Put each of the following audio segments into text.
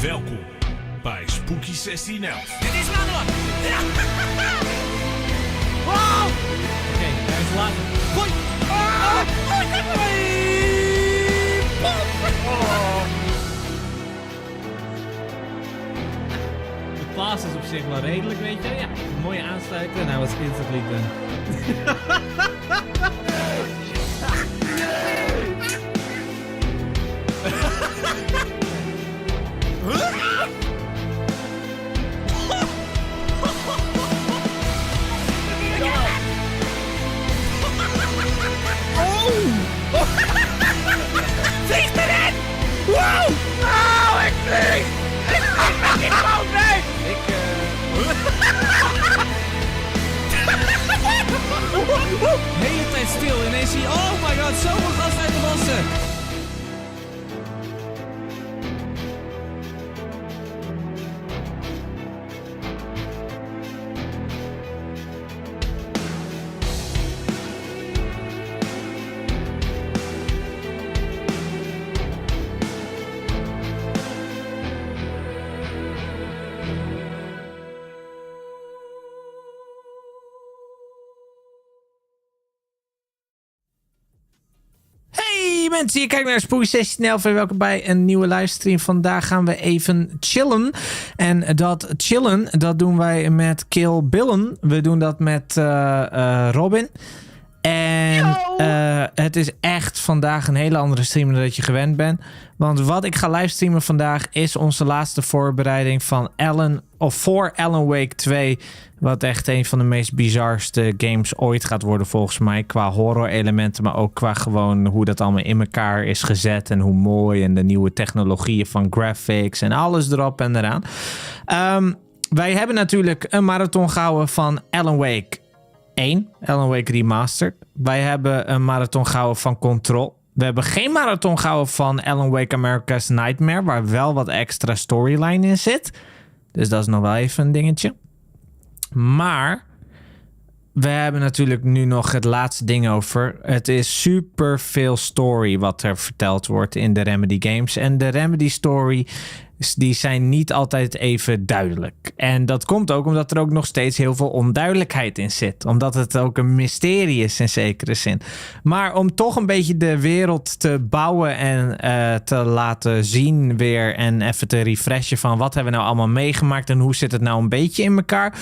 Welkom bij Spooky 1611. Dit is mannen! Ja! Wow! Oké, hij is later. Gooi! Oh, ik heb hem! Oh. De paas is op zich wel redelijk, weet je. Ja, mooie aansluiten en hij was instantly done. Vlieg erin! Wow! Oh, ik vlieg! Ik vlieg gewoon mee! De hele tijd stil. Ineens zie je, oh my god, zoveel gas uit de wassen. Mensen, je kijkt naar Spooky 1611 en welkom bij een nieuwe livestream. Vandaag gaan we even chillen. En dat chillen, dat doen wij met Kill Billen. We doen dat met Robin. En het is echt vandaag een hele andere stream dan dat je gewend bent. Want wat ik ga livestreamen vandaag is onze laatste voorbereiding van voor Alan Wake 2. Wat echt een van de meest bizarste games ooit gaat worden volgens mij. Qua horror elementen, maar ook qua gewoon hoe dat allemaal in elkaar is gezet. En hoe mooi en de nieuwe technologieën van graphics en alles erop en eraan. Wij hebben natuurlijk een marathon gehouden van Alan Wake 1. Alan Wake Remastered. Wij hebben een marathon gehouden van Control. We hebben geen marathon gehouden van Alan Wake America's Nightmare. Waar wel wat extra storyline in zit. Dus dat is nog wel even een dingetje. Maar we hebben natuurlijk nu nog het laatste ding over. Het is super veel story wat er verteld wordt in de Remedy games. En de Remedy story, die zijn niet altijd even duidelijk. En dat komt ook omdat er ook nog steeds heel veel onduidelijkheid in zit. Omdat het ook een mysterie is in zekere zin. Maar om toch een beetje de wereld te bouwen en te laten zien weer. En even te refreshen van wat hebben we nou allemaal meegemaakt. En hoe zit het nou een beetje in elkaar.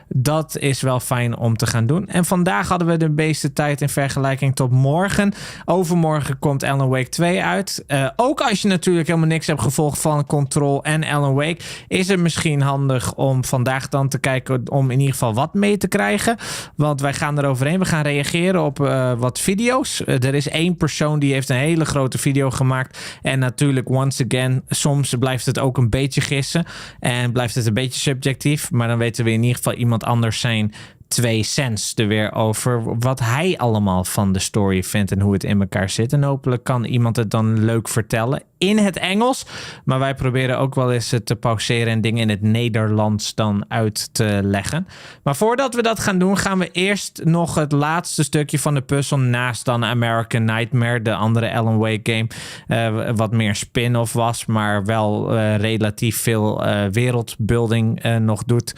Dat is wel fijn om te gaan doen. En vandaag hadden we de meeste tijd in vergelijking tot morgen. Overmorgen komt Alan Wake 2 uit. Ook als je natuurlijk helemaal niks hebt gevolgd van Control en Alan Wake, is het misschien handig om vandaag dan te kijken om in ieder geval wat mee te krijgen. Want wij gaan eroverheen. We gaan reageren op wat video's. Er is één persoon die heeft een hele grote video gemaakt. En natuurlijk, once again, soms blijft het ook een beetje gissen. En blijft het een beetje subjectief. Maar dan weten we in ieder geval iemand anders zijn 2 cents er weer over wat hij allemaal van de story vindt en hoe het in elkaar zit. En hopelijk kan iemand het dan leuk vertellen in het Engels. Maar wij proberen ook wel eens te pauzeren en dingen in het Nederlands dan uit te leggen. Maar voordat we dat gaan doen, gaan we eerst nog het laatste stukje van de puzzel naast dan American Nightmare, de andere Alan Wake game, wat meer spin-off was, maar wel relatief veel wereldbuilding nog doet.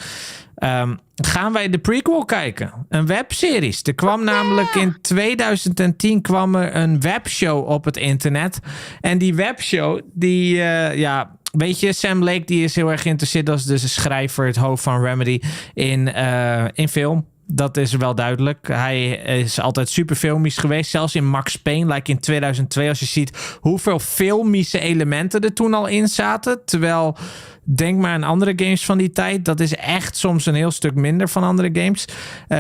Gaan wij de prequel kijken. Een webseries. Er kwam namelijk in 2010 kwam er een webshow op het internet. En die webshow, die weet je, Sam Lake die is heel erg geïnteresseerd als de schrijver, het hoofd van Remedy in film. Dat is wel duidelijk. Hij is altijd super filmisch geweest. Zelfs in Max Payne, like in 2002. Als je ziet hoeveel filmische elementen er toen al in zaten. Terwijl, denk maar aan andere games van die tijd. Dat is echt soms een heel stuk minder van andere games.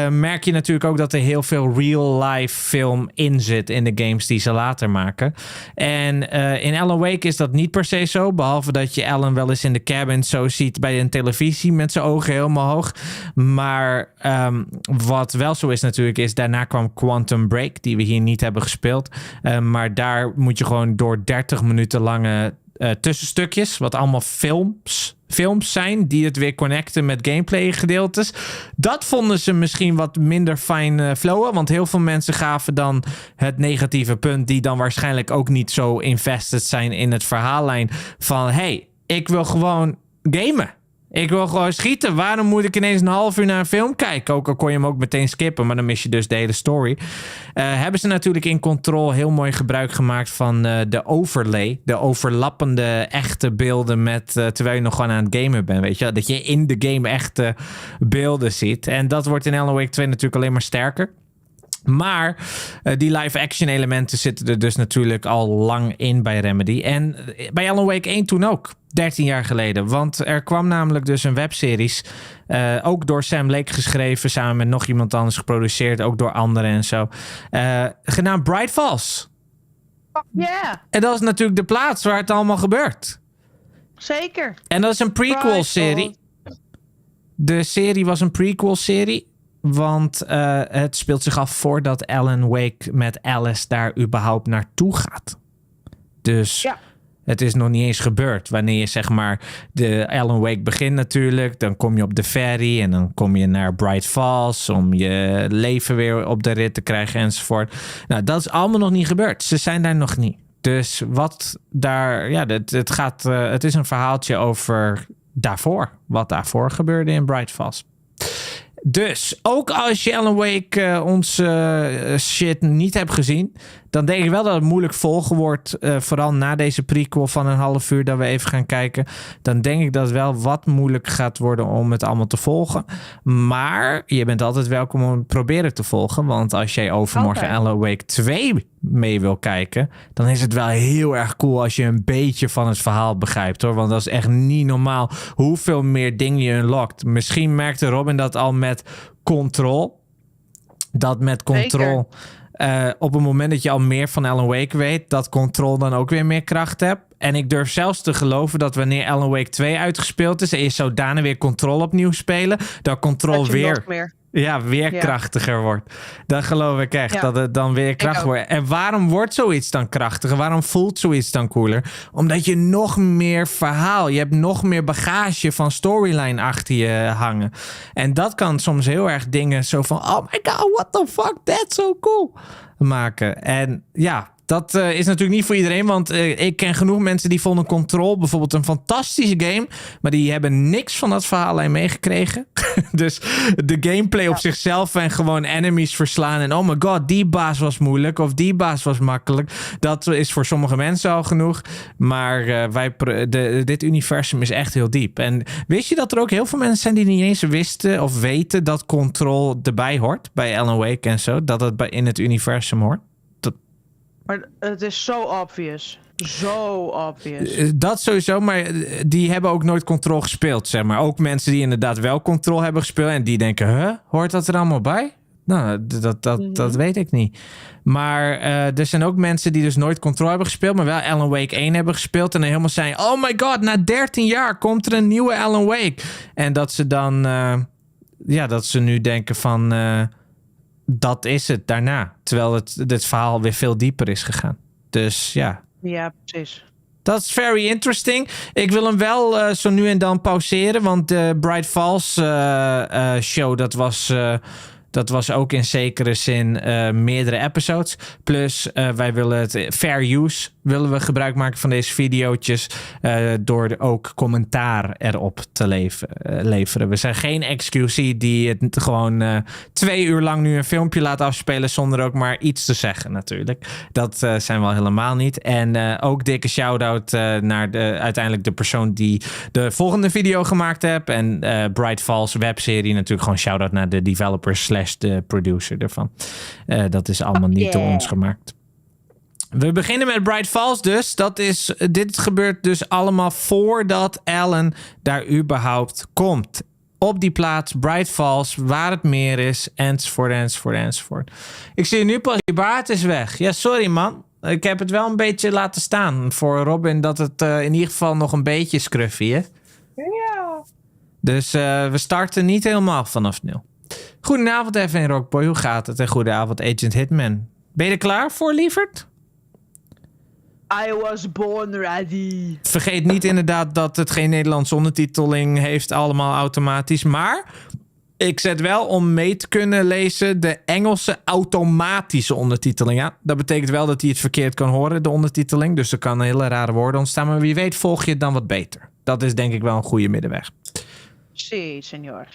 Merk je natuurlijk ook dat er heel veel real-life film in zit in de games die ze later maken. En in Alan Wake is dat niet per se zo. Behalve dat je Alan wel eens in de cabin zo ziet bij een televisie met zijn ogen helemaal hoog. Maar wat wel zo is natuurlijk is, daarna kwam Quantum Break, die we hier niet hebben gespeeld. Maar daar moet je gewoon door 30 minuten lange tussenstukjes, wat allemaal films zijn, die het weer connecten met gameplay gedeeltes. Dat vonden ze misschien wat minder fijn flowen, want heel veel mensen gaven dan het negatieve punt, die dan waarschijnlijk ook niet zo invested zijn in het verhaallijn van, hey, ik wil gewoon gamen. Ik wil gewoon schieten. Waarom moet ik ineens een half uur naar een film kijken? Ook al kon je hem ook meteen skippen, maar dan mis je dus de hele story. Hebben ze natuurlijk in Control heel mooi gebruik gemaakt van de overlay. De overlappende echte beelden met terwijl je nog gewoon aan het gamen bent. Weet je? Dat je in de game echte beelden ziet. En dat wordt in Alan Wake 2 natuurlijk alleen maar sterker. Maar die live-action elementen zitten er dus natuurlijk al lang in bij Remedy. En bij Alan Wake 1 toen ook. 13 jaar geleden. Want er kwam namelijk dus een webseries. Ook door Sam Lake geschreven. Samen met nog iemand anders geproduceerd. Ook door anderen en zo. Genaamd Bright Falls. Yeah. En dat is natuurlijk de plaats waar het allemaal gebeurt. Zeker. En dat is een prequel-serie. De serie was een prequel-serie. Want het speelt zich af voordat Alan Wake met Alice daar überhaupt naartoe gaat. Dus het is nog niet eens gebeurd. Wanneer je zeg maar de Alan Wake begint natuurlijk. Dan kom je op de ferry en dan kom je naar Bright Falls. Om je leven weer op de rit te krijgen enzovoort. Nou, dat is allemaal nog niet gebeurd. Ze zijn daar nog niet. Dus wat daar... Ja, het is een verhaaltje over daarvoor. Wat daarvoor gebeurde in Bright Falls. Dus ook als je Alan Wake onze shit niet hebt gezien, dan denk ik wel dat het moeilijk volgen wordt. Vooral na deze prequel van een half uur dat we even gaan kijken. Dan denk ik dat het wel wat moeilijk gaat worden om het allemaal te volgen. Maar je bent altijd welkom om het proberen te volgen. Want als jij overmorgen Alan Wake 2 mee wil kijken, dan is het wel heel erg cool als je een beetje van het verhaal begrijpt, hoor. Want dat is echt niet normaal hoeveel meer dingen je unlockt. Misschien merkte Robin dat al met Control. Dat met Control... op het moment dat je al meer van Alan Wake weet, dat Control dan ook weer meer kracht hebt. En ik durf zelfs te geloven dat wanneer Alan Wake 2 uitgespeeld is en je zou daarna weer Control opnieuw spelen, dat Control weer krachtiger wordt. Dat geloof ik echt, dat het dan weer krachtig wordt. En waarom wordt zoiets dan krachtiger? Waarom voelt zoiets dan cooler? Omdat je nog meer verhaal, je hebt nog meer bagage van storyline achter je hangen. En dat kan soms heel erg dingen zo van, oh my god, what the fuck, that's so cool maken. En ja, dat is natuurlijk niet voor iedereen, want ik ken genoeg mensen die vonden Control bijvoorbeeld een fantastische game, maar die hebben niks van dat verhaallijn meegekregen. Dus de gameplay op zichzelf en gewoon enemies verslaan en oh my god, die baas was moeilijk of die baas was makkelijk. Dat is voor sommige mensen al genoeg, maar dit universum is echt heel diep. En wist je dat er ook heel veel mensen zijn die niet eens wisten of weten dat Control erbij hoort bij Alan Wake en zo, dat het in het universum hoort? Maar het is zo obvious. Zo obvious. Dat sowieso, maar die hebben ook nooit Control gespeeld, zeg maar. Ook mensen die inderdaad wel Control hebben gespeeld en die denken, hoort dat er allemaal bij? Nou, dat weet ik niet. Maar er zijn ook mensen die dus nooit Control hebben gespeeld, maar wel Alan Wake 1 hebben gespeeld en dan helemaal zijn, oh my god, na 13 jaar komt er een nieuwe Alan Wake. En dat ze dan, dat ze nu denken van, dat is het daarna. Terwijl het verhaal weer veel dieper is gegaan. Dus ja. Ja, precies. Dat is very interesting. Ik wil hem wel zo nu en dan pauzeren. Want de Bright Falls show, dat was ook in zekere zin meerdere episodes. Plus, wij willen het fair use. Willen we gebruik maken van deze videootjes. Door ook commentaar erop te leveren. We zijn geen XQC die het gewoon 2 uur lang nu een filmpje laat afspelen. Zonder ook maar iets te zeggen natuurlijk. Dat zijn we al helemaal niet. En ook dikke shout-out naar uiteindelijk de persoon die de volgende video gemaakt heeft. En Bright Falls webserie natuurlijk gewoon shout-out naar de developer / de producer ervan. Dat is allemaal niet door ons gemaakt. We beginnen met Bright Falls dus. Dit gebeurt dus allemaal voordat Alan daar überhaupt komt. Op die plaats, Bright Falls, waar het meer is, enzovoort. Ik zie nu pas, je baard is weg. Ja, sorry man. Ik heb het wel een beetje laten staan voor Robin, dat het in ieder geval nog een beetje scruffy is. Ja. Dus we starten niet helemaal vanaf nul. Goedenavond even in Rockboy, hoe gaat het? En goedenavond Agent Hitman. Ben je er klaar voor, lieverd? I was born ready. Vergeet niet inderdaad dat het geen Nederlandse ondertiteling heeft, allemaal automatisch. Maar ik zet wel om mee te kunnen lezen de Engelse automatische ondertiteling. Ja, dat betekent wel dat hij het verkeerd kan horen, de ondertiteling. Dus er kan hele rare woorden ontstaan. Maar wie weet volg je het dan wat beter. Dat is denk ik wel een goede middenweg. Si, senor.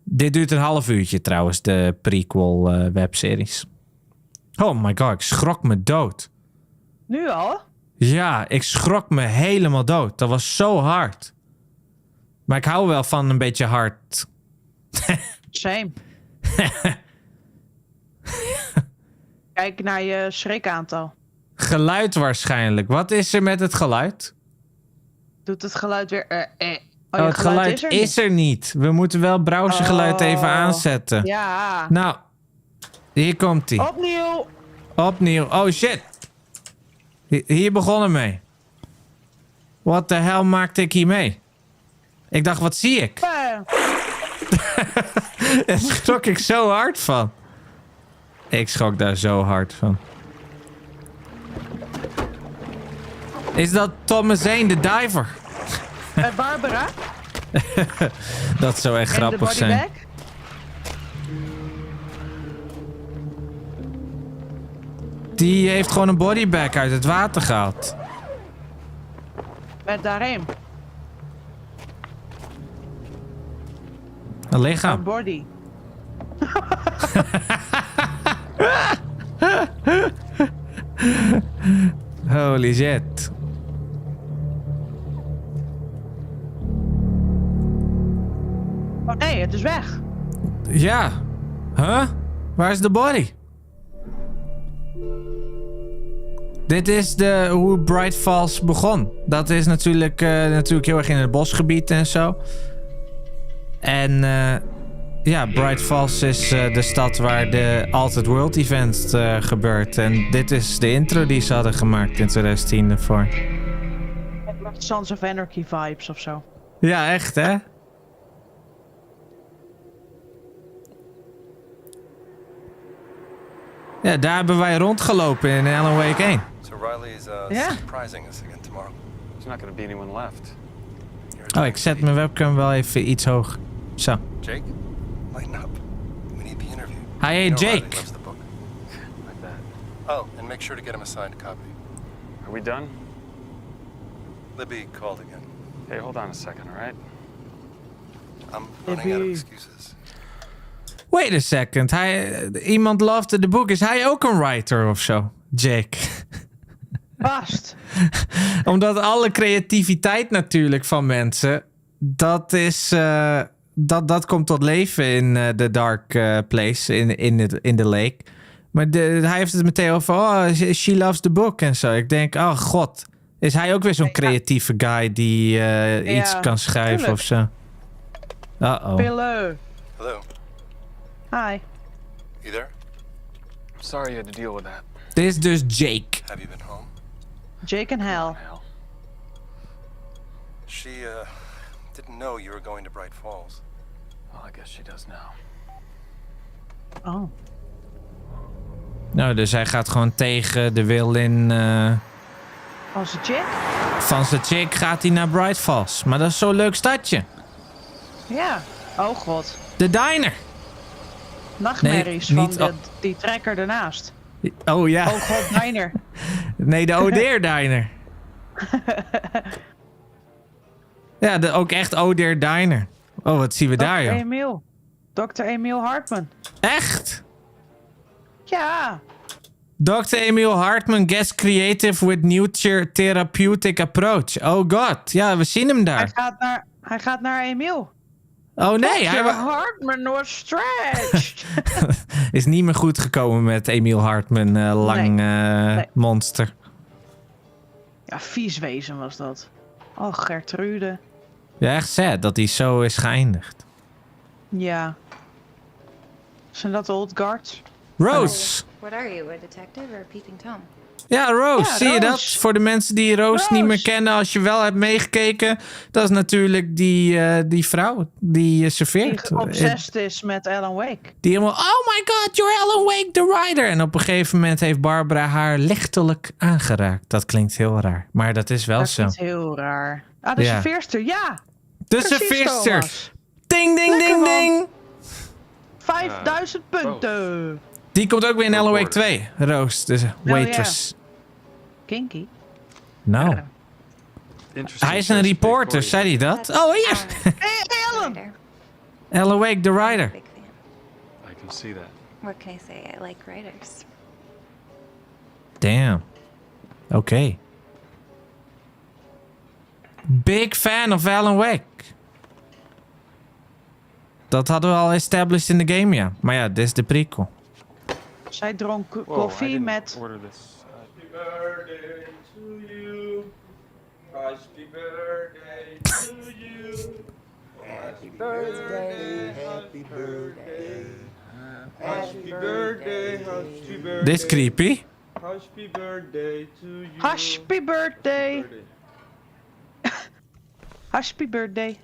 Dit duurt een half uurtje trouwens, de prequel webseries. Oh my god, ik schrok me dood. Nu al? Ja, ik schrok me helemaal dood. Dat was zo hard. Maar ik hou wel van een beetje hard. Same. Kijk naar je schrikaantal. Geluid waarschijnlijk. Wat is er met het geluid? Doet het geluid weer... Oh, het geluid is er niet. We moeten wel browsergeluid even aanzetten. Ja. Nou, hier komt hij. Opnieuw. Oh shit. Hier begonnen mee. Wat de hel maakte ik hier mee? Ik dacht, wat zie ik? Daar schrok ik zo hard van. Ik schrok daar zo hard van. Is dat Thomas Zane, de diver? Barbara? Dat zou echt grappig zijn. Bag? Die heeft gewoon een bodybag uit het water gehaald. Met daarheen. Een lichaam. Een body. Holy shit. Oh nee, het is weg. Ja. Huh? Waar is de body? Dit is hoe Bright Falls begon. Dat is natuurlijk heel erg in het bosgebied en zo. En ja, Bright Falls is de stad waar de Altered World Event gebeurt. En dit is de intro die ze hadden gemaakt in 2010 ervoor. Sons of Anarchy vibes of zo. Ja, echt hè? Ja, daar hebben wij rondgelopen in Alan Wake 1. So Riley is surprising us again tomorrow. There's not going to be anyone left. Oh, ik zet mijn webcam wel even iets hoog. Zo. Jake, lighten up. We need the interview. Hi, You know Jake. Riley loves the book. Like that. Oh, and make sure to get him a signed copy. Are we done? Libby called again. Hey, hold on a second, all right? I'm running out of excuses. Wait a second. Iemand loved the book. Is hij ook een writer of zo? Jake. Vast. Omdat alle creativiteit natuurlijk van mensen... Dat komt tot leven in The Dark Place. In the lake. Maar hij heeft het meteen over... Oh, she loves the book en zo. Ik denk, oh god. Is hij ook weer zo'n creatieve guy die iets kan schrijven tuurlijk. of zo? Uh-oh. Pillow. Hello. Hi. You there? I'm sorry you had to deal with that. Dit is dus Jake. Have you been home? Jake and Hal. Hell. She didn't know you were going to Bright Falls. Well, I guess she does now. Oh. Nou, dus hij gaat gewoon tegen de wil in... Als Jake? Van zijn chick gaat hij naar Bright Falls. Maar dat is zo'n leuk stadje. Ja. Oh god. De diner. Nachtmerries Nee, van niet- die trekker ernaast. Oh ja. Oh god, diner. Nee, de O'Deer Diner. Ja, ook echt O'Deer Diner. Oh, wat zien we daar, joh. Emiel. Dr. Emiel Hartman. Echt? Ja. Dr. Emil Hartman gets creative with new therapeutic approach. Oh god. Ja, we zien hem daar. Hij gaat naar Emiel. Oh nee, Dr. Hartman was stretched. is niet meer goed gekomen met Emil Hartman, lang Nee. monster. Ja, vies wezen was dat. Oh, Gertrude. Ja, echt sad dat hij zo is geëindigd. Ja. Zijn dat de old guards? Rose. What are you, a detective or a peeping Tom? Ja, Rose. Ja, Zie je dat? Rose. Voor de mensen die Rose niet meer kennen, als je wel hebt meegekeken. Dat is natuurlijk die vrouw die serveert. Die obsessed is met Alan Wake. Die helemaal, oh my god, you're Alan Wake, the writer. En op een gegeven moment heeft Barbara haar lichtelijk aangeraakt. Dat klinkt heel raar, maar dat is wel Dat zo. is heel raar. Ah, de Ja. serveerster, ja. De Precies, serveerster. Thomas. Ding, ding, Lekker, ding, man. ding. 5000 punten. Die komt ook weer in Alan Wake 2. Roos, de waitress. Kinky. Nou, Ja. Hij is een reporter, zei hij dat? Oh, hier! Hey, Ellen! Ellen Wake, the writer. Big fan. I can see that. What can I say? I like writers. Damn. Oké. Big fan of Alan Wake. Dat hadden we al established in de game, ja. Maar ja, dit is de prequel. Zij dronk Whoa, I koffie didn't met... order this. Happy birthday to you. Happy birthday to you. Happy birthday, happy birthday. Happy birthday, happy birthday. Dit is creepy. Happy birthday to you. Happy birthday. Happy birthday.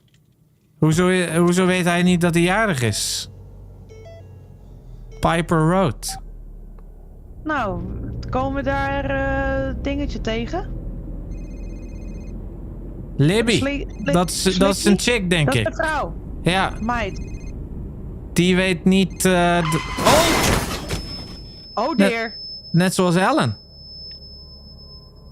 Hoezo weet hij niet dat hij jarig is? Piper Road. Nou, komen daar dingetje tegen? Libby. Dat is een chick, denk Dat is ik. de vrouw. Ja, Meid. die weet niet... Oh dear. Net zoals Ellen.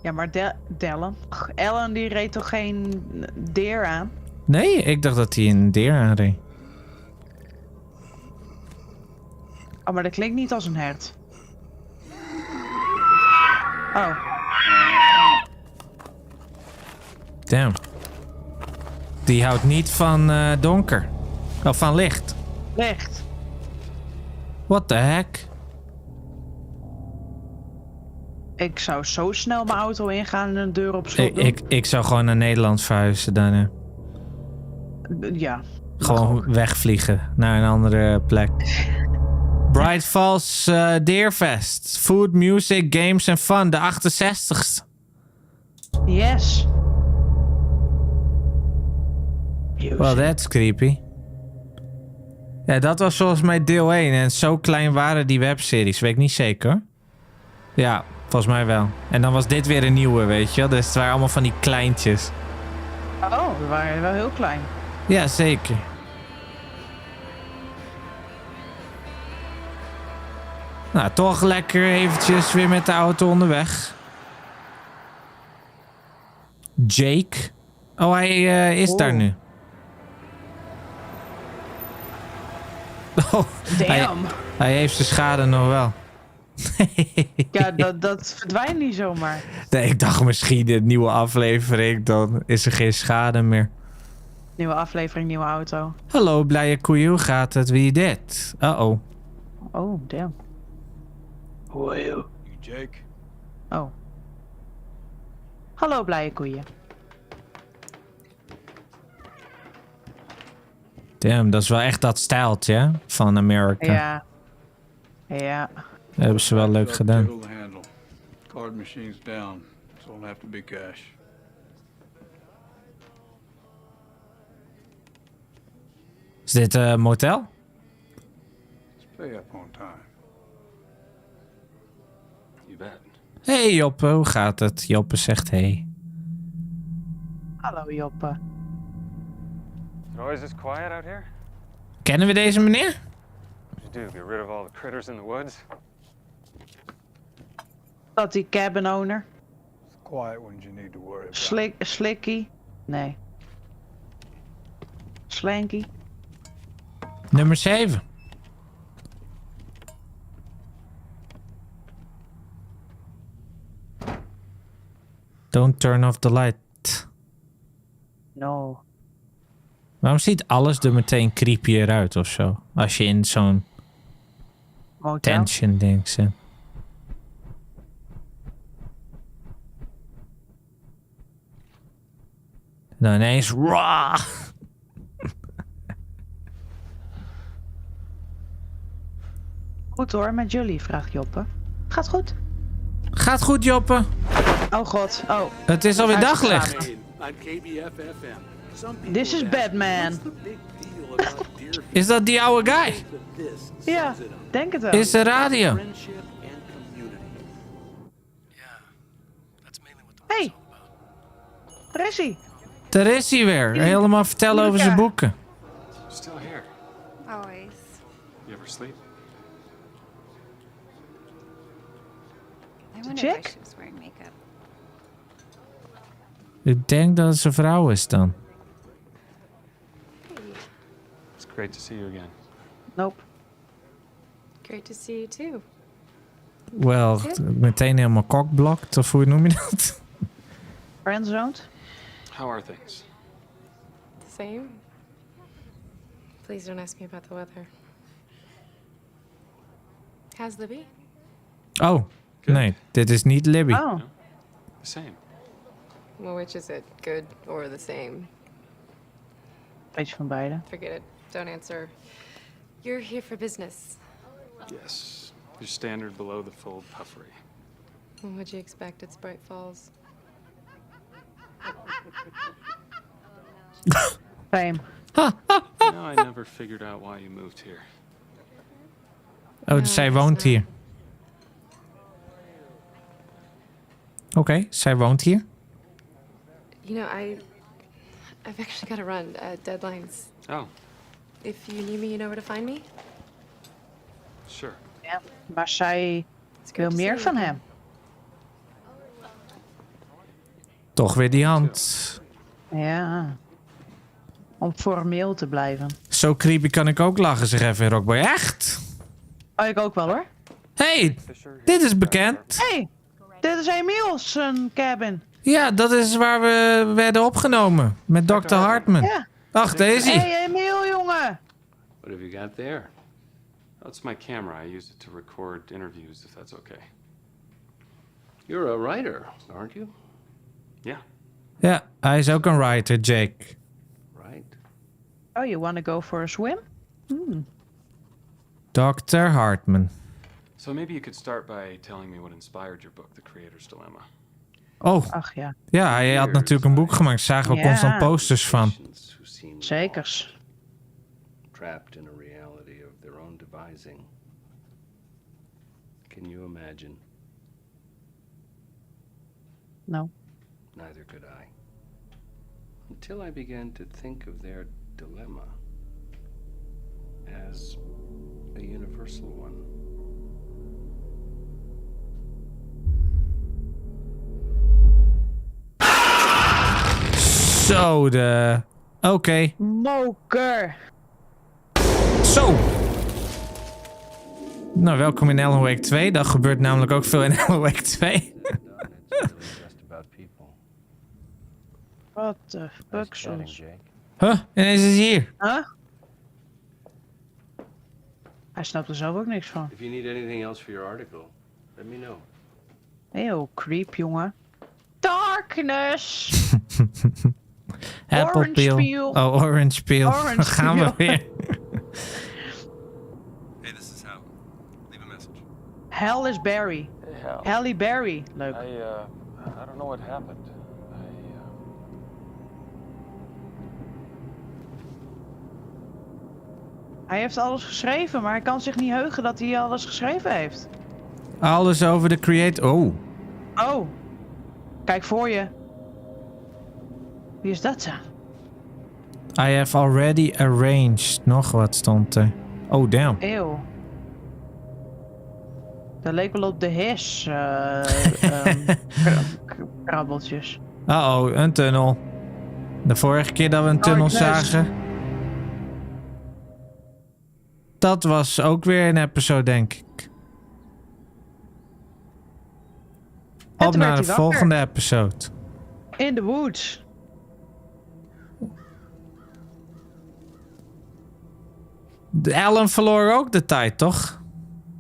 Ja, maar Ellen. Ellen die reed toch geen deer aan? Nee, ik dacht dat hij een deer aanreed. Oh, maar dat klinkt niet als een hert. Oh. Damn. Die houdt niet van donker. Of van licht. Licht. What the heck? Ik zou zo snel mijn auto ingaan en een deur op slot doen. Ik zou gewoon naar Nederland verhuizen dan. Ja. Gewoon wegvliegen naar een andere plek. Bright Falls Deerfest. Food, music, games and fun. De 68ste. Yes. Well, that's creepy. Ja, dat was volgens mij deel 1. En zo klein waren die webseries. Weet ik niet zeker hoor. Ja, volgens mij wel. En dan was dit weer een nieuwe, weet je wel. Dus het waren allemaal van die kleintjes. Oh, we waren wel heel klein. Ja, zeker. Nou, toch lekker eventjes weer met de auto onderweg. Jake. Oh, hij is daar nu. Oh, Damn. hij heeft zijn schade nog wel. Ja, dat verdwijnt niet zomaar. Nee, ik dacht misschien de nieuwe aflevering, dan is er geen schade meer. Nieuwe aflevering, nieuwe auto. Hallo, blije koeien, hoe gaat het? Wie dit? Uh-oh. Oh, damn. Who are you? Jake. Oh. Hallo, blije koeien. Damn, dat is wel echt dat stijltje hè, van Amerika. Ja. Ja. Dat hebben ze wel leuk gedaan. Card machines down, so it'll have to be cash. Is dit een motel? Let's pay up on time. You bet. Hey Joppe, hoe gaat het? Joppe zegt hey. Hallo, Joppe. Is it always this quiet out here? Kennen we deze meneer? What do you do? Get rid of all the critters in the woods? Dat die cabin owner. It's quiet when you need to worry about. Slicky. Nee. Slanky. Nummer 7. Don't turn off the light. No. Waarom ziet alles er meteen creepier uit of zo? Als je in zo'n Motel. tension ding zit. Dan ineens raw. Goed hoor, met jullie, vraagt Joppe. Gaat goed? Gaat goed, Joppe. Oh god, oh. Het is alweer Uitgegaan. daglicht. This is Batman. Is dat die oude guy? Ja, denk het wel. Is de radio? Hey, daar is hij. Daar is hij weer. Helemaal vertellen over zijn boeken. Still here. Always. You ever sleep? I wonder Chick? why she was wearing makeup. Ik denk dat het zijn vrouw is dan. It's great to see you again. Nope. Great to see you too. Wel, meteen helemaal cockblocked, of hoe noem je dat? Friendzoned? How are things? The same? Please don't ask me about the weather. How's Libby? Oh, nee, dit is niet Libby. Oh. The same. Well, which is it? Good or the same? Beetje van beide. Forget it. Don't answer. You're here for business. Yes. Your standard below the fold puffery. What'd you expect? It's Bright Falls. Same. I never figured out why you moved here. Oh, dus zij woont hier. Oké, zij woont hier. You know, I've actually got to run. Deadlines. Oh, If you need me, you know where to find me. sure. Ja, maar zij It's wil great to meer see van you. hem. Toch weer die hand. Ja. Om formeel te blijven. Zo creepy kan ik ook lachen, zeg even in Rockboy. Echt? Oh, ik ook wel hoor. Hey, dit is bekend. Hey, dit is Emiel's cabin. Ja, dat is waar we werden opgenomen. Met Dr. Hartman. Ja. Ach, daar is hij. Hey, Emiel, jongen. What have you got there? That's my camera. I use it to record interviews, if that's okay. You're a writer, aren't you? Yeah. Ja, hij is ook een writer, Jake. Right. Oh, you wanna go for a swim? Dr. Hartman. So maybe you could start by telling me what inspired your book, The Creator's Dilemma. Oh, Ach ja, ja, hij had natuurlijk een boek gemaakt. Zagen we Ja. constant posters van. Patients who seem zekers. lost, trapped in a reality of their own devising. Can you imagine? No. Neither could I. Until I began to think of their dilemma as a universal one. Zo, de... Oké. Moker. Zo. Nou, welkom in Alan Wake 2. Dat gebeurt namelijk ook veel in Alan Wake 2. It's really just about people. What the Nice fuck, chatting, zus. Jake. Huh? Ineens is hij hier. Huh? Hij snapt er zelf ook niks van. If you need anything else for your article, let me know. Heel creep, jongen. Darkness! Apple Orange peel. peel. Oh, orange peel. Orange Dan gaan we peel. weer. Hey, this is Hal. Leave a message. Hell is Barry. Hey, Hal. Halle Berry. Leuk. I don't know what happened. Hij heeft alles geschreven, maar hij kan zich niet heugen dat hij alles geschreven heeft. Alles over de create... Oh. Oh. Kijk voor je. Wie is dat dan? I have already arranged. Nog wat stond er. Oh, damn. Eeuw. Dat leek wel op de his. Krabbeltjes. Uh-oh, een tunnel. De vorige keer dat we een tunnel Darkness. zagen... Dat was ook weer een episode, denk ik. Op toen naar werd de hij wakker. volgende episode. In the woods. Alan verloor ook de tijd, toch?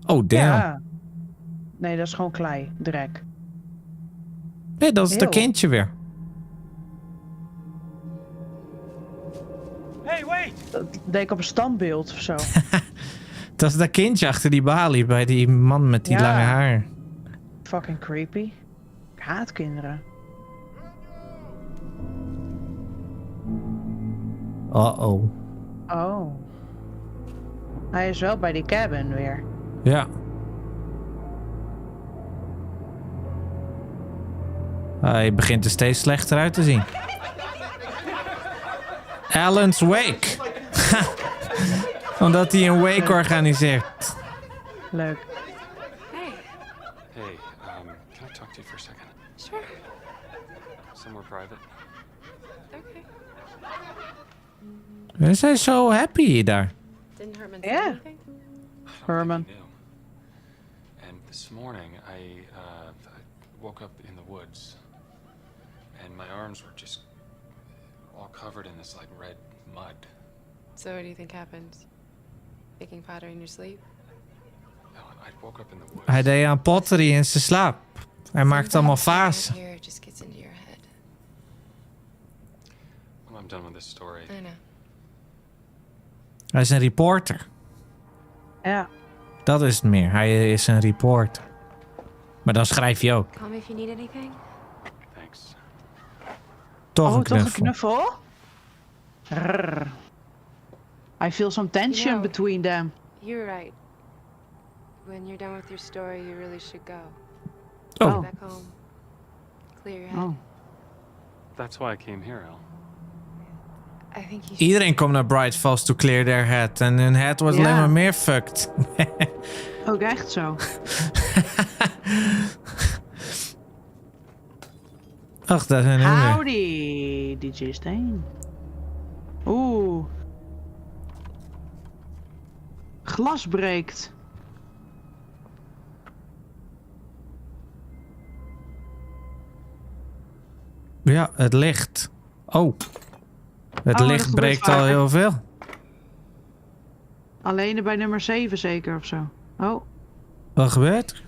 Oh, damn. Ja. Nee, dat is gewoon klei. Drek. Nee, dat is het Eeuw. kindje weer. Hey, wait! Dat deed ik op een standbeeld of zo. Dat is dat kindje achter die balie bij die man met die Ja. lange haar. Fucking creepy. Ik haat kinderen. Uh-oh. Oh. Hij is wel bij die cabin weer. Ja. Hij begint er steeds slechter uit te zien. Alan's Wake. Omdat hij een wake organiseert. Leuk. Hey. Hey, can I talk to you for a second? Sure. Somewhere private. Okay. We zijn zo happy hier daar. Didn't Herman say Yeah. anything? Herman. I knew. And this morning, I woke up in the woods, and my arms were just all covered in this like red mud. So what do you think happened? Making powder in your sleep? No, I woke up in the woods. Hij deed aan pottery in zijn slaap. Hij maakt allemaal fasen. Here it just gets into your head. Well, I'm done with this story. I know. Hij is een reporter. Ja. Dat is het meer. Hij is een reporter. Maar dan schrijf je ook. Call me if you need anything. Thanks. Toch een Toch een knuffel. knuffel? Rrr. I feel some tension You know- between them. You're right. When you're done with your story, you really should go. Oh. Go back home. Clear your head. Oh. That's why I came here, Al. I think you should. Iedereen komt naar Bright Falls to clear their head. En hun head wordt Ja. alleen maar meer fucked. Ook echt zo. Ach, dat is een nummer. Howdy, DJ Steen. Oeh. Glas breekt. Ja, het licht. Oh. Het Oh, licht dat gebeurt breekt al vaker. heel veel. Alleen bij nummer 7 zeker of zo. Oh. Wat gebeurt er?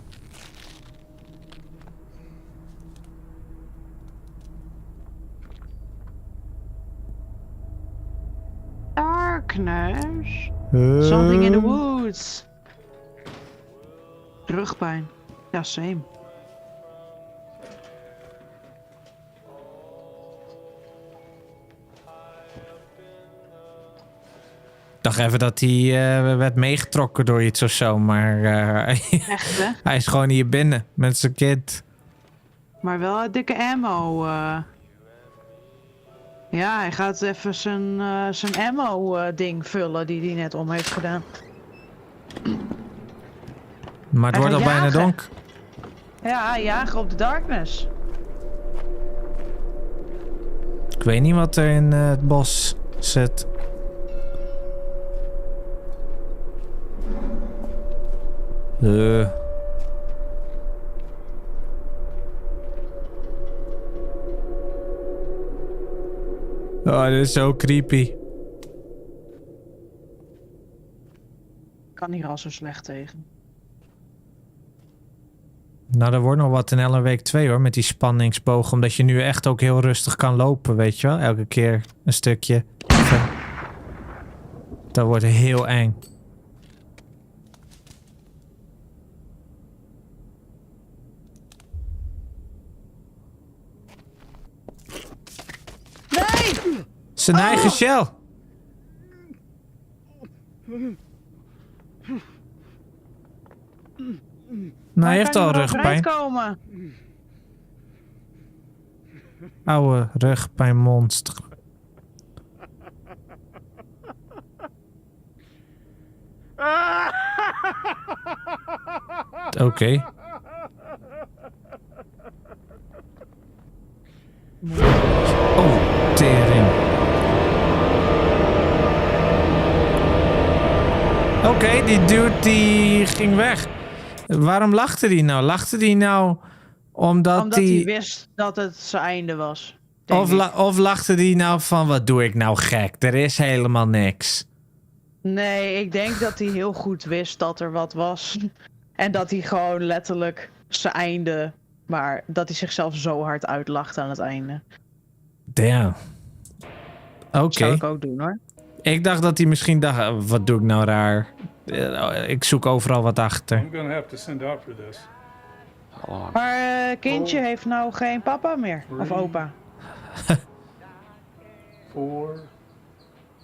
Darkness. Something in the woods. Rugpijn. Ja, same. Ik dacht even dat hij werd meegetrokken door iets of zo, maar Echt hè? hij is gewoon hier binnen met zijn kind. Maar wel een dikke ammo. Ja, hij gaat even zijn ammo ding vullen die hij net om heeft gedaan. Maar het Hij wordt al gaat bijna jagen. donker. Ja, jagen op de darkness. Ik weet niet wat er in het bos zit. Oh, dit is zo creepy. Ik kan hier al zo slecht tegen. Nou, er wordt nog wat in LA week 2 hoor, met die spanningsboog. Omdat je nu echt ook heel rustig kan lopen, weet je wel. Elke keer een stukje. Dat wordt heel eng. Nee! Zijn eigen shell. Nou, hij heeft al rugpijn. Komen? Oude rugpijnmonster. Oké. Oh, tering. Oké, die dude die ging weg. Waarom lachte die nou? Lachte die nou omdat Omdat hij wist dat het zijn einde was. denk ik. Of lachte die nou van, wat doe ik nou gek? Er is helemaal niks. Nee, ik denk dat hij heel goed wist dat er wat was. En dat hij gewoon letterlijk zijn einde... Maar dat hij zichzelf zo hard uitlachte aan het einde. Damn. Oké. Zou ik ook doen hoor. Ik dacht dat hij misschien dacht, wat doe ik nou raar? Ik zoek overal wat achter. I'm gonna have to send out for this. How long? Maar kindje heeft nou geen papa meer. Of opa. 4,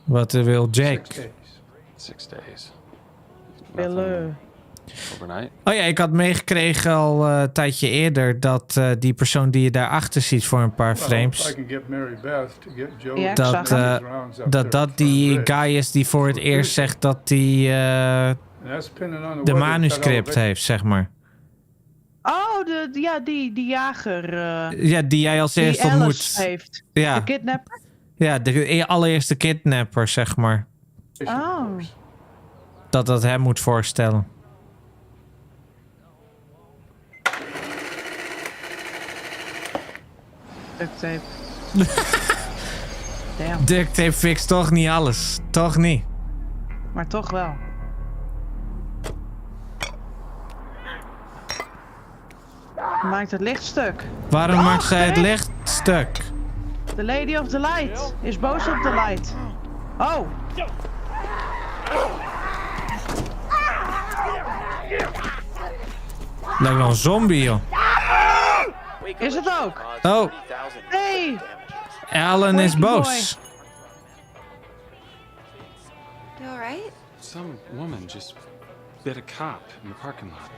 Wat wil 6 Jack? days. 6 days. Willen. Overnight? Oh ja, ik had meegekregen al een tijdje eerder dat die persoon die je daarachter ziet voor een paar Well, if I frames, can get Mary Beth to get Joe Ja, ik to zag do hem. these rounds up dat there die for a guy is die voor het eerst zegt dat hij And that's depending on the de weather, manuscript that elevation. heeft, zeg maar. Oh, die jager. Ja, die jij als Die eerste Alice ontmoet. heeft. Ja. De kidnapper? Ja, de allereerste kidnapper, zeg maar. Oh. Dat hem moet voorstellen. Duct tape. Damn. Duct tape fixt toch niet alles. Toch niet. Maar toch wel. Maakt het licht stuk. Waarom maakt zij het nee. licht stuk? The Lady of the Light is boos op de light. Oh. Lijkt wel een zombie, joh. Is het ook? Oh, Hey. Alan is boos. You alright? Some woman just bit a cop in the parking lot.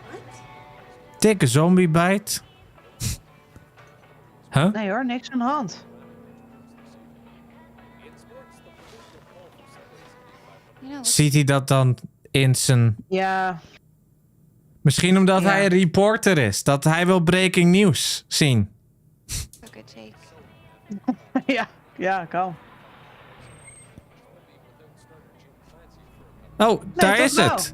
Dikke zombiebijt. Huh? Nee hoor, niks aan de hand. You know, Ziet hij dat dan in zijn... Ja. Misschien omdat Ja. hij een reporter is. Dat hij wil breaking news zien. a good shake. Ja, kan. Oh, daar toch is wel. het.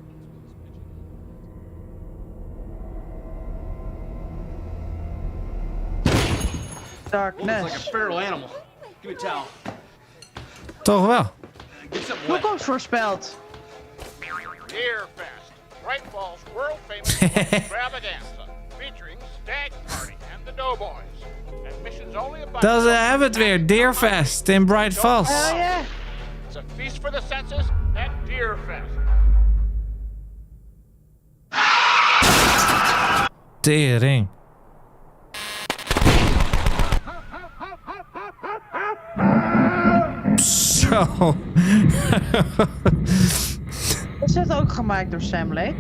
Darkness. feral animal. Give me a towel. Toch wel. Get something wet. Toekomst voorspeld. Deer Fest, Bright Falls' world-famous extravaganza, featuring Stag Party and the Doughboys. Admissions only about... Dat hebben we het weer. Deerfest in Bright Falls. Oh ja. It's a feast for the senses at Deer Fest. Tering. Zo. Is het ook gemaakt door Sam Lake?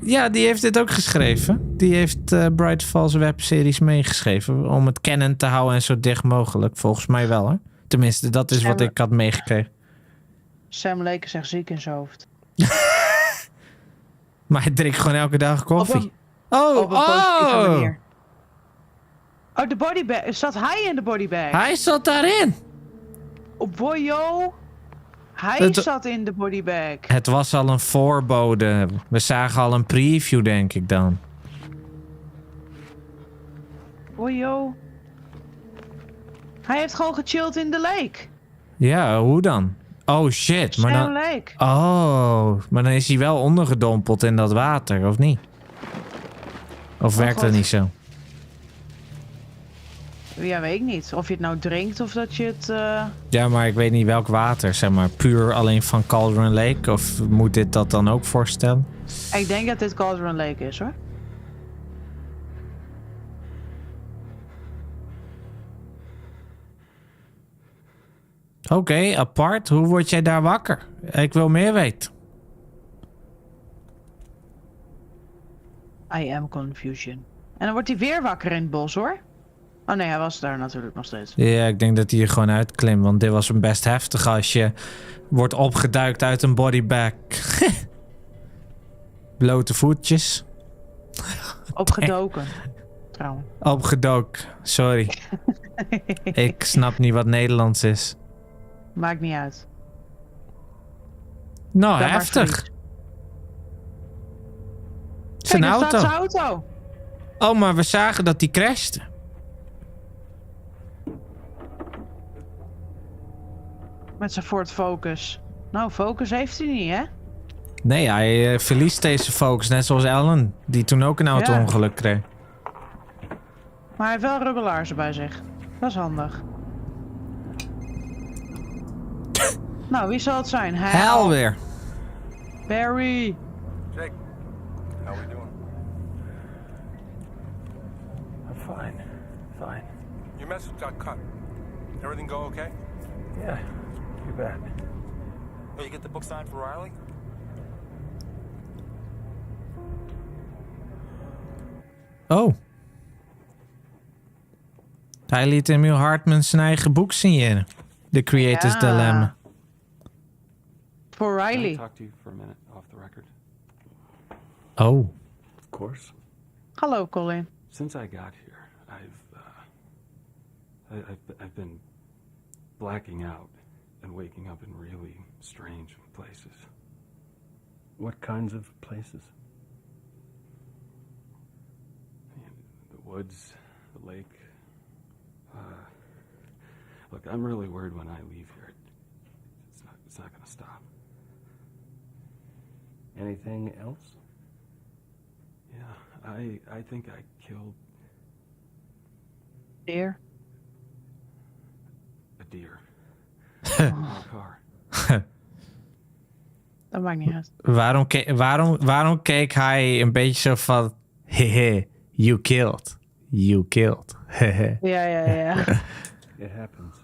Ja, die heeft dit ook geschreven. Die heeft Bright Falls webseries meegeschreven. Om het canon te houden en zo dicht mogelijk. Volgens mij wel, hè? Tenminste, dat is wat ik had meegekregen. Sam Lake is echt ziek in zijn hoofd. Maar hij drinkt gewoon elke dag koffie. Op een positieve Oh! manier. Oh, de bodybag. Zat hij in de bodybag? Hij zat daarin. Oh, boyo. Hij Het- zat in de bodybag. Het was al een voorbode. We zagen al een preview, denk ik dan. Boyo. Hij heeft gewoon gechilled in de lake. Ja, hoe dan? Oh shit. Maar Sam dan... Lake. Oh, maar dan is hij wel ondergedompeld in dat water, of niet? Of werkt dat God. niet zo? Ja, weet ik niet. Of je het nou drinkt of dat je het... Ja, maar ik weet niet welk water. Zeg maar puur alleen van Cauldron Lake? Of moet dit dat dan ook voorstellen? Ik denk dat dit Cauldron Lake is, hoor. Oké, apart. Hoe word jij daar wakker? Ik wil meer weten. I am confusion. En dan wordt hij weer wakker in het bos, hoor. Oh nee, hij was daar natuurlijk nog steeds. Ja, ik denk dat hij er gewoon uitklimt. Want dit was een best heftig als je wordt opgeduikt uit een bodybag. Blote voetjes. Opgedoken. Trouwens. Opgedoken. Sorry. Ik snap niet wat Nederlands is. Maakt niet uit. Nou, Dan maar heftig. zoiets. Zijn Kijk, daar auto. staat zijn auto. Oh, maar we zagen dat die crashte. Met zijn Ford Focus. Nou, Focus heeft hij niet, hè? Nee, hij verliest deze focus. Net zoals Ellen, die toen ook een auto-ongeluk kreeg. Maar hij heeft wel rubbelaarzen bij zich. Dat is handig. Nou, wie zal het zijn? Hel weer. Barry. Jake, how we doing? I'm fine. Fine. Your message got cut. Everything go okay? Yeah, you bet. Oh, you get the book signed for Riley? Oh. Hij liet Emil Hartman zijn eigen boek signeren. The Creator's Ja. Dilemma. Voor Can I Riley. talk to you for a minute off the record? Oh. Of course. Hallo, Colin. Since I got here, I've been blacking out and waking up in really strange places. What kinds of places? The woods, the lake. Look, I'm really worried when I leave here. It's not gonna stop. Anything else? Yeah, I think I killed Deer. a deer in my car. Dat maakt niet uit. Waarom keek hij een beetje zo van... Hehe, you killed. You killed. Hehe. Ja. It happens.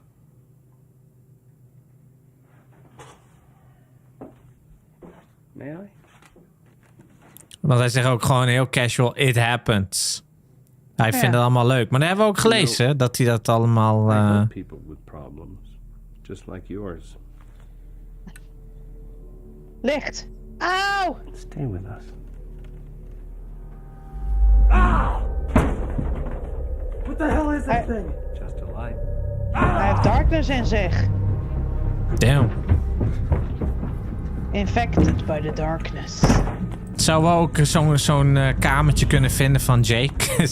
May I? Want hij zegt ook gewoon heel casual... It happens. Hij vindt het allemaal leuk. Maar dat hebben we ook gelezen. Dat hij dat allemaal... I help people with problems, just like yours. Licht. Auw! Stay with us. What the hell is that thing? Just a light. Hij heeft darkness in zich. Damn. Infected by the darkness. Zouden we ook zo'n kamertje kunnen vinden van Jake?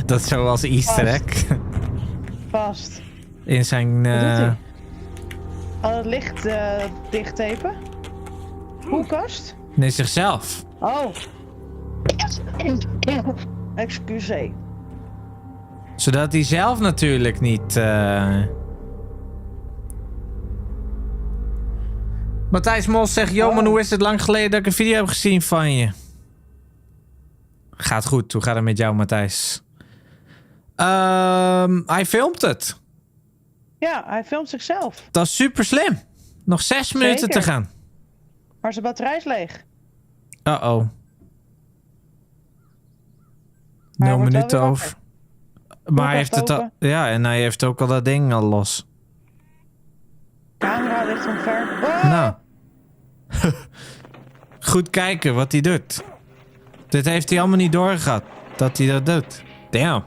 Dat zo als easter egg. Vast. In zijn... Wat doet hij? Al het licht dichttapen? Koelkast? Nee, zichzelf. Oh. Excuseer. Zodat hij zelf natuurlijk niet... Matthijs Mos zegt... Yo man, hoe is het lang geleden dat ik een video heb gezien van je? Gaat goed. Hoe gaat het met jou, Matthijs? Hij filmt het. Ja, hij filmt zichzelf. Dat is super slim. Nog 6 minuten te gaan. Maar zijn batterij is leeg. Uh-oh. Maar 0 hij wordt wel minuten weer over. Maar hij heeft het al... Ja, en hij heeft ook al dat ding al los. Camera ligt omver. Oh! Nou. Goed kijken wat hij doet. Dit heeft hij allemaal niet doorgehad. Dat hij dat doet. Damn.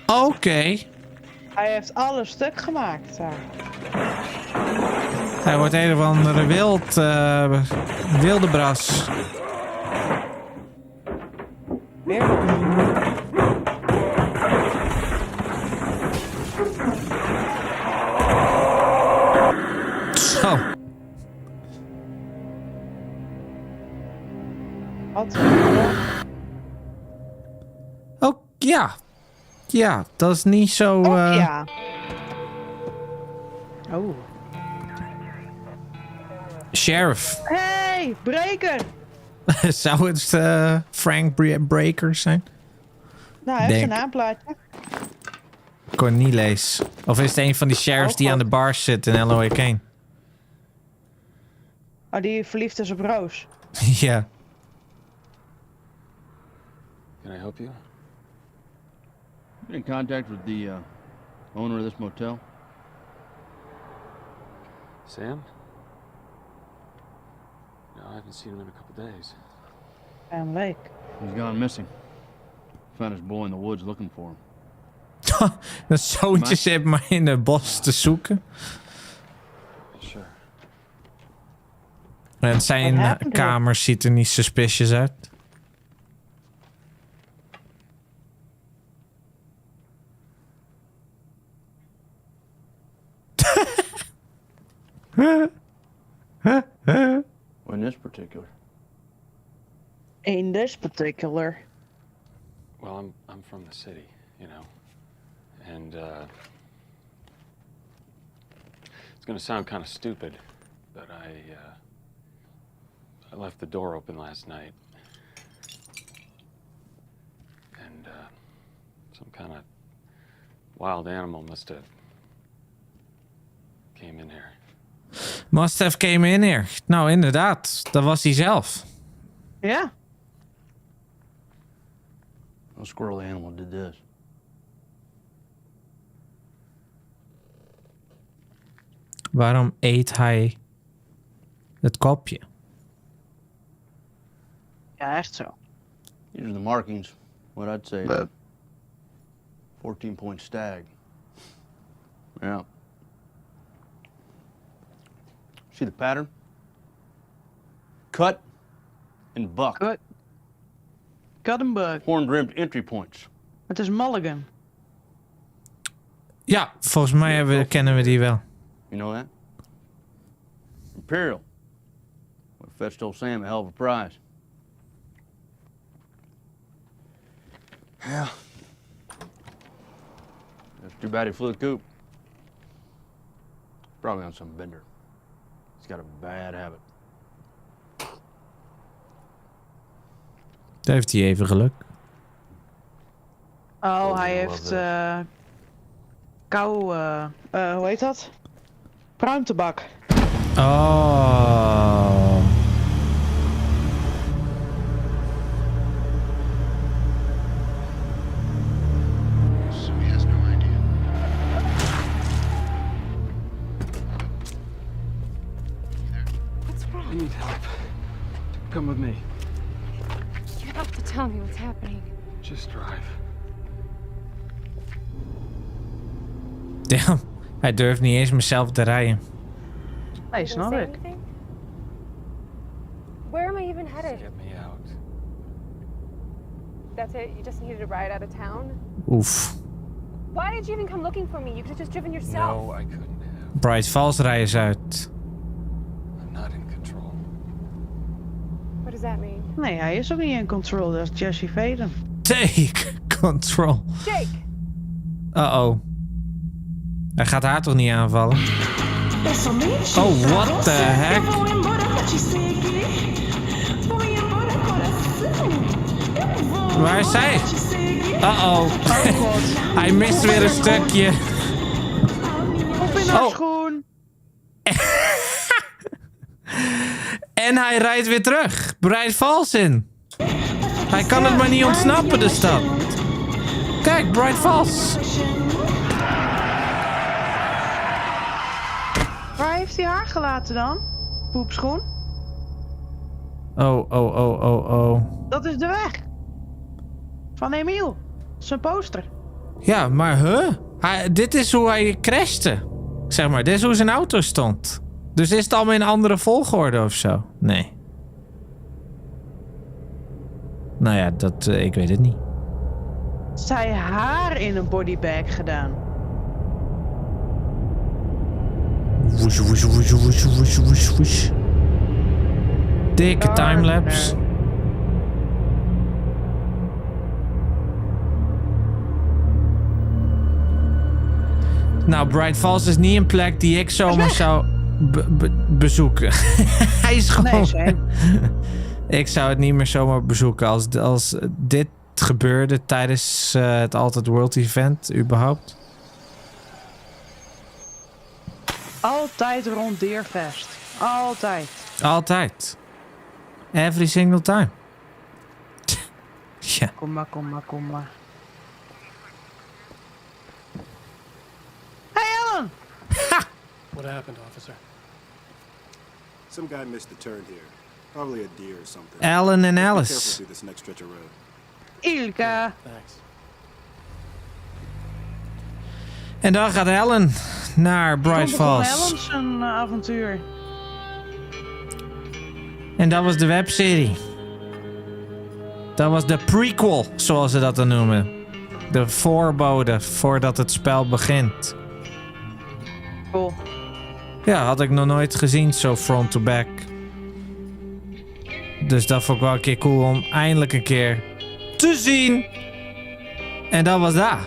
Oké. Hij heeft alles stuk gemaakt daar. Hij wordt een of andere wilde bras. Weer. Zo. Wat? Oh, ja. Ja, dat is niet zo... Ja. Oh. Sheriff. Hey, breker! Zou het Frank Breaker zijn? Nou, hij heeft Denk. een naamplaatje. Cornelis. Of is het een van die sheriffs die aan de bar zit in LOA Kane? Oh, die verliefd is op Roos. Ja. Can I help you? You in contact with the owner of this motel? Sam? No, I haven't seen him in a couple days. Sam Lake. He's gone missing. Found his boy in the woods looking for him. Dat zoontje zit maar in het bos te zoeken. Sure. En zijn kamer ziet er niet suspicious uit. In this particular. In this particular. Well, I'm from the city, you know, and it's gonna sound kind of stupid, but I left the door open last night, and some kind of wild animal must have came in here. Must have came in here. Nou, inderdaad. Dat was hij zelf. Ja. A squirrely animal did this. Waarom eet hij het kopje? Ja, echt zo. These are the markings. What I'd say. 14-point stag. Yeah. See the pattern? Cut and buck. Cut and buck. Horn-rimmed entry points. Het is Mulligan. Ja, volgens mij kennen we die wel. You know that? Imperial. Would have fetched old Sam a hell of a prize. Yeah. It's too bad he flew the coop. Probably on some bender. He's got a bad habit. Daar heeft hij even geluk. Oh, hij heeft hoe heet dat? Pruimtebak. Oh. So he has no idea. What's wrong? I need help. Come with me. You have to tell me what's happening. Just drive. Damn, hij durft niet eens mezelf te rijden. Nee, snap ik. Where am I even headed? Get me out. That's it? You just needed a ride out of town? Oef. Why did you even come looking for me? You could have just driven yourself. No, I couldn't have. Bright Falls rijden is uit. I'm not in control. What does that mean? Nee, hij is ook niet in control. Dat is Jesse Faden. Take control. Jake! Uh-oh. Hij gaat haar toch niet aanvallen? Oh, what the heck? Waar is hij? Uh-oh. Hij mist weer een stukje. Op in haar schoen. En hij rijdt weer terug. Bright Falls in. Hij kan het maar niet ontsnappen, de stad. Kijk, Bright Falls. Waar heeft hij haar gelaten dan? Poepschoen? Oh. Dat is de weg. Van Emiel. Zijn poster. Ja, maar dit is hoe hij crashte. Zeg maar, dit is hoe zijn auto stond. Dus is het allemaal in een andere volgorde of zo? Nee. Nou ja, ik weet het niet. Zij haar in een bodybag gedaan. Woesh, woesh, woesh, woesh, woesh, woesh, woesh. Dikke timelapse. Nou, Bright Falls is niet een plek die ik zomaar zou bezoeken. Hij is gewoon... Nee, ik zou het niet meer zomaar bezoeken als dit gebeurde tijdens het Altered World event, überhaupt. Altijd rond Deerfest. Altijd. Altijd. Every single time. Ja. Kom maar. Hey, Ellen! What happened, officer? Some guy missed the turn here. Probably a deer or something. Ellen en Be Alice. careful through this next stretch of road. Ilka. Thanks. En dan gaat Ellen naar Bright Falls. Ellen zijn avontuur. En dat was de webserie. Dat was de prequel, zoals ze dat dan noemen. De voorbode voordat het spel begint. Cool. Ja, had ik nog nooit gezien, zo front to back. Dus dat vond ik wel een keer cool om eindelijk een keer te zien. En dat was dat.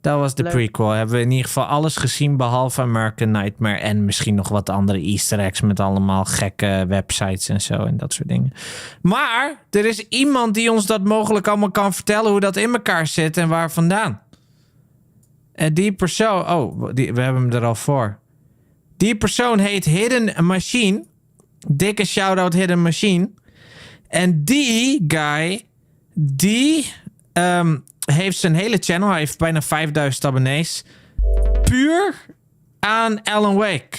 Dat was de prequel. Hebben we in ieder geval alles gezien behalve American Nightmare. En misschien nog wat andere easter eggs met allemaal gekke websites en zo en dat soort dingen. Maar er is iemand die ons dat mogelijk allemaal kan vertellen hoe dat in elkaar zit en waar vandaan. En die persoon... Oh, we hebben hem er al voor. Die persoon heet Hidden Machine. Dikke shout-out Hidden Machine. En die guy... Die... heeft zijn hele channel. Hij heeft bijna 5000 abonnees. Puur aan Alan Wake.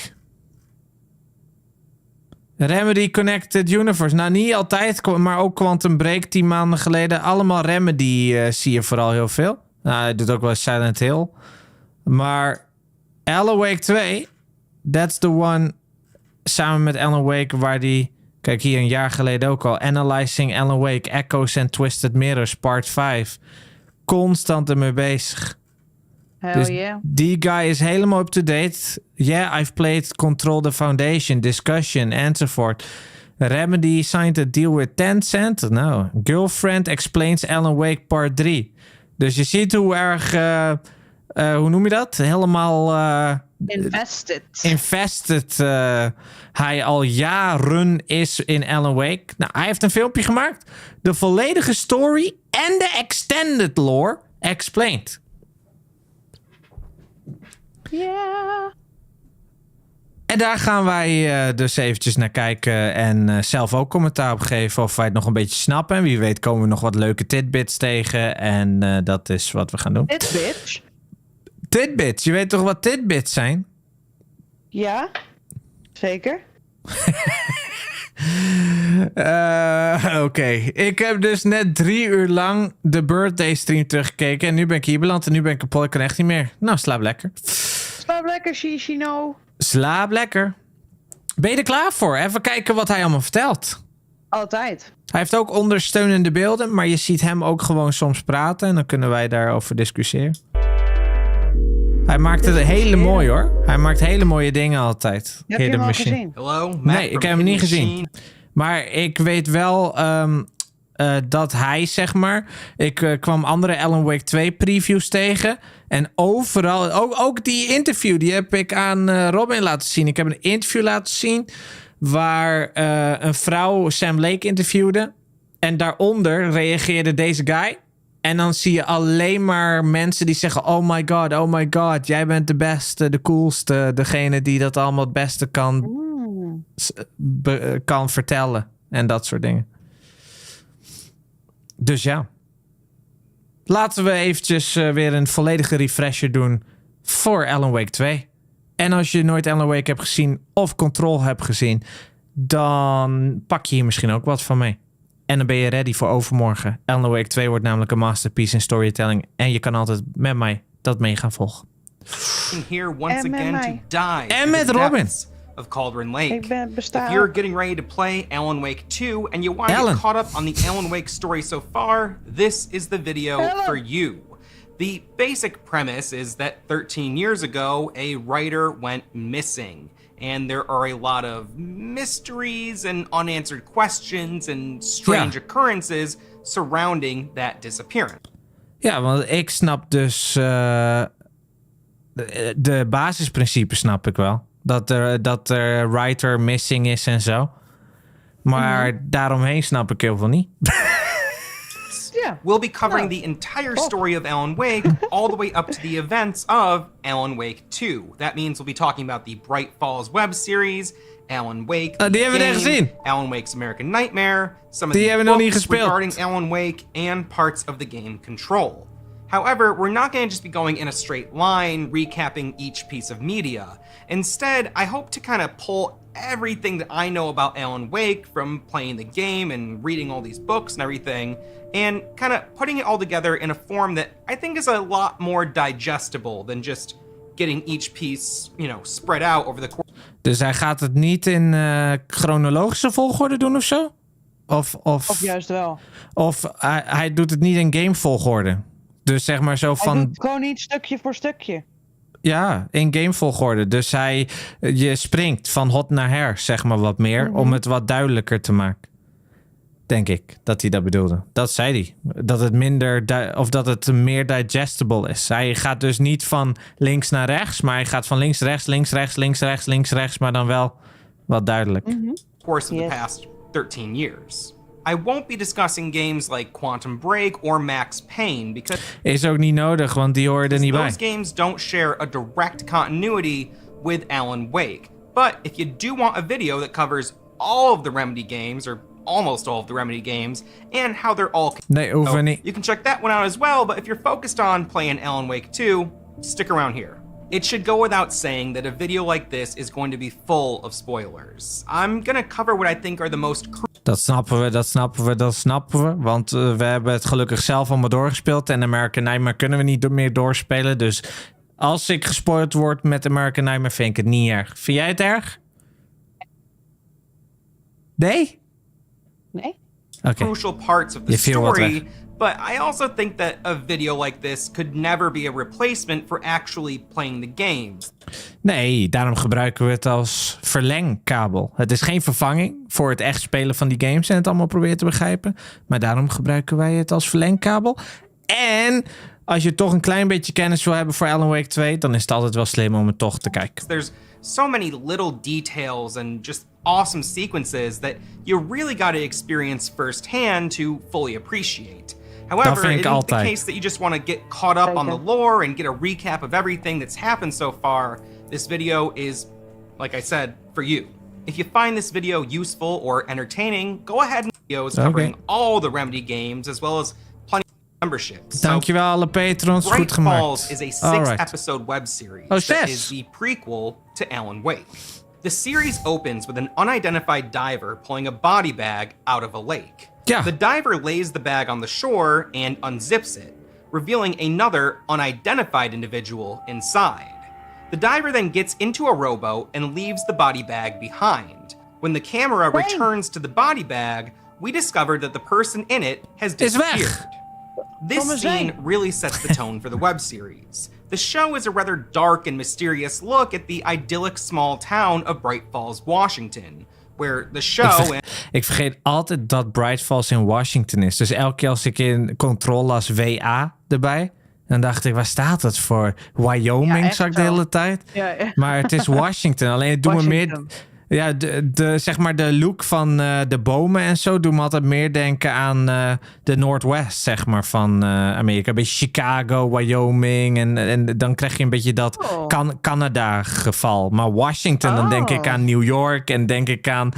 Remedy Connected Universe. Nou, niet altijd, maar ook Quantum Break 10 maanden geleden. Allemaal Remedy zie je vooral heel veel. Nou, hij doet ook wel Silent Hill. Maar Alan Wake 2, that's the one, samen met Alan Wake, waar die... Kijk, hier een jaar geleden ook al. Analyzing Alan Wake, Echoes and Twisted Mirrors, part 5. Constant ermee bezig. Hell dus yeah. die guy is helemaal up-to-date. Yeah, I've played Control the Foundation, Discussion, enzovoort. Remedy signed a deal with Tencent. Nou, Girlfriend explains Alan Wake part 3. Dus je ziet hoe erg... hoe noem je dat? Helemaal... Invested hij al jaren is in Alan Wake. Nou, hij heeft een filmpje gemaakt. De volledige story en de extended lore explained. Ja. En daar gaan wij dus eventjes naar kijken en zelf ook commentaar op geven of wij het nog een beetje snappen. En wie weet komen we nog wat leuke tidbits tegen. En dat is wat we gaan doen. Tidbits? Tidbits, je weet toch wat tidbits zijn? Ja, zeker. Oké, ik heb dus net 3 uur lang de birthday stream teruggekeken. En nu ben ik hier beland en nu ben ik kapot. Ik kan echt niet meer. Nou, slaap lekker. Slaap lekker, Shishino. Slaap lekker. Ben je er klaar voor? Even kijken wat hij allemaal vertelt. Altijd. Hij heeft ook ondersteunende beelden, maar je ziet hem ook gewoon soms praten. En dan kunnen wij daarover discussiëren. Hij maakt het hele mooi hoor. Hij maakt hele mooie dingen altijd. Heb je hem al gezien? Hello, nee, ik heb hem niet gezien. Maar ik weet wel dat hij, zeg maar... Ik kwam andere Alan Wake 2 previews tegen. En overal... Ook die interview, die heb ik aan Robin laten zien. Ik heb een interview laten zien... waar een vrouw Sam Lake interviewde. En daaronder reageerde deze guy... En dan zie je alleen maar mensen die zeggen... Oh my god, jij bent de beste, de coolste. Degene die dat allemaal het beste kan vertellen. En dat soort dingen. Dus ja. Laten we eventjes weer een volledige refresher doen... voor Alan Wake 2. En als je nooit Alan Wake hebt gezien... of Control hebt gezien... dan pak je hier misschien ook wat van mee. En dan ben je ready voor overmorgen. Alan Wake 2 wordt namelijk een masterpiece in storytelling. En je kan altijd met mij dat mee gaan volgen. Here once again to dive en met Robin. Of Cauldron Lake. Ik ben bestaan. If you're getting ready to play Alan Wake 2 and you want to get caught up on the Alan Wake story so far, this is the video for you. The basic premise is that 13 years ago, a writer went missing. And there are a lot of mysteries and unanswered questions and strange occurrences surrounding that disappearance. Ja, want ik snap dus de basisprincipes snap ik wel. Dat er writer missing is en zo. Maar daaromheen snap ik heel veel niet. We'll be covering the entire story of Alan Wake all the way up to the events of Alan Wake 2. That means we'll be talking about the Bright Falls web series, Alan Wake, die hebben we net gezien. Alan Wake's American Nightmare, some of Die the hebben we nog niet books gespeeld. regarding Alan Wake, and parts of the game Control. However, we're not going to just be going in a straight line, recapping each piece of media. Instead, I hope to kind of pull everything that I know about Alan Wake from playing the game and reading all these books and everything, and kind of putting it all together in a form that I think is a lot more digestible than just getting each piece, you know, spread out over the course. Dus hij gaat het niet in chronologische volgorde doen of zo? Of juist wel. Of hij doet het niet in gamevolgorde. Dus zeg maar zo van... Hij doet gewoon niet stukje voor stukje. Ja, in gamevolgorde. Dus je springt van hot naar her, zeg maar wat meer. Om het wat duidelijker te maken. Denk ik dat hij dat bedoelde. Dat zei hij. Dat het meer digestible is. Hij gaat dus niet van links naar rechts. Maar hij gaat van links, rechts, links, rechts, links, rechts, links, rechts. Maar dan wel wat duidelijk. Course of the past 13 years. I won't be discussing games like Quantum Break or Max Payne because is ook niet nodig, want die horen er niet bij. those games don't share a direct continuity with Alan Wake. But if you do want a video that covers all of the Remedy games or almost all of the Remedy games and how they're all nee, hoeven niet. You can check that one out as well, but if you're focused on playing Alan Wake 2, stick around here. It should go without saying that a video like this is going to be full of spoilers. I'm gonna cover what I think are the most Dat snappen we. Want we hebben het gelukkig zelf allemaal doorgespeeld. En American Nightmare kunnen we niet meer doorspelen. Dus als ik gespoild word met American Nightmare, vind ik het niet erg. Vind jij het erg? Nee? Nee. crucial parts of the story, but I also think that a video like this could never be a replacement for actually playing the game. Nee, daarom gebruiken we het als verlengkabel. Het is geen vervanging voor het echt spelen van die games en het allemaal proberen te begrijpen. Maar daarom gebruiken wij het als verlengkabel. En als je toch een klein beetje kennis wil hebben voor Alan Wake 2, dan is het altijd wel slim om het toch te kijken. There's so many little details and just awesome sequences that you really got to experience firsthand to fully appreciate. However, it isn't the case that you just want to get caught up on the lore and get a recap of everything that's happened so far. This video is, like I said, for you. If you find this video useful or entertaining, go ahead and videos covering all the Remedy games as well as plenty of memberships. Dankjewel alle patrons, goed gemaakt. Falls is a 6-episode web series that is the prequel to Alan Wake. The series opens with an unidentified diver pulling a body bag out of a lake. Yeah. The diver lays the bag on the shore and unzips it, revealing another unidentified individual inside. The diver then gets into a rowboat and leaves the body bag behind. When the camera returns to the body bag, we discover that the person in it has disappeared. This scene really sets the tone for the web series. The show is a rather dark and mysterious look at the idyllic small town of Bright Falls, Washington, where the show... Ik vergeet altijd dat Bright Falls in Washington is. Dus elke keer als ik in control las WA erbij, dan dacht ik, waar staat het voor? Wyoming, zag ik de hele tijd. Ja. Maar het is Washington. Alleen het doet me meer... Ja, zeg maar de look van de bomen en zo doet me altijd meer denken aan de Northwest, zeg maar, van Amerika. Een beetje Chicago, Wyoming en dan krijg je een beetje dat Canada geval. Maar Washington, dan denk ik aan New York en denk ik aan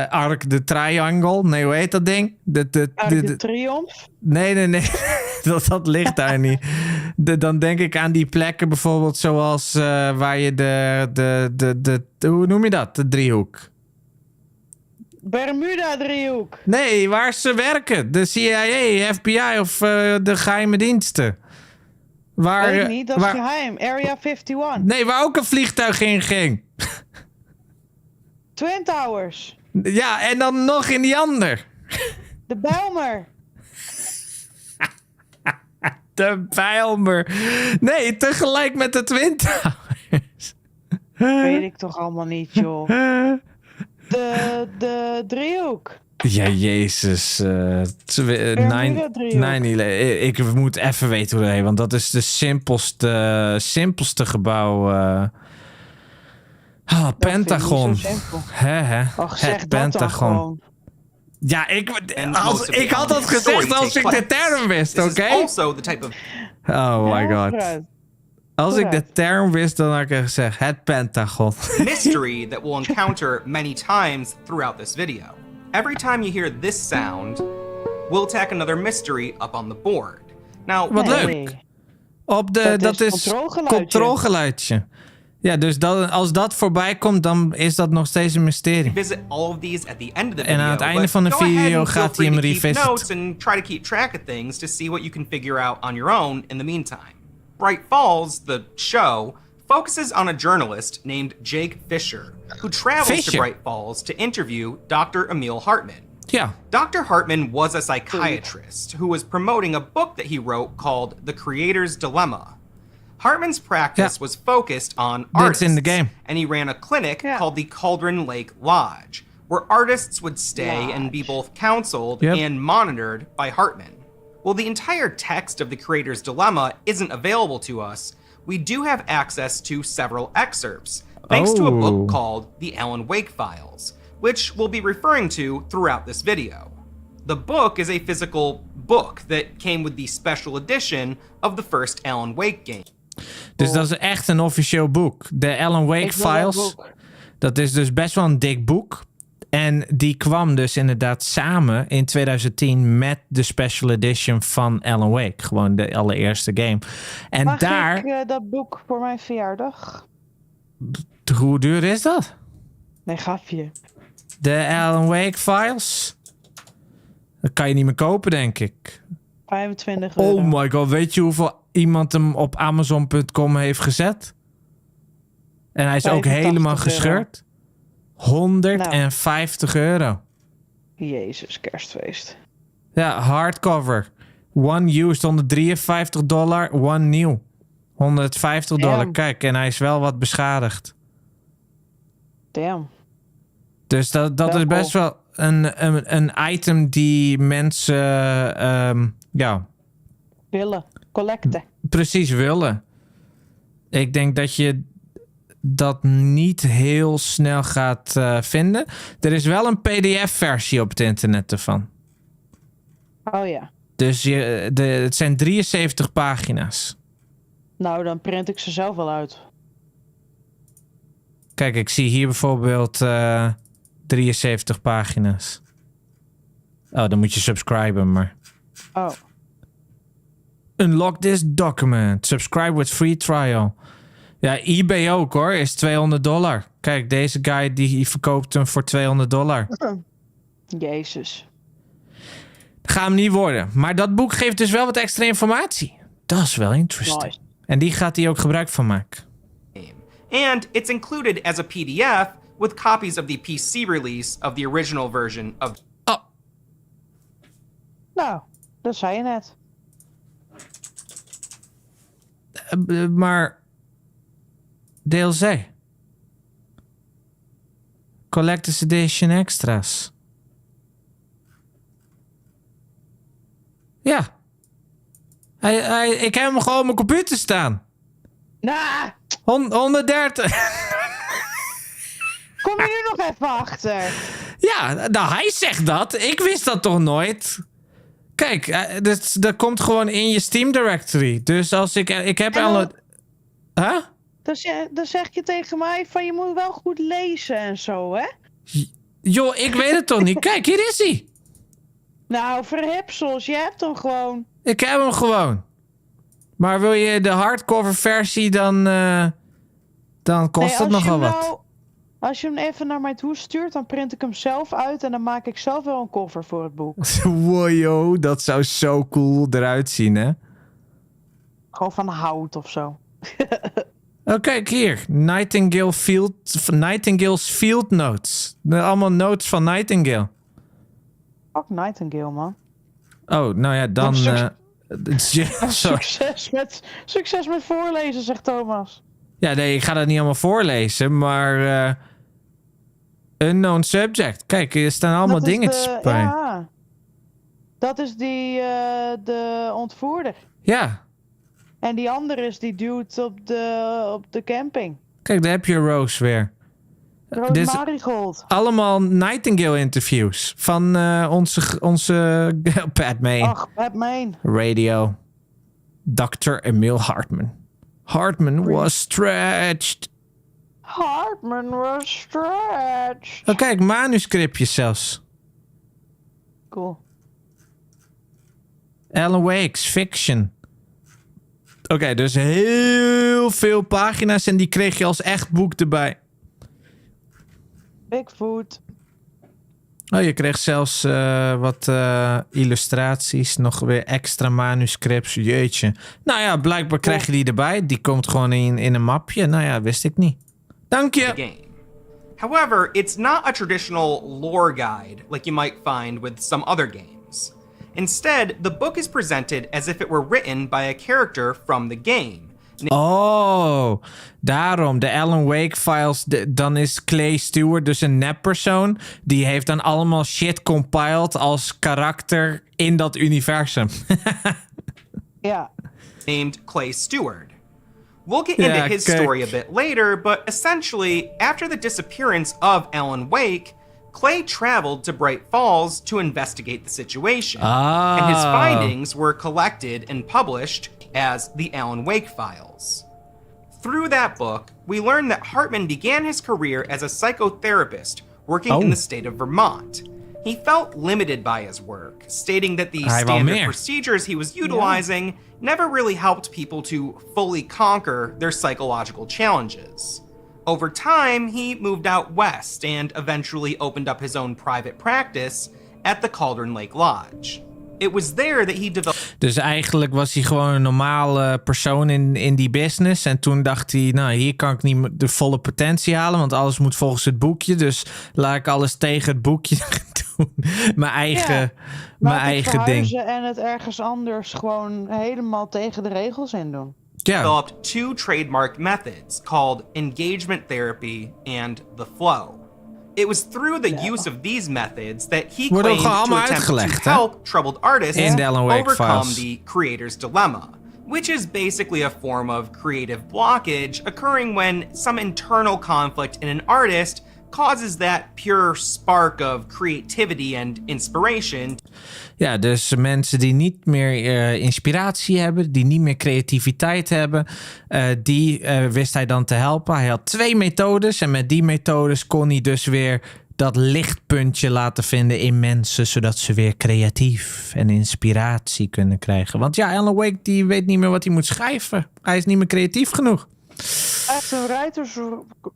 Arc de Triangle. Nee, hoe heet dat ding? Arc de Triomphe? Nee. Dat ligt daar niet. Dan denk ik aan die plekken bijvoorbeeld zoals waar je hoe noem je dat? De driehoek. Bermuda-driehoek. Nee, waar ze werken. De CIA, FBI of de geheime diensten. Waar, weet ik niet, dat is geheim. Area 51. Nee, waar ook een vliegtuig in ging. Twin Towers. Ja, en dan nog in die ander. De Bijlmer. De Bijlmer. Nee, tegelijk met de Twin Towers. Weet ik toch allemaal niet, joh. De driehoek. Ja, jezus. 9/11. Ik moet even weten hoe dat heet, want dat is de simpelste gebouw. Pentagon. Och, het Pentagon. Ja, ik had dat gezegd als ik de term wist, oké? Oh my god. Als ik de term wist, dan had ik gezegd het Pentagon. Mystery that we'll encounter many times throughout this video. Every time you hear this sound, we'll tack another mystery up on the board. Now, wat leuk. Dat is controlegeluidje. Ja, dus als dat voorbij komt, dan is dat nog steeds een mysterie. En aan het einde van de video gaat hij hem revisiten. And try to keep track of things to see what you can figure out on your own in the meantime. Bright Falls, the show, focuses on a journalist named Jake Fisher, who travels to Bright Falls to interview Dr. Emil Hartman. Yeah. Dr. Hartman was a psychiatrist who was promoting a book that he wrote called The Creator's Dilemma. Hartman's practice was focused on artists, in the game. And he ran a clinic called the Cauldron Lake Lodge, where artists would stay and be both counseled and monitored by Hartman. While the entire text of The Creator's Dilemma isn't available to us, we do have access to several excerpts, thanks to a book called The Alan Wake Files, which we'll be referring to throughout this video. The book is a physical book that came with the special edition of the first Alan Wake game. Dus dat is echt een officieel boek. De Alan Wake Files. Dat is dus best wel een dik boek. En die kwam dus inderdaad samen in 2010 met de special edition van Alan Wake. Gewoon de allereerste game. En Mag daar... ik dat boek voor mijn verjaardag? Hoe duur is dat? Nee, grapje. De Alan Wake files? Dat kan je niet meer kopen, denk ik. 25 €. euro. Oh my god, weet je hoeveel iemand hem op Amazon.com heeft gezet? En hij is ook 85 helemaal euro. gescheurd. €150. Jezus, kerstfeest. Ja, hardcover. One used, $153. One new, $150. Damn. Kijk, en hij is wel wat beschadigd. Damn. Dus dat is best wel een item die mensen ja, Willen. Collecten. precies willen. Ik denk dat je dat niet heel snel gaat vinden. Er is wel een PDF-versie op het internet ervan. Oh ja. Dus het zijn 73 pagina's. Nou, dan print ik ze zelf wel uit. Kijk, ik zie hier bijvoorbeeld 73 pagina's. Oh, dan moet je subscriben, maar... Oh. Unlock this document. Subscribe with free trial. Ja, eBay ook hoor, is $200. Kijk, deze guy die verkoopt hem voor $200. Jezus. Gaat hem niet worden. Maar dat boek geeft dus wel wat extra informatie. Dat is wel interesting. Nice. En die gaat hij ook gebruik van maken. And it's included as a PDF with copies of the PC release of the original version of... Nou, dat zei je net. Maar... DLC. Collector's Edition extra's. Ja. Ik heb hem gewoon op mijn computer staan. Nah. 130. Kom je nu nog even achter? Ja, nou hij zegt dat. Ik wist dat toch nooit. Kijk, dat komt gewoon in je Steam directory. Dus als ik heb al... Huh? Dan zeg je tegen mij van je moet wel goed lezen en zo, hè? Joh, ik weet het toch niet. Kijk, hier is hij. Nou, verhipsels, je hebt hem gewoon. Ik heb hem gewoon. Maar wil je de hardcover versie, dan kost het nogal wat. Als je hem even naar mij toe stuurt, dan print ik hem zelf uit en dan maak ik zelf wel een cover voor het boek. Wow, joh, dat zou zo cool eruit zien, hè? Gewoon van hout of zo. Oh, kijk hier. Nightingale's Field Notes. Allemaal notes van Nightingale. Fuck Nightingale, man. Oh, nou ja, dan... Succes met voorlezen, zegt Thomas. Ja, nee, ik ga dat niet allemaal voorlezen, maar... unknown subject. Kijk, er staan allemaal dingetjes bij. Ja, dat is de ontvoerder. Ja. En die andere is die dude op de camping. Kijk, daar heb je Rose weer. Rose Marigold. Allemaal Nightingale interviews van onze Pat Main. Ach, Pat Main. Radio. Dr. Emil Hartman. Hartman was stretched. Hartman was stretched. Oh, kijk, manuscriptjes zelfs. Cool. Alan Wake's fiction. Oké, dus heel veel pagina's en die kreeg je als echt boek erbij. Bigfoot. Oh, je kreeg zelfs wat illustraties, nog weer extra manuscripts. Jeetje. Nou ja, blijkbaar krijg je die erbij. Die komt gewoon in een mapje. Nou ja, wist ik niet. Dank je. Game. However, it's not a traditional lore guide like you might find with some other games. Instead, the book is presented as if it were written by a character from the game. Oh, daarom. De Alan Wake files, dan is Clay Stewart dus een neppersoon. Die heeft dan allemaal shit compiled als karakter in dat universum. Ja. Named Clay Stewart. We'll get into his story a bit later, but essentially, after the disappearance of Alan Wake, Clay traveled to Bright Falls to investigate the situation. And his findings were collected and published as the Alan Wake Files. Through that book, we learn that Hartman began his career as a psychotherapist, working in the state of Vermont. He felt limited by his work, stating that the standard procedures he was utilizing never really helped people to fully conquer their psychological challenges. Over time, he moved out west and eventually opened up his own private practice at the Cauldron Lake Lodge. It was there that he developed... Dus eigenlijk was hij gewoon een normale persoon in die business. En toen dacht hij, nou, hier kan ik niet de volle potentie halen, want alles moet volgens het boekje. Dus laat ik alles tegen het boekje doen. Mijn eigen ding. En het ergens anders gewoon helemaal tegen de regels in doen. Developed two trademark methods called engagement therapy and the flow. It was through the use of these methods that he claimed to attempt to help troubled artists overcome the creator's dilemma, which is basically a form of creative blockage occurring when some internal conflict in an artist causes that pure spark of creativity and inspiration. Ja, dus mensen die niet meer inspiratie hebben, die niet meer creativiteit hebben, die wist hij dan te helpen. Hij had 2 methodes en met die methodes kon hij dus weer dat lichtpuntje laten vinden in mensen, zodat ze weer creatief en inspiratie kunnen krijgen. Want ja, Alan Wake die weet niet meer wat hij moet schrijven. Hij is niet meer creatief genoeg. Hij heeft een writersblok.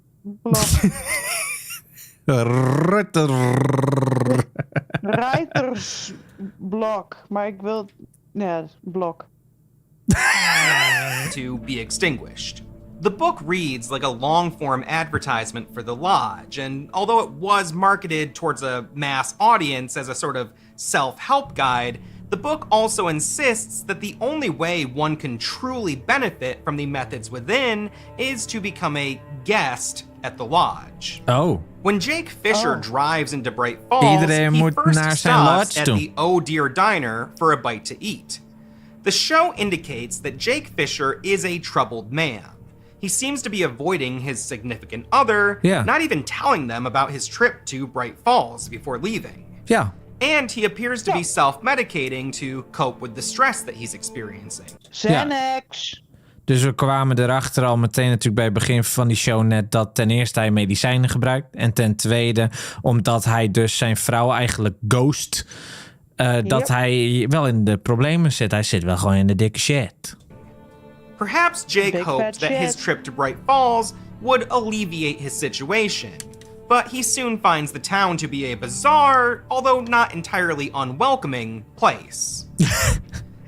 Writersblok, maar ik wil... Nee, blok. To be extinguished. The book reads like a long-form advertisement for the lodge, and although it was marketed towards a mass audience as a sort of self-help guide, the book also insists that the only way one can truly benefit from the methods within is to become a guest at the lodge. Oh. When Jake Fisher drives into Bright Falls, he first stops at the Oh Dear Diner for a bite to eat. The show indicates that Jake Fisher is a troubled man. He seems to be avoiding his significant other, not even telling them about his trip to Bright Falls before leaving. Yeah. And he appears to be self-medicating to cope with the stress that he's experiencing. Xanax. Dus we kwamen erachter al meteen natuurlijk bij het begin van die show net dat ten eerste hij medicijnen gebruikt. En ten tweede, omdat hij dus zijn vrouw eigenlijk ghost, dat hij wel in de problemen zit. Hij zit wel gewoon in de dikke shit. Perhaps Jake hoped that his trip to Bright Falls would alleviate his situation. But he soon finds the town to be a bizarre, although not entirely unwelcoming, place.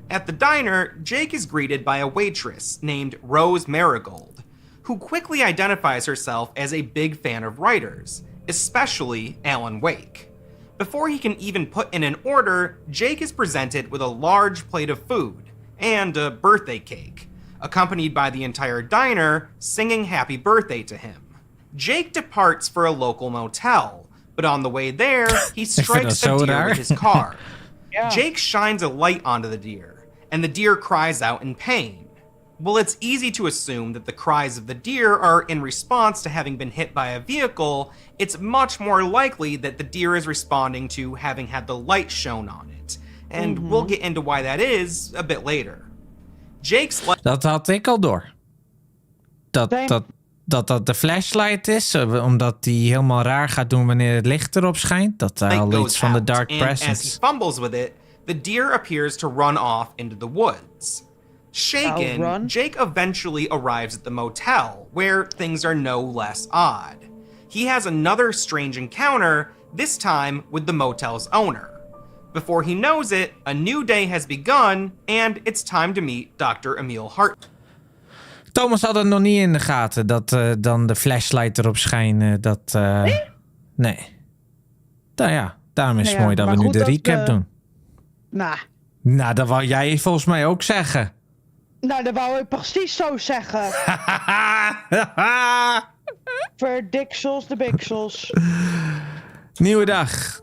At the diner, Jake is greeted by a waitress named Rose Marigold, who quickly identifies herself as a big fan of writers, especially Alan Wake. Before he can even put in an order, Jake is presented with a large plate of food and a birthday cake, accompanied by the entire diner singing happy birthday to him. Jake departs for a local motel, but on the way there, he strikes a deer with his car. Jake shines a light onto the deer, and the deer cries out in pain. Well, it's easy to assume that the cries of the deer are in response to having been hit by a vehicle. It's much more likely that the deer is responding to having had the light shone on it. And we'll get into why that is a bit later. Dat had ik al door. Dat de flashlight is, omdat die helemaal raar gaat doen wanneer het licht erop schijnt. Dat al iets van de dark presence. As he fumbles with it, the deer appears to run off into the woods. Shaken, Jake eventually arrives at the motel, where things are no less odd. He has another strange encounter, this time with the motel's owner. Before he knows it, a new day has begun, and it's time to meet Dr. Emil Hart. Thomas had het nog niet in de gaten dat dan de flashlight erop schijnt. Nee. Nou ja, daarom is het mooi dat we nu de recap doen. Nou, dat wou jij volgens mij ook zeggen. Nou, dat wou ik precies zo zeggen. Verdiksels de biksels. Nieuwe dag.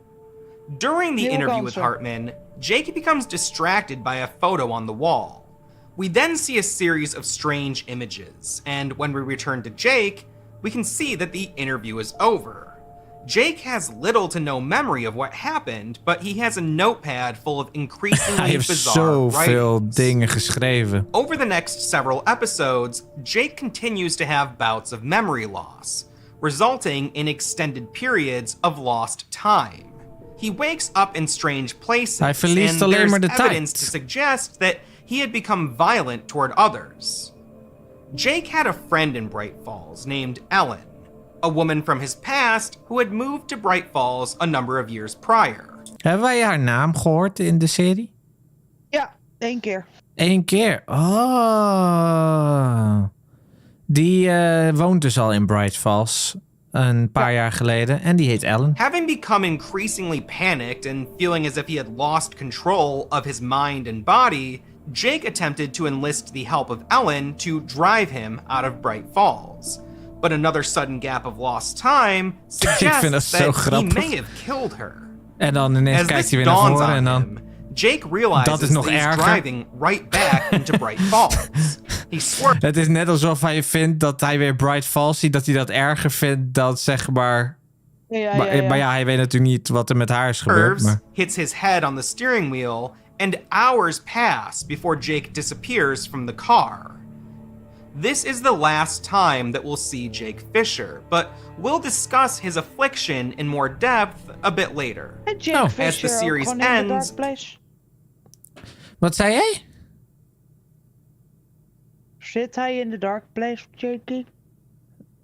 During the interview with Hartman, Jake becomes distracted by a photo on the wall. We then see a series of strange images, and when we return to Jake, we can see that the interview is over. Jake has little to no memory of what happened, but he has a notepad full of increasingly bizarre zoveel dingen geschreven. Over the next several episodes, Jake continues to have bouts of memory loss, resulting in extended periods of lost time. He wakes up in strange places, Hij verliest and alleen maar there's de evidence tijd. to suggest that he had become violent toward others. Jake had a friend in Bright Falls named Ellen, a woman from his past who had moved to Bright Falls a number of years prior. Hebben wij haar naam gehoord in de serie? Ja, 1 keer. 1 keer. Oh. Die woont dus al in Bright Falls een paar jaar geleden. En die heet Ellen. Having become increasingly panicked and feeling as if he had lost control of his mind and body, Jake attempted to enlist the help of Ellen to drive him out of Bright Falls. But another sudden gap of lost time suggests that he may have killed her. En dan ineens As kijkt this hij weer naar dawns voren on en dan... him, Jake realizes Dat is nog that he's erger. driving right back into Bright Falls. He swerves. Het is net alsof hij vindt dat hij weer Bright Falls ziet. Dat hij dat erger vindt dan zeg maar... Maar ja, hij weet natuurlijk niet wat er met haar is gebeurd. Maar... hits his head on the steering wheel, and hours pass before Jake disappears from the car. This is the last time that we'll see Jake Fisher, but we'll discuss his affliction in more depth a bit later. As the series ends... Wat zei jij? Zit hij in de dark place, Jakey?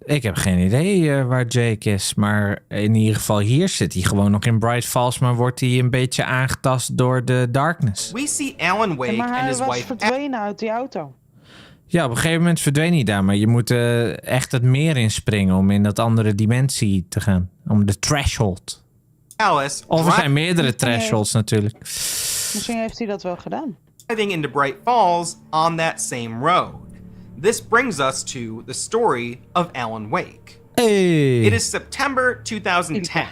Ik heb geen idee waar Jake is. Maar in ieder geval hier zit hij gewoon nog in Bright Falls. Maar wordt hij een beetje aangetast door de darkness. We see Alan Wake maar and hij his was wife... verdwenen uit die auto. Ja, op een gegeven moment verdween hij daar. Maar je moet echt het meer inspringen om in dat andere dimensie te gaan. Om de threshold. Alice Of er zijn meerdere thresholds natuurlijk. Misschien heeft hij dat wel gedaan. driving into Bright Falls on that same road. This brings us to the story of Alan Wake. Hey. It is September 2010.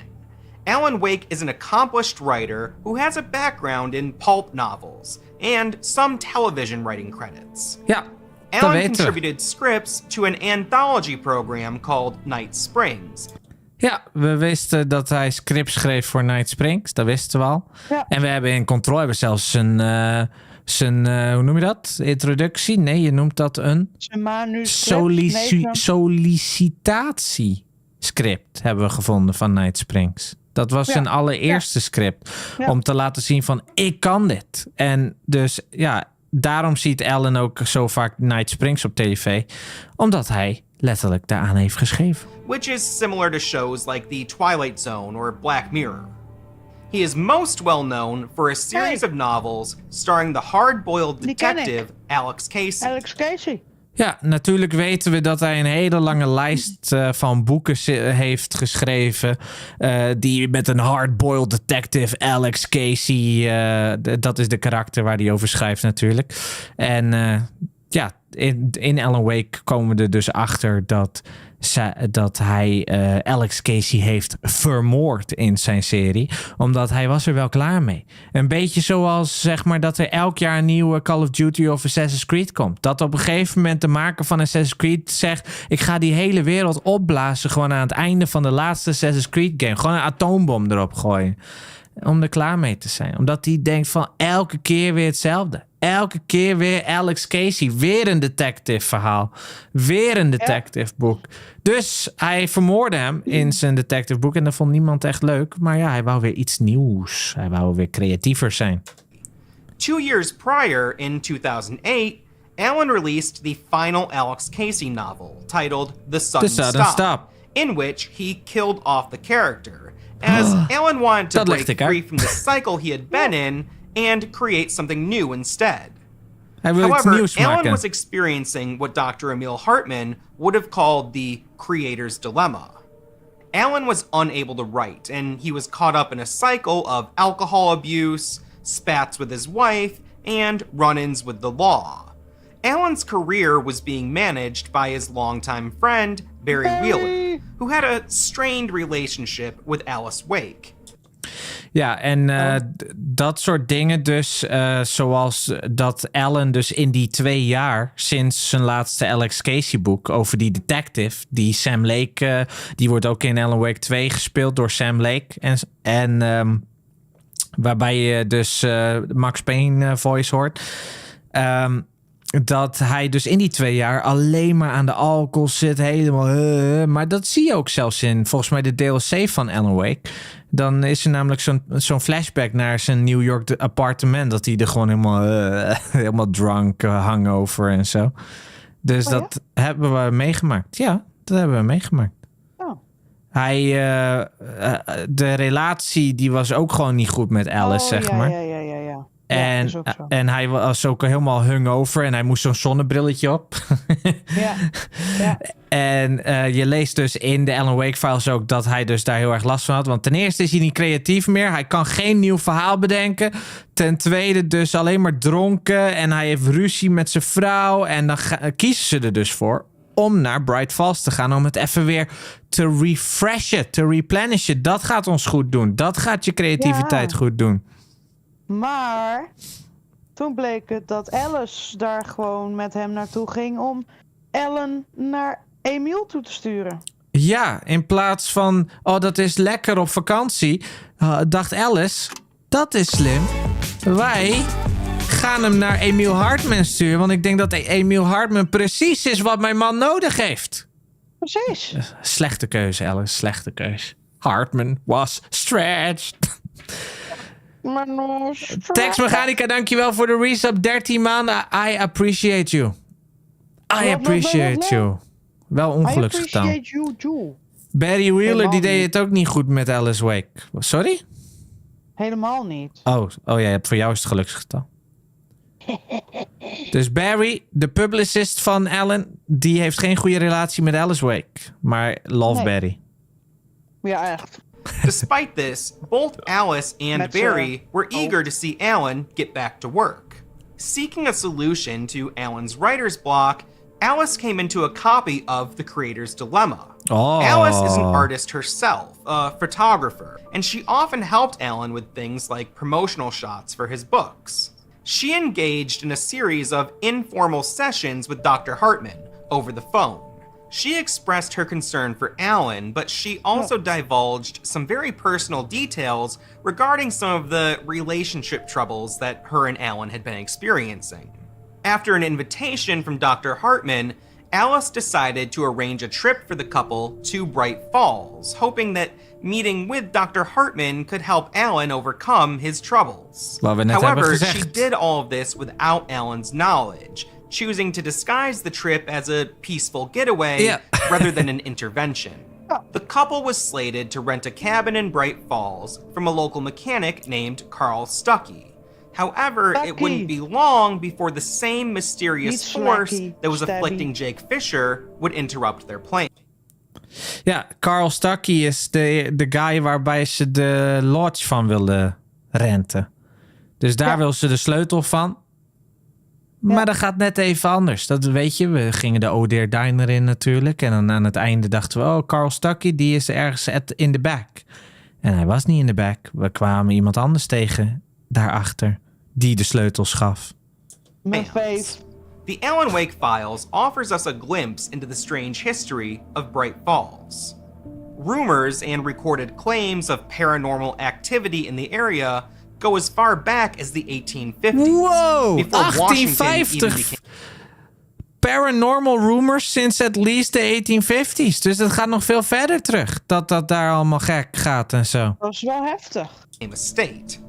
Alan Wake is an accomplished writer who has a background in pulp novels and some television writing credits. Ja, Alan contributed scripts to an anthology program called Night Springs. Ja, we wisten dat hij scripts schreef voor Night Springs. Dat wisten we al. Ja. En we hebben in Control zelfs zijn hoe noem je dat? Introductie? Nee, je noemt dat een sollicitatiescript hebben we gevonden van Night Springs. Dat was zijn allereerste script. Ja. Om te laten zien van, ik kan dit. En dus ja, daarom ziet Alan ook zo vaak Night Springs op tv. Omdat hij letterlijk daaraan heeft geschreven. Which is similar to shows like The Twilight Zone or Black Mirror. He is most well known for a series of novels starring the hard-boiled detective Alex Casey. Alex Casey. Ja, natuurlijk weten we dat hij een hele lange lijst van boeken heeft geschreven. Die met een hard-boiled detective Alex Casey. Dat is de karakter waar hij over schrijft natuurlijk. En ja, in Alan Wake komen we er dus achter dat hij Alex Casey heeft vermoord in zijn serie. Omdat hij was er wel klaar mee. Een beetje zoals zeg maar dat er elk jaar een nieuwe Call of Duty of Assassin's Creed komt. Dat op een gegeven moment de maker van Assassin's Creed zegt, ik ga die hele wereld opblazen gewoon aan het einde van de laatste Assassin's Creed game. Gewoon een atoombom erop gooien. Om er klaar mee te zijn. Omdat hij denkt van elke keer weer hetzelfde. Elke keer weer Alex Casey. Weer een detective verhaal. Weer een detective boek. Dus hij vermoordde hem in zijn detective boek. En dat vond niemand echt leuk. Maar ja, hij wou weer iets nieuws. Hij wou weer creatiever zijn. 2 years prior, in 2008, Alan released the final Alex Casey novel, titled The Sudden Stop, in which he killed off the character, as Alan wanted to break free from the cycle he had been in and create something new instead. However, Alan was experiencing what Dr. Emil Hartman would have called the creator's dilemma. Alan was unable to write, and he was caught up in a cycle of alcohol abuse, spats with his wife, and run-ins with the law. Alan's career was being managed by his longtime friend, Barry Wheeler, who had a strained relationship with Alice Wake. Ja, en dat soort dingen dus, zoals dat Alan dus in die 2 jaar sinds zijn laatste Alex Casey boek over die detective, die Sam Lake, die wordt ook in Alan Wake 2 gespeeld door Sam Lake. En waarbij je dus Max Payne voice hoort. dat hij dus in die 2 jaar alleen maar aan de alcohol zit. Helemaal... maar dat zie je ook zelfs in, volgens mij, de DLC van Alan Wake. Dan is er namelijk zo'n flashback naar zijn New York appartement. Dat hij er gewoon helemaal drunk, hangover en zo. Dus dat hebben we meegemaakt. Ja, dat hebben we meegemaakt. Oh. Hij, de relatie die was ook gewoon niet goed met Alice, zeg maar. Ja. En hij was ook helemaal hungover en hij moest zo'n zonnebrilletje op. Ja. En je leest dus in de Alan Wake files ook dat hij dus daar heel erg last van had. Want ten eerste is hij niet creatief meer. Hij kan geen nieuw verhaal bedenken. Ten tweede dus alleen maar dronken. En hij heeft ruzie met zijn vrouw. En dan kiezen ze er dus voor om naar Bright Falls te gaan. Om het even weer te refreshen, te replenishen. Dat gaat ons goed doen. Dat gaat je creativiteit goed doen. Maar toen bleek het dat Alice daar gewoon met hem naartoe ging om Ellen naar Emiel toe te sturen. Ja, in plaats van, oh, dat is lekker op vakantie, dacht Alice, dat is slim. Wij gaan hem naar Emiel Hartman sturen, want ik denk dat Emiel Hartman precies is wat mijn man nodig heeft. Precies. Slechte keuze, Alice, slechte keuze. Hartman was stretched. Tex Mechanica, dankjewel voor de resub. 13 maanden. I appreciate you. I appreciate you. Wel ongeluksgetal. Barry Wheeler, die deed het ook niet goed met Alice Wake. Sorry? Helemaal niet. Oh ja, voor jou is het geluksgetal. Dus Barry, de publicist van Alan, die heeft geen goede relatie met Alice Wake. Maar love Barry. Ja, echt. Despite this, both Alice and Barry were eager to see Alan get back to work. Seeking a solution to Alan's writer's block, Alice came into a copy of The Creator's Dilemma. Oh. Alice is an artist herself, a photographer, and she often helped Alan with things like promotional shots for his books. She engaged in a series of informal sessions with Dr. Hartman over the phone. She expressed her concern for Alan, but she also divulged some very personal details regarding some of the relationship troubles that her and Alan had been experiencing. After an invitation from Dr. Hartman, Alice decided to arrange a trip for the couple to Bright Falls, hoping that meeting with Dr. Hartman could help Alan overcome his troubles. However, she did all of this without Alan's knowledge, choosing to disguise the trip as a peaceful getaway rather than an intervention. The couple was slated to rent a cabin in Bright Falls from a local mechanic named Carl Stuckey. However, it wouldn't be long before the same mysterious force that was afflicting Jake Fisher would interrupt their plan. Ja, Carl Stuckey is de guy waarbij ze de lodge van wilden renten. Dus daar wil ze de sleutel van. Maar dat gaat net even anders. Dat weet je, we gingen de O'Dear Diner in natuurlijk. En dan aan het einde dachten we, oh, Carl Stuckey, die is ergens in de back. En hij was niet in de back. We kwamen iemand anders tegen daarachter die de sleutels gaf. Mijn fave. The Alan Wake Files offers us a glimpse into the strange history of Bright Falls. Rumors and recorded claims of paranormal activity in the area go as far back as the 1850s. Wow, 1850. Paranormal rumors since at least the 1850s. Dus dat gaat nog veel verder terug. Dat daar allemaal gek gaat en zo. Dat is wel heftig. A state.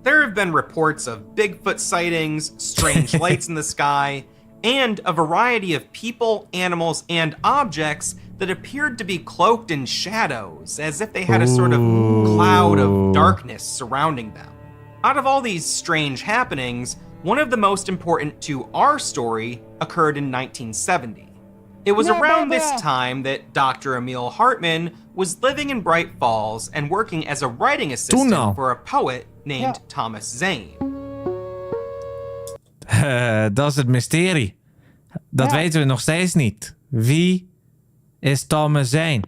There have been reports of Bigfoot sightings, strange lights in the sky, and a variety of people, animals, and objects that appeared to be cloaked in shadows, as if they had a sort of cloud of darkness surrounding them. Out of all these strange happenings, one of the most important to our story occurred in 1970. It was around this time that Dr. Emil Hartman was living in Bright Falls and working as a writing assistant for a poet named Thomas Zane. Dat is het mysterie. Dat weten we nog steeds niet. Wie is Thomas Zane?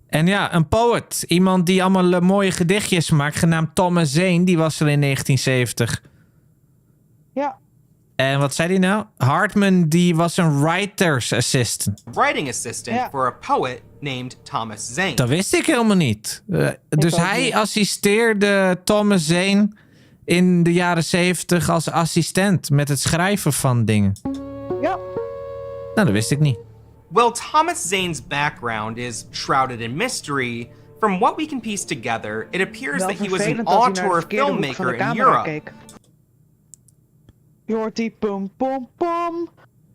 En ja, een poet. Iemand die allemaal mooie gedichtjes maakt, genaamd Thomas Zane. Die was er in 1970. Ja. En wat zei hij nou? Hartman, die was een writer's assistant. Writing assistant for a poet named Thomas Zane. Dat wist ik helemaal niet. Dus hij assisteerde Thomas Zane in de jaren 70 als assistent met het schrijven van dingen. Ja. Nou, dat wist ik niet. Well, Thomas Zane's background is shrouded in mystery. From what we can piece together, it appears that he was an auteur filmmaker in Europe. Je hoort die pom pom pom.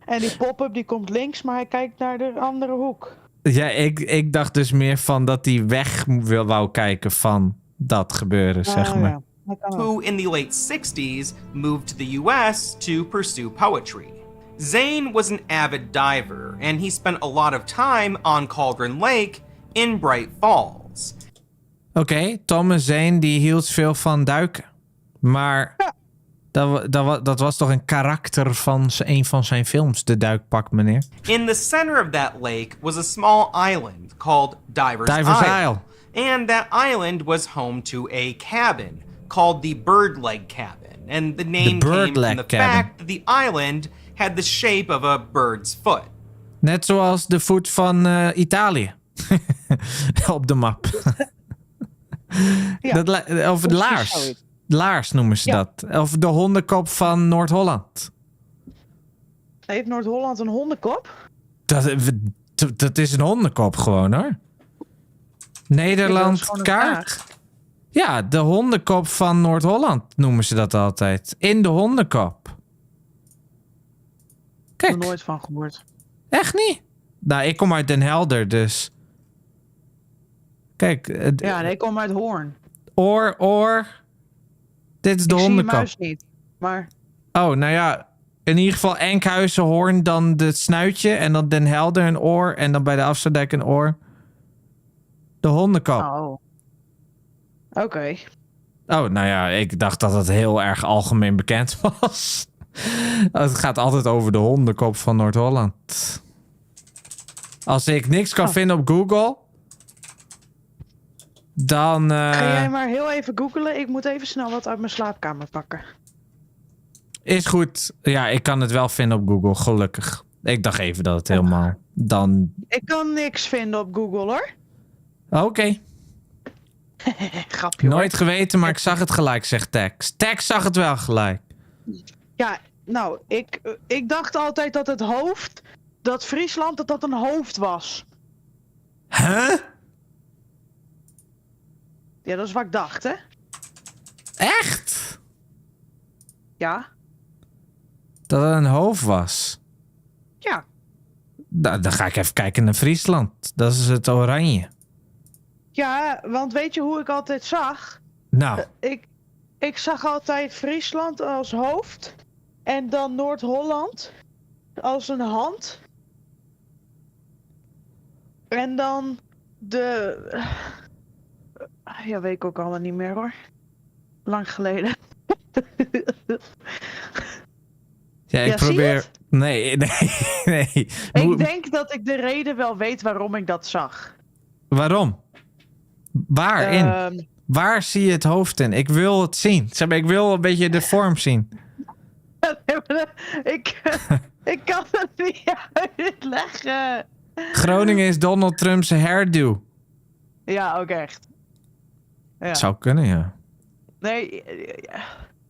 En die pop-up die komt links, maar hij kijkt naar de andere hoek. Ja, ik dacht dus meer van dat hij weg wou kijken van dat gebeuren, zeg maar. Ja. Who in the late 60s moved to the US to pursue poetry. Zane was an avid diver, and he spent a lot of time on Cauldron Lake in Bright Falls. Oké, Thomas Zane die hield veel van duiken. Maar dat was toch een karakter van een van zijn films, de duikpak meneer. In the center of that lake was a small island called Diver's Isle. And that island was home to a cabin called the Bird Leg Cabin. And the name came from the fact that the island had the shape of a bird's foot. Net zoals de voet van Italië. Op de map. Ja. Of de laars. Laars noemen ze dat. Of de hondenkop van Noord-Holland. Heeft Noord-Holland een hondenkop? Dat is een hondenkop gewoon hoor. Nederland kaart. Ja, de hondenkop van Noord-Holland noemen ze dat altijd. In de hondenkop. Kijk. Ik heb er nooit van gehoord. Echt niet? Nou, ik kom uit Den Helder, dus... Kijk. Ja, nee, ik kom uit Hoorn. Oor. Dit is de hondenkop. Ik zie je muis niet, maar... Oh, nou ja. In ieder geval Enkhuizen, Hoorn, dan het snuitje. En dan Den Helder een oor. En dan bij de Afsterdijk een oor. De hondenkop. Oh. Oké. Oh, nou ja, ik dacht dat het heel erg algemeen bekend was. Het gaat altijd over de hondenkop van Noord-Holland. Als ik niks kan vinden op Google, dan... Ga jij maar heel even googlen. Ik moet even snel wat uit mijn slaapkamer pakken. Is goed. Ja, ik kan het wel vinden op Google, gelukkig. Ik dacht even dat het helemaal... Dan... Ik kan niks vinden op Google, hoor. Oké. Grapje, Nooit geweten, maar ik zag het gelijk, zegt Tex. Tex zag het wel gelijk. Ja, nou, ik dacht altijd dat het hoofd... Dat Friesland, dat een hoofd was. Huh? Ja, dat is wat ik dacht, hè? Echt? Ja. Dat het een hoofd was? Ja. Nou, dan ga ik even kijken naar Friesland. Dat is het oranje. Ja, want weet je hoe ik altijd zag? Nou. Ik zag altijd Friesland als hoofd. En dan Noord-Holland als een hand. En dan de... Ja, weet ik ook allemaal niet meer, hoor. Lang geleden. Ja, ik probeer... Nee. Ik denk dat ik de reden wel weet waarom ik dat zag. Waarom? Waarin? Waar zie je het hoofd in? Ik wil het zien. Ik wil een beetje de vorm zien. Ik kan het niet uitleggen. Groningen is Donald Trump's hairdo. Ja, ook echt. Ja. Zou kunnen, ja. Nee,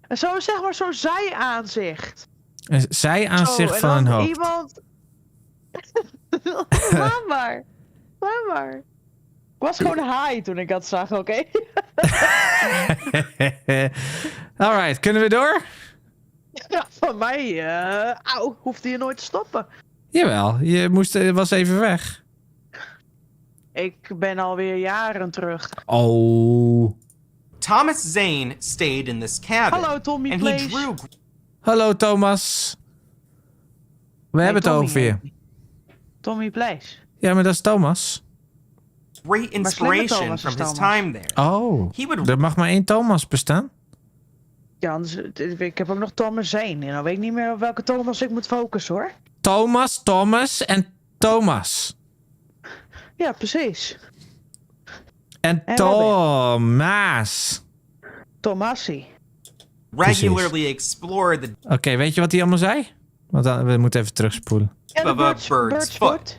zo zeg maar zo'n zijaanzicht. Een zijaanzicht van een hoofd. Iemand... Laat maar. Ik was gewoon high toen ik dat zag, oké? Alright, kunnen we door? Ja, van mij hoefde je nooit te stoppen. Jawel, was even weg. Ik ben alweer jaren terug. Oh. Thomas Zane stayed in this cabin. Hallo, Tommy and Place. he drew... Hallo Thomas. We hebben het over je. Tommy Place. Ja, maar dat is Thomas. Great inspiration from his time there. Oh, er mag maar 1 Thomas bestaan? Ja, anders, ik heb ook nog Thomas Zane. En dan weet ik niet meer op welke Thomas ik moet focussen, hoor. Thomas en Thomas. Ja, precies. En Thomas. Thomasie. Regularly explore the... Oké, weet je wat hij allemaal zei? Want we moeten even terugspoelen. of a bird's foot.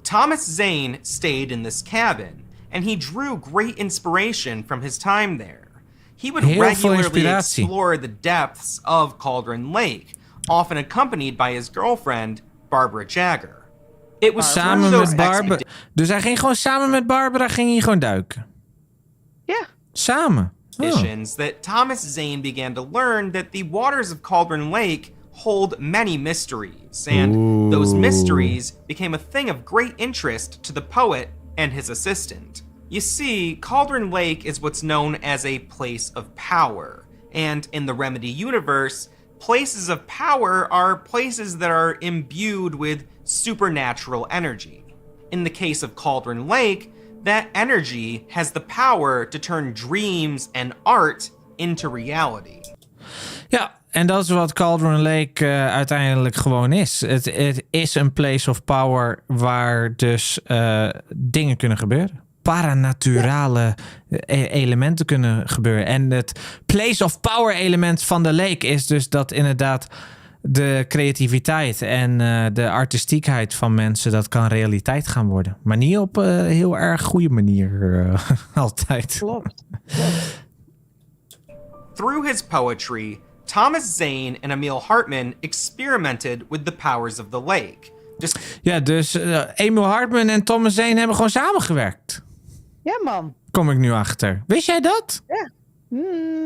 Thomas Zane stayed in this cabin, and he drew great inspiration from his time there. he would Heel veel regularly inspiratie. explore the depths of Cauldron Lake, often accompanied by his girlfriend, Barbara Jagger. It was Samen through met those Barbara. Dus hij ging gewoon samen met Barbara gewoon duiken. Ja. Samen. Oh. expeditions that Thomas Zane began to learn that the waters of Cauldron Lake hold many mysteries, and those mysteries became a thing of great interest to the poet and his assistant. You see, Cauldron Lake is what's known as a place of power, and in the Remedy universe, places of power are places that are imbued with supernatural energy. In the case of Cauldron Lake, that energy has the power to turn dreams and art into reality. Ja, en dat is wat Cauldron Lake uiteindelijk gewoon is. Het is een place of power waar dus dingen kunnen gebeuren. Paranaturale elementen kunnen gebeuren. En het place of power element van de lake is dus dat inderdaad de creativiteit en de artistiekheid van mensen, dat kan realiteit gaan worden. Maar niet op een heel erg goede manier altijd. Klopt. Through his poetry, Thomas Zane and Emil Hartman experimented with the powers of the lake. Ja, dus Emil Hartman en Thomas Zane hebben gewoon samengewerkt. Ja, man. Kom ik nu achter. Wist jij dat? Ja.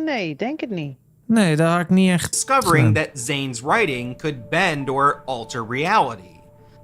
Nee, denk het niet. Nee, dat had ik niet echt. Discovering that Zane's writing could bend or alter reality.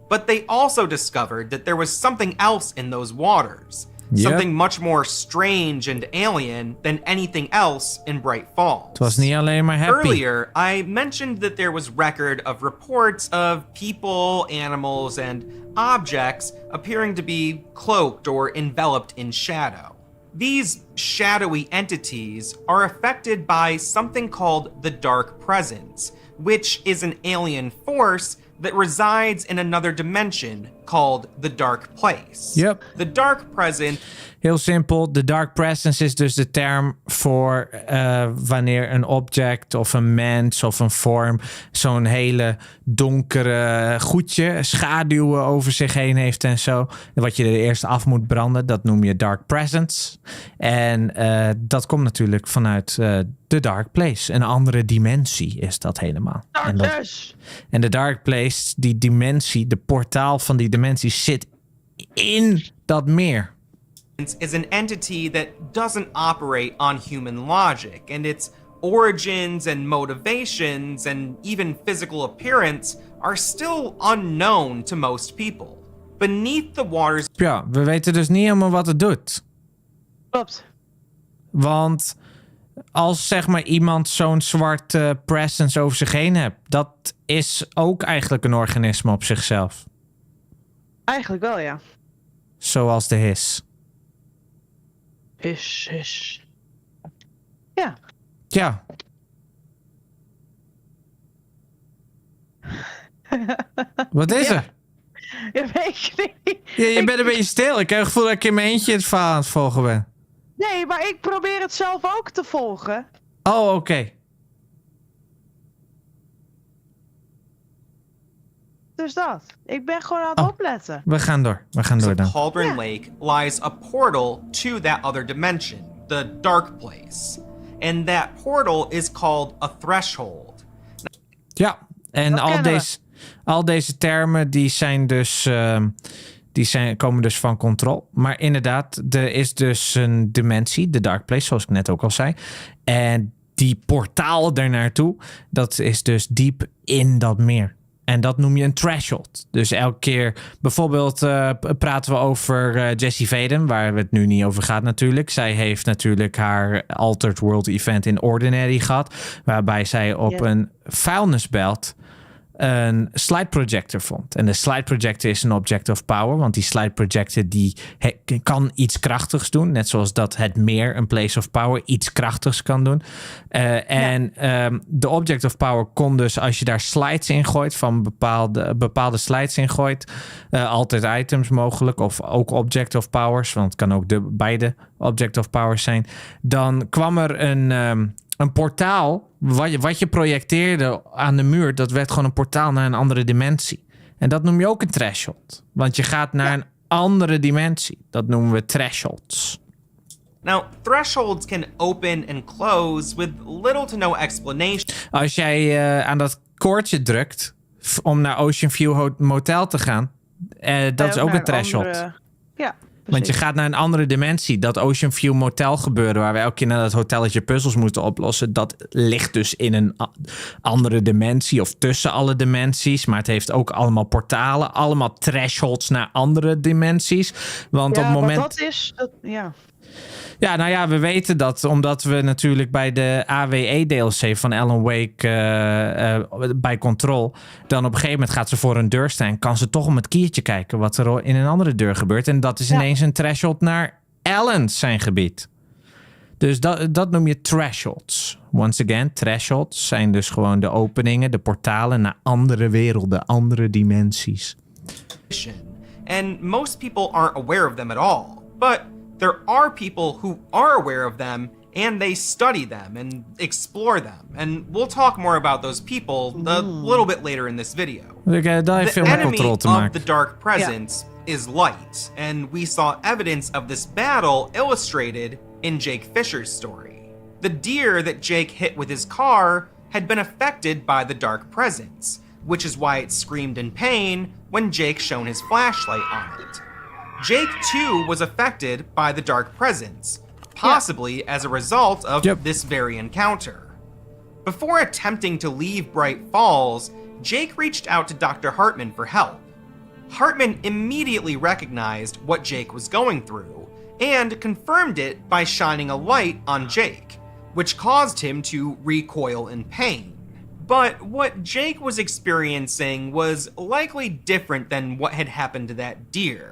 But they also discovered that there was something else in those waters. Yep. Something much more strange and alien than anything else in Bright Falls. Het was niet alleen maar happy. Earlier, I mentioned that there was record of reports of people, animals, and objects appearing to be cloaked or enveloped in shadow. These shadowy entities are affected by something called the Dark Presence, which is an alien force that resides in another dimension called the Dark Place. Yep. The Dark Presence. Heel simpel, de Dark Presence is dus de term voor wanneer een object of een mens of een vorm zo'n hele donkere goedje, schaduwen over zich heen heeft en zo. Wat je er eerst af moet branden, dat noem je Dark Presence. En dat komt natuurlijk vanuit de Dark Place. Een andere dimensie is dat helemaal. En de Dark Place, die dimensie, de portaal van die dimensie zit in dat meer. Is an entity that doesn't operate on human logic, and its origins and motivations and even physical appearance are still unknown to most people. Beneath the waters... Ja, we weten dus niet helemaal wat het doet. Klopt. Want als zeg maar iemand zo'n zwarte presence over zich heen hebt, dat is ook eigenlijk een organisme op zichzelf. Eigenlijk wel, ja. Zoals de his. His. Ja. Ja. Wat is er? Ja, weet je niet. Ja, je bent een beetje stil. Ik heb het gevoel dat ik in mijn eentje het verhaal aan het volgen ben. Nee, maar ik probeer het zelf ook te volgen. Oh, oké. Dus dat. Ik ben gewoon aan het opletten. We gaan door dan. Cauldron Lake lies a portal to that other dimension, the Dark Place. And that portal is called a threshold. Ja, en al deze termen die zijn dus komen dus van Control. Maar inderdaad, er is dus een dimensie, de Dark Place, zoals ik net ook al zei. En die portaal daarnaartoe, dat is dus diep in dat meer. En dat noem je een threshold. Dus elke keer, bijvoorbeeld praten we over Jessie Vaden, waar het nu niet over gaat natuurlijk. Zij heeft natuurlijk haar Altered World event in Ordinary gehad, waarbij zij op een vuilnisbelt een slide projector vond. En de slide projector is een object of power, want die slide projector die kan iets krachtigs doen, net zoals dat het meer, een place of power, iets krachtigs kan doen. De object of power kon dus, als je daar slides in gooit, van bepaalde slides in gooit, altijd items mogelijk, of ook object of powers, want het kan ook beide object of powers zijn, dan kwam er een portaal, wat je projecteerde aan de muur, dat werd gewoon een portaal naar een andere dimensie. En dat noem je ook een threshold. Want je gaat naar een andere dimensie. Dat noemen we thresholds. Now, thresholds can open and close with little to no explanation. Als jij aan dat koordje drukt om naar Ocean View Motel te gaan, dat is ook een threshold. Ja, want je gaat naar een andere dimensie. Dat Ocean View Motel gebeuren, waar we elke keer naar dat hotelletje puzzels moeten oplossen, dat ligt dus in een andere dimensie of tussen alle dimensies. Maar het heeft ook allemaal portalen, allemaal thresholds naar andere dimensies. Want op het moment... wat dat is, ja. Ja, nou ja, we weten dat omdat we natuurlijk bij de AWE-DLC van Alan Wake bij Control, dan op een gegeven moment gaat ze voor een deur staan, kan ze toch om het kiertje kijken wat er in een andere deur gebeurt. En dat is ineens een threshold naar Alan zijn gebied. Dus dat noem je thresholds. Once again, thresholds zijn dus gewoon de openingen, de portalen naar andere werelden, andere dimensies. And most people aren't aware of them at all. But there are people who are aware of them and they study them and explore them. And we'll talk more about those people a little bit later in this video. The enemy of the dark presence is light, and we saw evidence of this battle illustrated in Jake Fisher's story. The deer that Jake hit with his car had been affected by the dark presence, which is why it screamed in pain when Jake shone his flashlight on it. Jake too was affected by the dark presence, possibly as a result of this very encounter. Before attempting to leave Bright Falls, Jake reached out to Dr. Hartman for help. Hartman immediately recognized what Jake was going through and confirmed it by shining a light on Jake, which caused him to recoil in pain. But what Jake was experiencing was likely different than what had happened to that deer.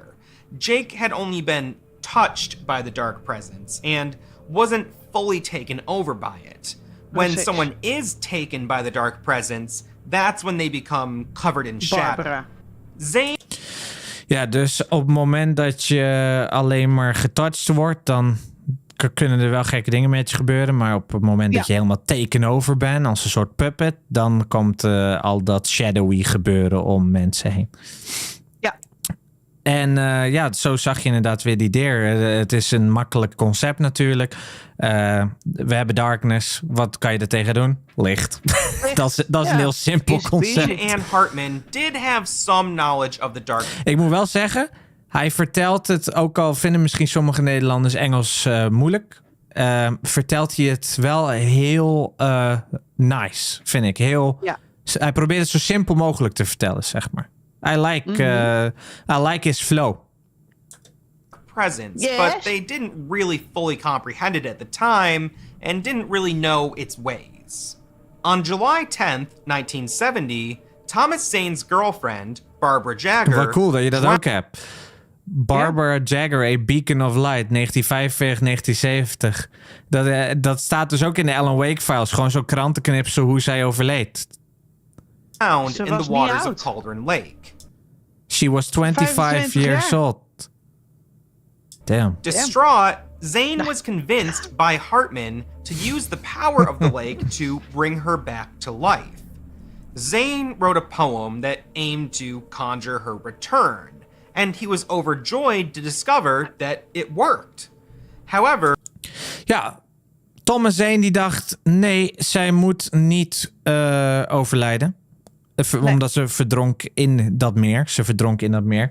Jake had only been touched by the dark presence and wasn't fully taken over by it. When someone is taken by the dark presence, that's when they become covered in shadow. Zane... Ja, dus op het moment dat je alleen maar getouched wordt, dan kunnen er wel gekke dingen met je gebeuren. Maar op het moment dat je helemaal taken over bent, als een soort puppet, dan komt al dat shadowy gebeuren om mensen heen. En zo zag je inderdaad weer die deer. Het is een makkelijk concept natuurlijk. We hebben darkness. Wat kan je er tegen doen? Licht. dat is een heel simpel concept. And Hartman did have some knowledge of the dark. Ik moet wel zeggen, hij vertelt het, ook al vinden misschien sommige Nederlanders Engels moeilijk, vertelt hij het wel heel nice, vind ik. Hij probeert het zo simpel mogelijk te vertellen, zeg maar. I like his flow. Presence, but they didn't really fully comprehend it at the time and didn't really know its ways. On July 10th, 1970, Thomas Zane's girlfriend, Barbara Jagger... Wat cool dat je dat ook hebt. Barbara Jagger, A Beacon of Light, 1945, 1970. Dat staat dus ook in de Alan Wake files. Gewoon zo'n krantenknipsel hoe zij overleed. Found in the waters of Cauldron Lake. She was 25 years old. Damn. Distraught, Zane was convinced by Hartman to use the power of the lake to bring her back to life. Zane wrote a poem that aimed to conjure her return, and he was overjoyed to discover that it worked. However... Ja, Thomas Zane die dacht, nee, zij moet niet overlijden. Omdat ze verdronk in dat meer. Ze verdronk in dat meer.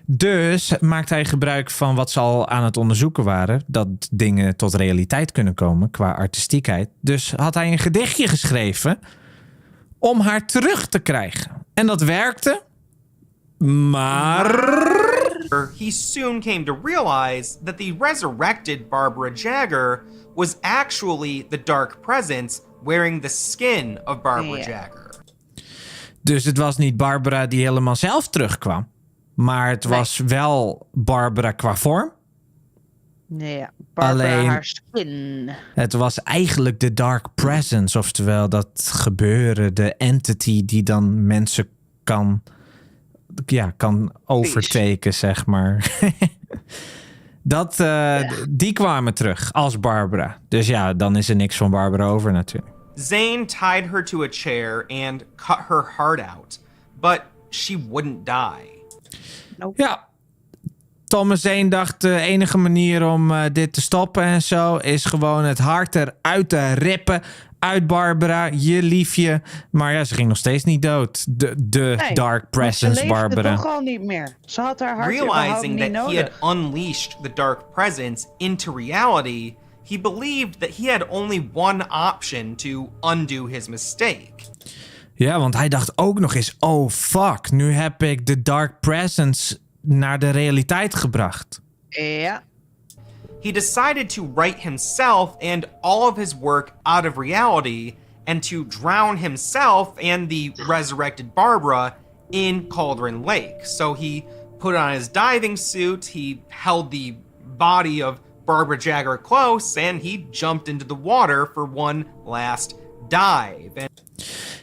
Dus maakt hij gebruik van wat ze al aan het onderzoeken waren. Dat dingen tot realiteit kunnen komen qua artistiekheid. Dus had hij een gedichtje geschreven om haar terug te krijgen. En dat werkte. Maar... He soon came to realize that the resurrected Barbara Jagger was actually the dark presence wearing the skin of Barbara Jagger. Dus het was niet Barbara die helemaal zelf terugkwam. Maar het was wel Barbara qua vorm. Nee, Barbara alleen haar skin. Het was eigenlijk de dark presence. Oftewel dat gebeuren, de entity die dan mensen kan overteken, zeg maar. Die kwamen terug als Barbara. Dus ja, dan is er niks van Barbara over natuurlijk. Zane tied her to a chair and cut her heart out, but she wouldn't die. Ja, Thomas Zane dacht de enige manier om dit te stoppen en zo is gewoon het hart eruit te rippen uit Barbara, je liefje. Maar ja, ze ging nog steeds niet dood. De Nee, Dark Presence ze Barbara. toch al niet meer. Ze had haar hart überhaupt Realizing niet that he nodig. had unleashed the dark presence into reality, he believed that he had only one option to undo his mistake. Ja, want hij dacht ook nog eens, oh fuck, nu heb ik de Dark Presence naar de realiteit gebracht. Ja. He decided to write himself and all of his work out of reality and to drown himself and the resurrected Barbara in Cauldron Lake. So he put on his diving suit, he held the body of Barbara Jagger close, and he jumped into the water for one last dive.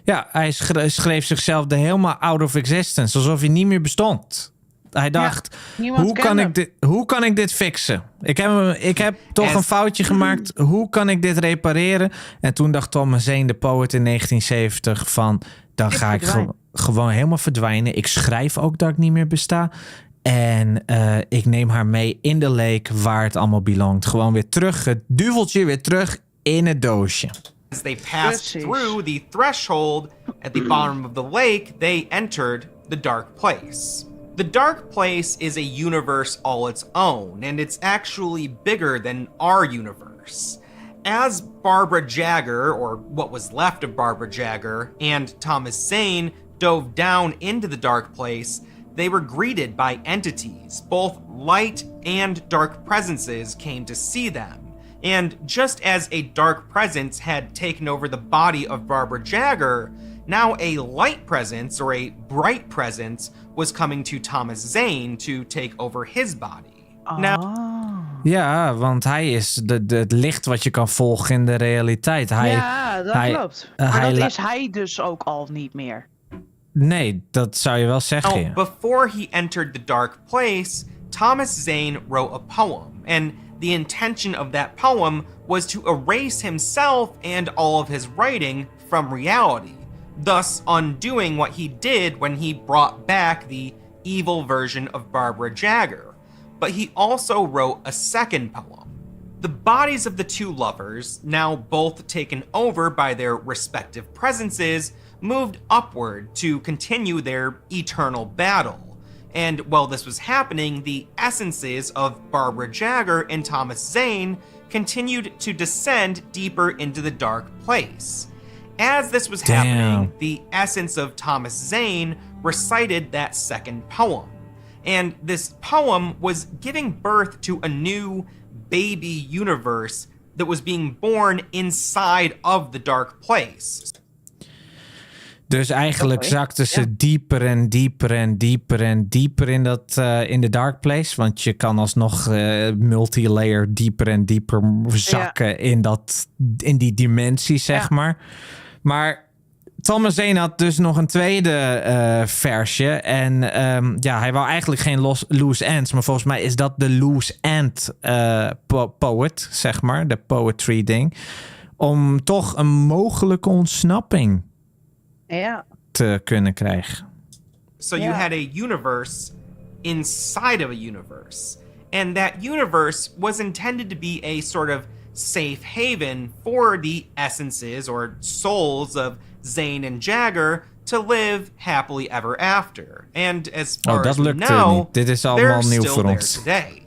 Ja, hij schreef zichzelf er helemaal out of existence, alsof hij niet meer bestond. Hij dacht, hoe kan ik dit fixen? Ik heb toch een foutje gemaakt. Hoe kan ik dit repareren? En toen dacht Thomas Zane, de poet in 1970, van dan ga ik gewoon helemaal verdwijnen. Ik schrijf ook dat ik niet meer besta. En ik neem haar mee in de lake waar het allemaal belongt. Gewoon weer terug, het duveltje weer terug in het doosje. As they passed through the threshold at the bottom of the lake, they entered the dark place. The dark place is a universe all its own, and it's actually bigger than our universe. As Barbara Jagger, or what was left of Barbara Jagger, and Thomas Zane dove down into the dark place, they were greeted by entities. Both light and dark presences came to see them. And just as a dark presence had taken over the body of Barbara Jagger, now a light presence, or a bright presence, was coming to Thomas Zane to take over his body. Ja, want hij is het licht wat je kan volgen in de realiteit. Ja, dat klopt. Maar dat is hij dus ook al niet meer. Nee, dat zou je wel zeggen. Now, before he entered the dark place, Thomas Zane wrote a poem, and the intention of that poem was to erase himself and all of his writing from reality, thus undoing what he did when he brought back the evil version of Barbara Jagger. But he also wrote a second poem. The bodies of the two lovers, now both taken over by their respective presences, moved upward to continue their eternal battle. And while this was happening, the essences of Barbara Jagger and Thomas Zane continued to descend deeper into the dark place. As this was happening, the essence of Thomas Zane recited that second poem. And this poem was giving birth to a new baby universe that was being born inside of the dark place. Dus eigenlijk zakten ze dieper en dieper en dieper en dieper in de dark place. Want je kan alsnog multilayer dieper en dieper zakken in die dimensie, zeg maar. Maar Thomas Zane had dus nog een tweede versje. En hij wou eigenlijk geen loose ends. Maar volgens mij is dat de loose end poet, zeg maar. De poetry ding. Om toch een mogelijke ontsnapping te kunnen krijgen. So you had a universe inside of a universe. And that universe was intended to be a sort of safe haven for the essences or souls of Zane and Jagger to live happily ever after. And as far as we know, dit is allemaal they're nieuw still voor there ons. today.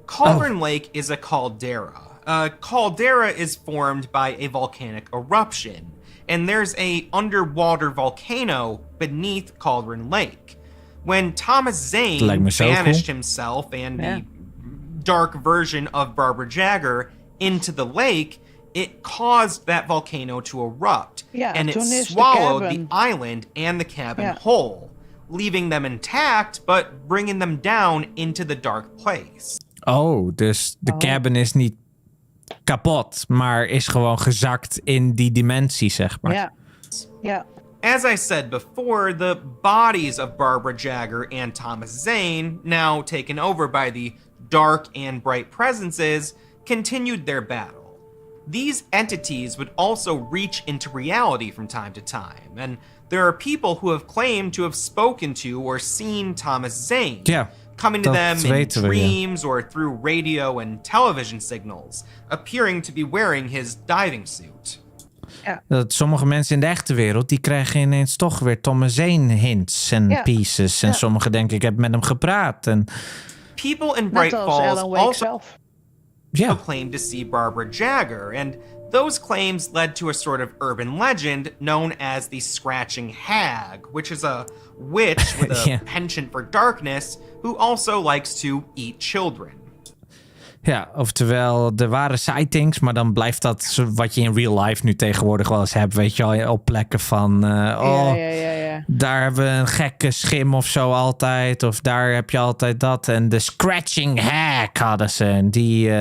Cauldron Lake is a caldera. A caldera is formed by a volcanic eruption. And there's a underwater volcano beneath Cauldron Lake. When Thomas Zane banished himself and the dark version of Barbara Jagger into the lake, it caused that volcano to erupt. And it swallowed the island and the cabin whole, leaving them intact, but bringing them down into the dark place. Oh, dus de cabin is niet kapot, maar is gewoon gezakt in die dimensie, zeg maar. Ja. As I said before, the bodies of Barbara Jagger and Thomas Zane, now taken over by the dark and bright presences, continued their battle. These entities would also reach into reality from time to time, and there are people who have claimed to have spoken to or seen Thomas Zane. coming to Dat them in weten we, ja. dreams or through radio and television signals, appearing to be wearing his diving suit. Dat sommige mensen in de echte wereld, die krijgen ineens toch weer Thomas Zane hints en pieces. En sommigen denken, ik heb met hem gepraat. En... People in Bright Net als Falls Alan Wake also zelf. claimed to see Barbara Jagger, and those claims led to a sort of urban legend known as the Scratching Hag, which is a witch with a penchant for darkness who also likes to eat children. Ja, oftewel, er waren sightings, maar dan blijft dat wat je in real life nu tegenwoordig wel eens hebt. Weet je wel, op plekken van, daar hebben we een gekke schim of zo altijd. Of daar heb je altijd dat. En de Scratching Hag hadden ze. En die,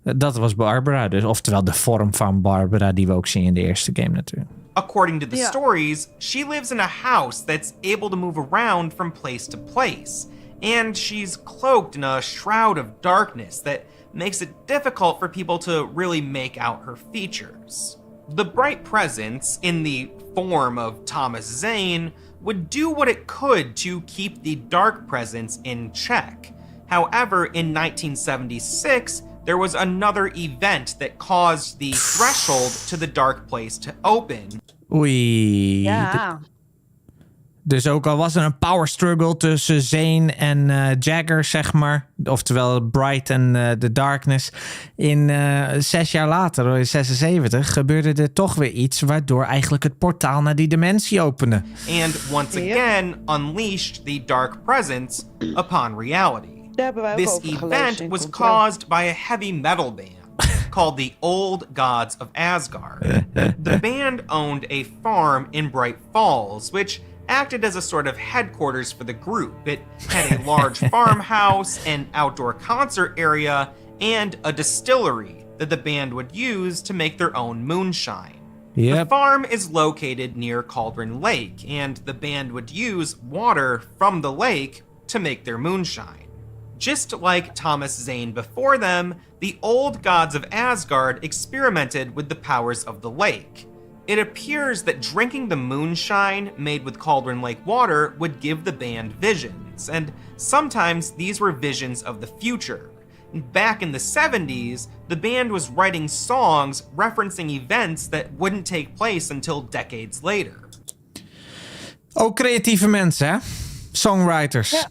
dat was Barbara. Dus, oftewel de vorm van Barbara die we ook zien in de eerste game natuurlijk. According to the stories, she lives in a house that's able to move around from place to place. And she's cloaked in a shroud of darkness that makes it difficult for people to really make out her features. The bright presence, in the form of Thomas Zane, would do what it could to keep the dark presence in check. However, in 1976, there was another event that caused the threshold to the dark place to open. Oei. Ja. Dus ook al was er een power struggle tussen Zane en Jagger, zeg maar. Oftewel Bright en The Darkness. In 6 jaar later, in 76, gebeurde er toch weer iets waardoor eigenlijk het portaal naar die dimensie opende. And once again unleashed the dark presence upon reality. This event was caused by a heavy metal band called the Old Gods of Asgard. The band owned a farm in Bright Falls, which acted as a sort of headquarters for the group. It had a large farmhouse, an outdoor concert area, and a distillery that the band would use to make their own moonshine. The farm is located near Cauldron Lake, and the band would use water from the lake to make their moonshine. Just like Thomas Zane before them, the Old Gods of Asgard experimented with the powers of the lake. It appears that drinking the moonshine made with Cauldron Lake water would give the band visions, and sometimes these were visions of the future. Back in the 70s, the band was writing songs referencing events that wouldn't take place until decades later. Ook creatieve mensen, hè? Songwriters. Ja.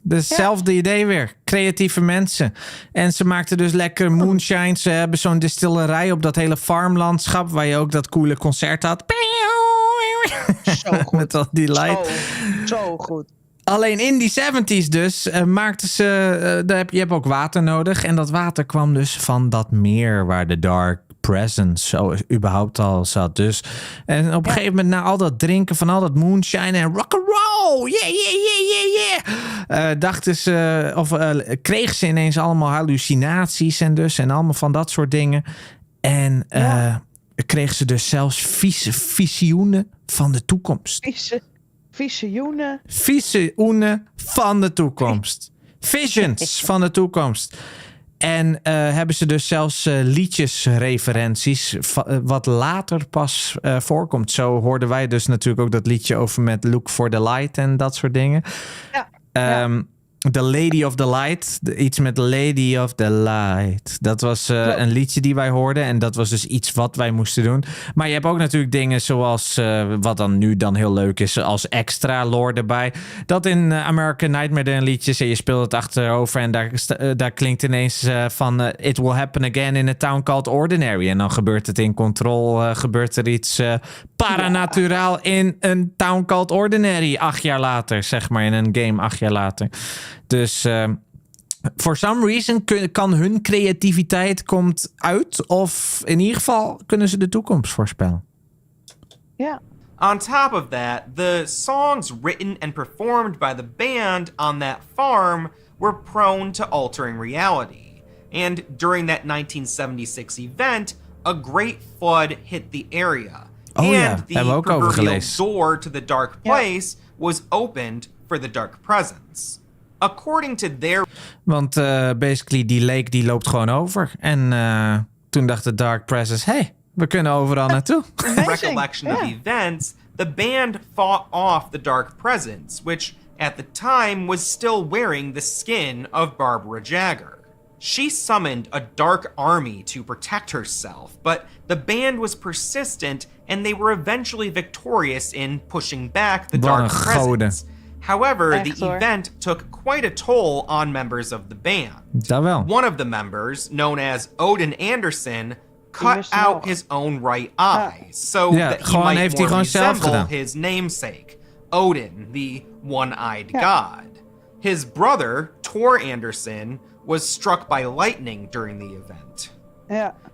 Hetzelfde idee weer. Creatieve mensen. En ze maakten dus lekker moonshine. Ze hebben zo'n distillerij op dat hele farmlandschap waar je ook dat coole concert had. Zo goed. Met al die light. Zo goed. Alleen in die 70s dus maakten ze... je hebt ook water nodig. En dat water kwam dus van dat meer waar de dark presence zo überhaupt al zat. Dus, en op een gegeven moment na al dat drinken van al dat moonshine en rock'n'roll, dachten ze, kregen ze ineens allemaal hallucinaties en allemaal van dat soort dingen. En kregen ze dus zelfs visioenen van de toekomst. Visioenen van de toekomst. Visions van de toekomst. En hebben ze dus zelfs liedjesreferenties, wat later pas voorkomt. Zo hoorden wij dus natuurlijk ook dat liedje over met Look for the Light en dat soort dingen. Ja. The Lady of the Light. Iets met Lady of the Light. Dat was een liedje die wij hoorden. En dat was dus iets wat wij moesten doen. Maar je hebt ook natuurlijk dingen zoals... wat dan nu dan heel leuk is. Als extra lore erbij. Dat in American Nightmare een liedje is. En je speelt het achterover. En daar klinkt ineens van... It will happen again in a town called Ordinary. En dan gebeurt het in Control. Gebeurt er iets paranaturaal in een town called Ordinary. 8 jaar later. Zeg maar in een game 8 jaar later. Dus for some reason kan hun creativiteit komt uit. Of in ieder geval kunnen ze de toekomst voorspellen. Ja. On top of that, the songs written and performed by the band on that farm were prone to altering reality. And during that 1976 event, a great flood hit the area. And the proverbial door to the dark place was opened for the dark presence. According to their... Want basically die lake die loopt gewoon over. En toen dacht de Dark Presence... Hey, we kunnen overal naartoe. Recollection of events, the band fought off the Dark Presence, which at the time was still wearing the skin of Barbara Jagger. She summoned a dark army to protect herself, but the band was persistent and they were eventually victorious in pushing back the dark presence. However, the event took quite a toll on members of the band. One of the members, known as Odin Anderson, cut out his own right eye so that he might more resemble his namesake, Odin, the one-eyed god. His brother, Tor Anderson, was struck by lightning during the event.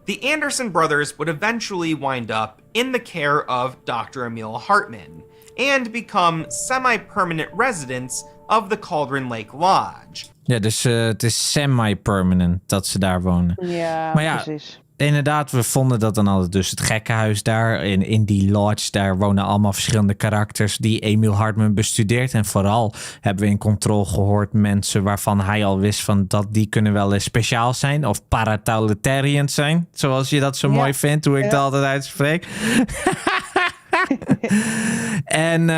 The Anderson brothers would eventually wind up in the care of Dr. Emil Hartman and become semi-permanent residents of the Cauldron Lake Lodge. Ja, dus het is semi-permanent dat ze daar wonen. Ja, maar ja, precies. Inderdaad, we vonden dat dan altijd dus het gekkenhuis daar. In die lodge, daar wonen allemaal verschillende karakters die Emil Hartman bestudeert. En vooral hebben we in Control gehoord mensen waarvan hij al wist van dat die kunnen wel eens speciaal zijn. Of paratotalitarians zijn, zoals je dat zo mooi vindt, hoe ik dat altijd uitspreek. En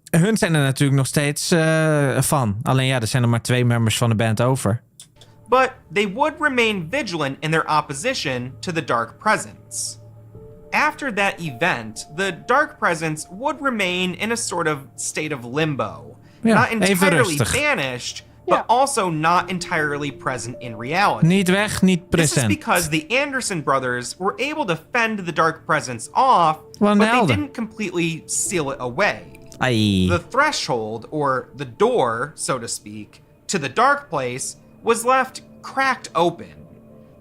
hun zijn er natuurlijk nog steeds van. Alleen ja, er zijn er maar 2 members van de band over. But they would remain vigilant in their opposition to the Dark Presence. After that event, the Dark Presence would remain in a sort of state of limbo. Not entirely banished, but also not entirely present in reality. Niet weg, niet present. This is because the Anderson brothers were able to fend the Dark Presence off, but they didn't completely seal it away. The threshold, or the door, so to speak, to the Dark Place was left cracked open.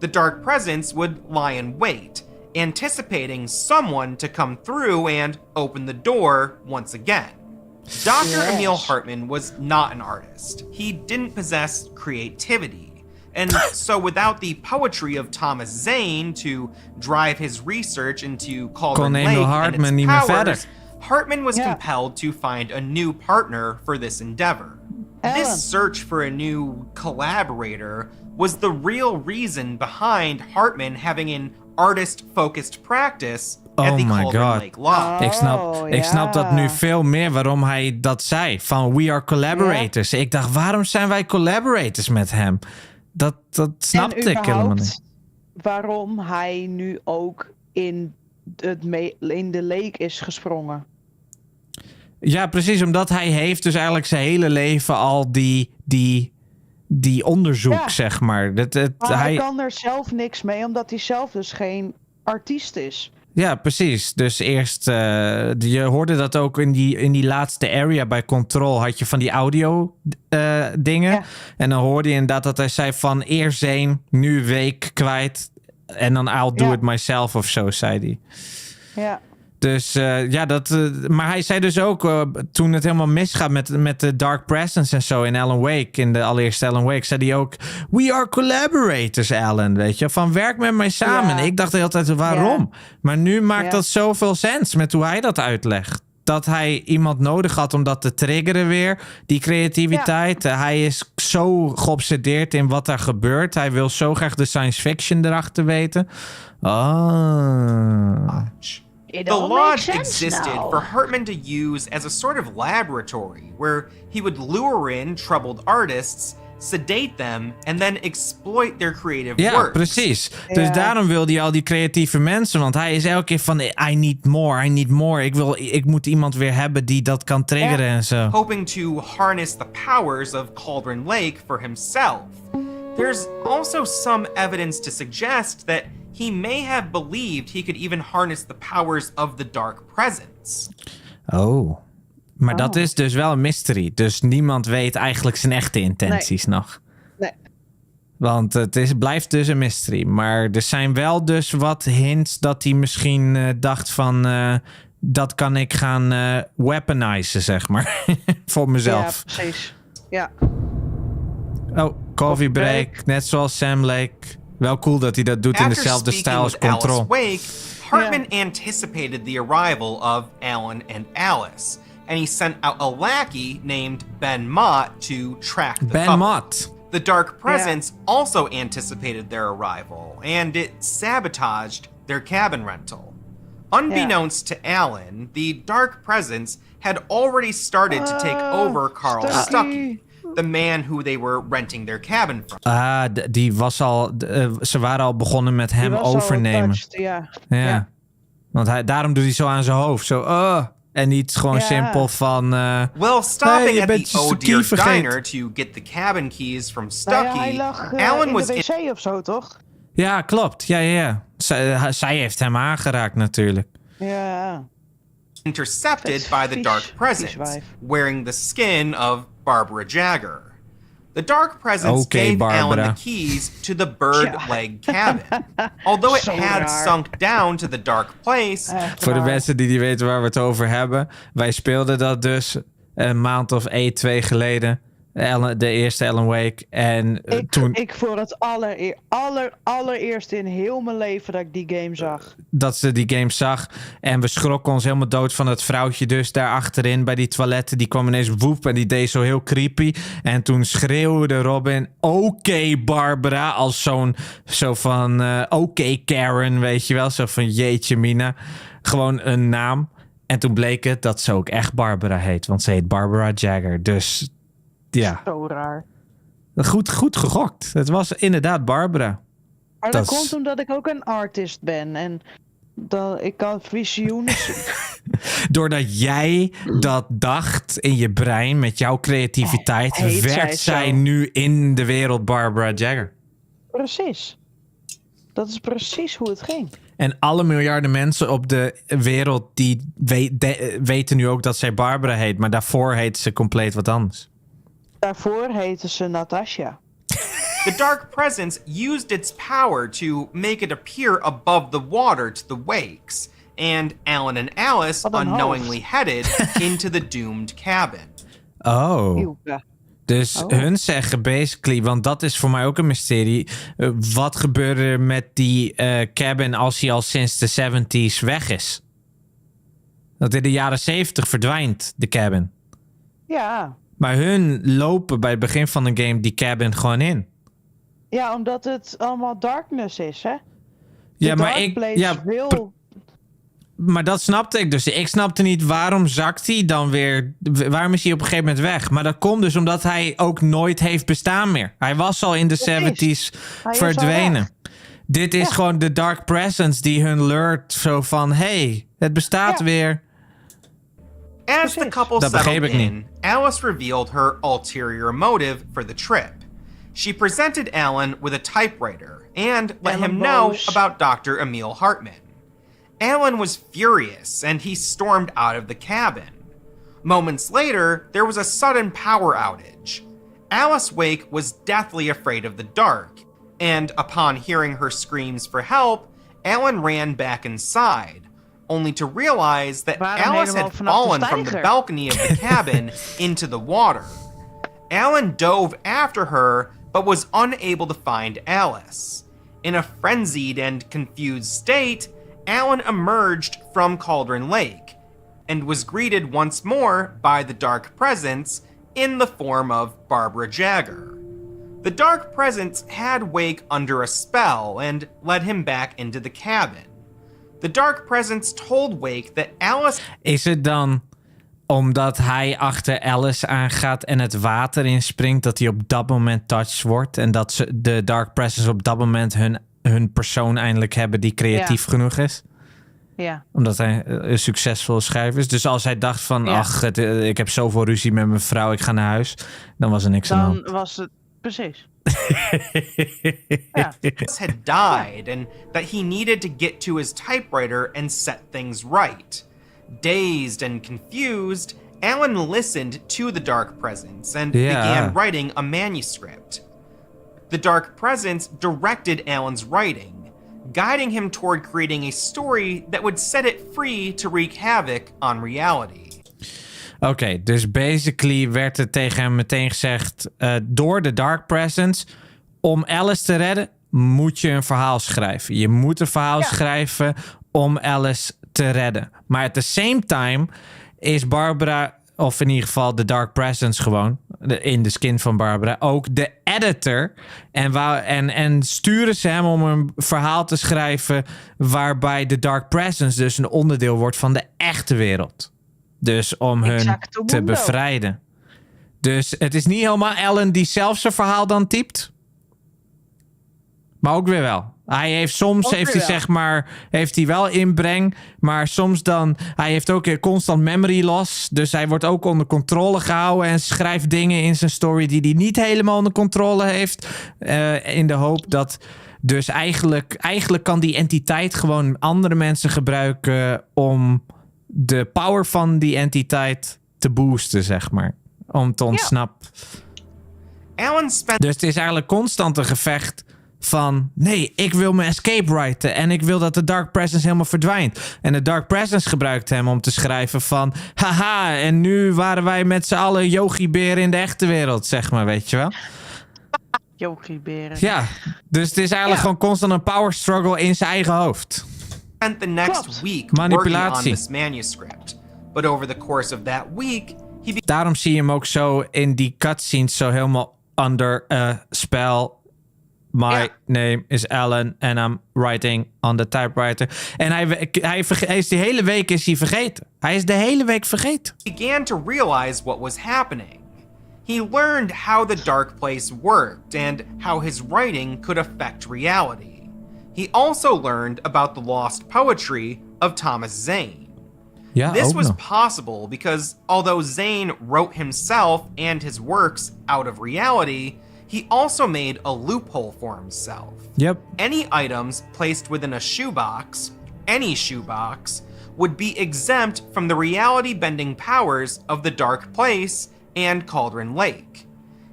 The Dark Presence would lie in wait, anticipating someone to come through and open the door once again. Dr. Emil Hartman was not an artist. He didn't possess creativity. And so without the poetry of Thomas Zane to drive his research into Cauldron Lake and its powers, Hartman was compelled to find a new partner for this endeavor. This search for a new collaborator was the real reason behind Hartman having an artist-focused practice at the Cauldron Lake Lodge. Ik snap dat nu veel meer waarom hij dat zei. Van we are collaborators. Ik dacht, waarom zijn wij collaborators met hem? Dat snapte ik helemaal niet. Waarom hij nu ook in de lake is gesprongen. Ja, precies. Omdat hij heeft dus eigenlijk zijn hele leven al die onderzoek, zeg maar. Hij kan er zelf niks mee, omdat hij zelf dus geen artiest is. Ja, precies. Dus eerst, je hoorde dat ook in die laatste area bij Control, had je van die audio dingen. En dan hoorde je inderdaad dat hij zei van eerst één, nu week kwijt. En dan I'll do it myself of zo, zei hij. Ja. Dus maar hij zei dus ook, toen het helemaal misgaat met de Dark Presence en zo in Alan Wake, in de allereerste Alan Wake, zei hij ook, we are collaborators, Alan, weet je, van werk met mij samen. Ik dacht de hele tijd, waarom? Maar nu maakt dat zoveel sens met hoe hij dat uitlegt. Dat hij iemand nodig had om dat te triggeren weer, die creativiteit. Hij is zo geobsedeerd in wat er gebeurt. Hij wil zo graag de science fiction erachter weten. The lodge existed for Hartman to use as a sort of laboratory where he would lure in troubled artists, sedate them, and then exploit their creative works. Ja, precies. Dus daarom wilde hij al die creatieve mensen, want hij is elke keer van I need more. Ik moet iemand weer hebben die dat kan triggeren en zo. Hoping to harness the powers of Cauldron Lake for himself. There's also some evidence to suggest that he may have believed he could even harness the powers of the Dark Presence. Oh. Maar dat is dus wel een mystery. Dus niemand weet eigenlijk zijn echte intenties nog. Nee. Want het blijft dus een mystery. Maar er zijn wel dus wat hints dat hij misschien dacht van dat kan ik gaan weaponizen, zeg maar. Voor mezelf. Ja, precies. Ja. Oh, coffee break. Net zoals Sam Lake. Wel cool dat hij dat doet in dezelfde stijl als Control. Wake, Hartman anticipated the arrival of Alan and Alice, and he sent out a lackey named Ben Mott to track the couple. Mott. The Dark Presence also anticipated their arrival, and it sabotaged their cabin rental. Unbeknownst to Alan, the Dark Presence had already started to take over Carl Stuckey, the man who they were renting their cabin from. Die was al... ze waren al begonnen met hem overnemen. Ja. Want daarom doet hij zo aan zijn hoofd. Zo, en niet gewoon simpel van... Well, stopping at the Oh Dear Diner to get the cabin keys from Stuckey, hij lag Alan in was de wc of zo, toch? Ja, klopt. Ja. Zij heeft hem aangeraakt natuurlijk. Ja. Intercepted by the Dark Presence, wearing the skin of Barbara Jagger. The Dark Presence gave Alan the keys to the bird leg cabin. Although it had sunk down to the dark place... Voor de mensen die niet weten waar we het over hebben. Wij speelden dat dus een maand of 2 geleden. De eerste Alan Wake. En Ik voor het allereerst in heel mijn leven dat ik die game zag. Dat ze die game zag. En we schrokken ons helemaal dood van het vrouwtje dus daar achterin bij die toiletten. Die kwam ineens woep en die deed zo heel creepy. En toen schreeuwde Robin, oké, Barbara. Als zo van, oké, Karen, weet je wel. Zo van, jeetje mina. Gewoon een naam. En toen bleek het dat ze ook echt Barbara heet. Want ze heet Barbara Jagger. Dus... ja. Zo raar. Goed gegokt. Het was inderdaad Barbara. Maar dat komt omdat ik ook een artist ben. En ik kan visioenen... Doordat jij dat dacht in je brein met jouw creativiteit... werd zij nu in de wereld Barbara Jagger. Precies. Dat is precies hoe het ging. En alle miljarden mensen op de wereld... die weten nu ook dat zij Barbara heet. Maar daarvoor heet ze compleet wat anders. Daarvoor heette ze Natasha. The Dark Presence used its power to make it appear above the water to the wakes, and Alan and Alice unknowingly headed into the doomed cabin. Oh. Dus hun zeggen basically, want dat is voor mij ook een mysterie. Wat gebeurde er met die cabin als hij al sinds de 70s weg is? Dat in de jaren 70 verdwijnt, de cabin. Ja. Maar hun lopen bij het begin van de game die cabin gewoon in. Ja, omdat het allemaal darkness is, hè? Maar dat snapte ik dus. Ik snapte niet waarom zakt hij dan weer... Waarom is hij op een gegeven moment weg? Maar dat komt dus omdat hij ook nooit heeft bestaan meer. Hij was al in de 70s verdwenen. Dit is gewoon de Dark Presence die hun leurt zo van... hey, het bestaat weer... As the couple settled in, Alice revealed her ulterior motive for the trip. She presented Alan with a typewriter and let him know about Dr. Emil Hartman. Alan was furious and he stormed out of the cabin. Moments later, there was a sudden power outage. Alice Wake was deathly afraid of the dark, and upon hearing her screams for help, Alan ran back inside. Only to realize that Alice had fallen from the balcony of the cabin into the water. Alan dove after her, but was unable to find Alice. In a frenzied and confused state, Alan emerged from Cauldron Lake, and was greeted once more by the Dark Presence in the form of Barbara Jagger. The Dark Presence had Wake under a spell, and led him back into the cabin. The Dark Presence told Wake that Alice... Is het dan omdat hij achter Alice aangaat en het water inspringt... dat hij op dat moment touched wordt... en dat de Dark Presence op dat moment hun persoon eindelijk hebben... die creatief genoeg is? Ja. Omdat hij een succesvolle schrijver is. Dus als hij dacht van... ik heb zoveel ruzie met mijn vrouw, ik ga naar huis... dan was er niks aan de hand. Dan was het... Precies. had died and that he needed to get to his typewriter and set things right. Dazed and confused, Alan listened to the Dark Presence and began writing a manuscript. The Dark Presence directed Alan's writing, guiding him toward creating a story that would set it free to wreak havoc on reality. Oké, dus basically werd er tegen hem meteen gezegd... door de Dark Presence... om Alice te redden, moet je een verhaal schrijven. Je moet een verhaal schrijven om Alice te redden. Maar at the same time is Barbara of in ieder geval de Dark Presence gewoon, in de skin van Barbara, ook de editor. En sturen ze hem om een verhaal te schrijven waarbij de Dark Presence dus een onderdeel wordt van de echte wereld. Dus om hun te bevrijden. Dus het is niet helemaal Alan die zelf zijn verhaal dan typt. Maar ook weer wel. Hij heeft soms, heeft hij wel inbreng. Maar soms dan, hij heeft ook constant memory loss. Dus hij wordt ook onder controle gehouden. En schrijft dingen in zijn story die hij niet helemaal onder controle heeft. In de hoop dat, dus eigenlijk kan die entiteit gewoon andere mensen gebruiken om de power van die entiteit te boosten, zeg maar. Om te ontsnappen. Dus het is eigenlijk constant een gevecht van, nee, ik wil mijn escape writen en ik wil dat de Dark Presence helemaal verdwijnt. En de Dark Presence gebruikt hem om te schrijven van, haha, en nu waren wij met z'n allen yogi-beren in de echte wereld, zeg maar, weet je wel? Yogi-beren. Ja, dus het is eigenlijk gewoon constant een power struggle in zijn eigen hoofd. Spent the next week working on this manuscript. But over the course of that week, daarom zie je hem ook zo in die cutscenes zo helemaal under a spell. My name is Alan and I'm writing on the typewriter. En hij is die hele week is hij vergeten. Hij is de hele week vergeten. Began to realize what was happening. He learned how the dark place worked and how his writing could affect reality. He also learned about the lost poetry of Thomas Zane. Ja, this was nog. possible because although Zane wrote himself and his works out of reality, he also made a loophole for himself. Yep. Any items placed within a shoebox, any shoebox, would be exempt from the reality-bending powers of the Dark Place and Cauldron Lake.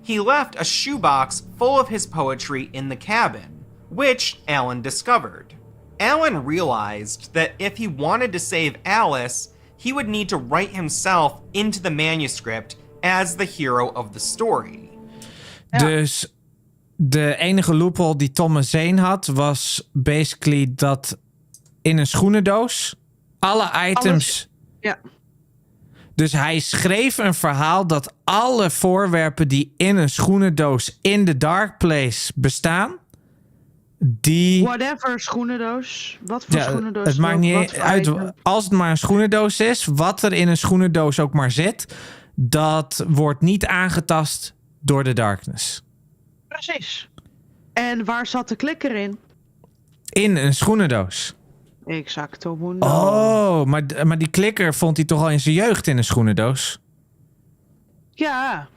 He left a shoebox full of his poetry in the cabin, which Alan discovered. Alan realized that if he wanted to save Alice, he would need to write himself into the manuscript as the hero of the story. Ja. Dus de enige loophole die Thomas Zane had, was basically dat in een schoenendoos alle items. Ja. Dus hij schreef een verhaal dat alle voorwerpen die in een schoenendoos in de Dark Place bestaan, die... Whatever schoenendoos. Wat voor schoenendoos? Het maakt niet uit. Als het maar een schoenendoos is, wat er in een schoenendoos ook maar zit, dat wordt niet aangetast door de darkness. Precies. En waar zat de klikker in? In een schoenendoos. Exacto mundo. Oh, maar die klikker vond hij toch al in zijn jeugd in een schoenendoos? Ja.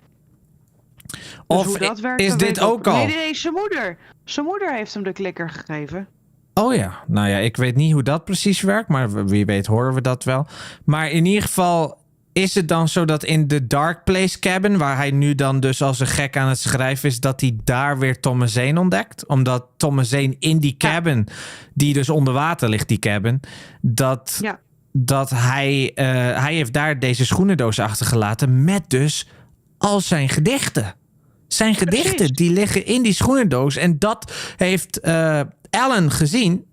Of hoe dat werkt, is dit ook al? Nee, zijn moeder. Zijn moeder heeft hem de klikker gegeven. Oh ja, nou ja, ik weet niet hoe dat precies werkt, maar wie weet horen we dat wel. Maar in ieder geval is het dan zo dat in de Dark Place cabin, waar hij nu dan dus als een gek aan het schrijven is, dat hij daar weer Thomas Zane ontdekt. Omdat Thomas Zane in die cabin, die dus onder water ligt, die cabin, dat hij heeft daar deze schoenendoos achtergelaten met dus al zijn gedichten. Zijn gedichten, die liggen in die schoenendoos. En dat heeft Alan gezien.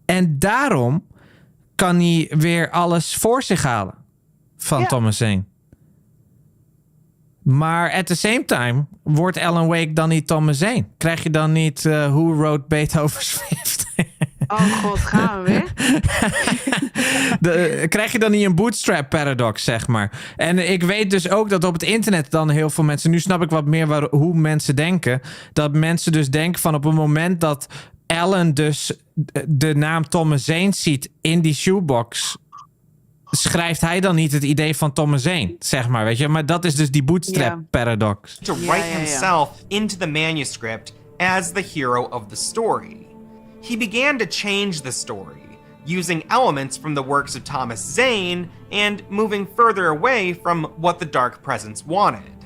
En daarom kan hij weer alles voor zich halen van Thomas Zane. Maar at the same time wordt Alan Wake dan niet Thomas Zane. Krijg je dan niet Who Wrote Beethoven's Fifth? Oh god, gaan we weer? Krijg je dan niet een bootstrap paradox, zeg maar. En ik weet dus ook dat op het internet dan heel veel mensen... Nu snap ik wat meer hoe mensen denken. Dat mensen dus denken van op het moment dat Alan dus de naam Thomas Zane ziet in die shoebox, schrijft hij dan niet het idee van Thomas Zane, zeg maar, weet je? Maar dat is dus die bootstrap paradox. To write himself into the manuscript as the hero of the story. He began to change the story, using elements from the works of Thomas Zane and moving further away from what the Dark Presence wanted.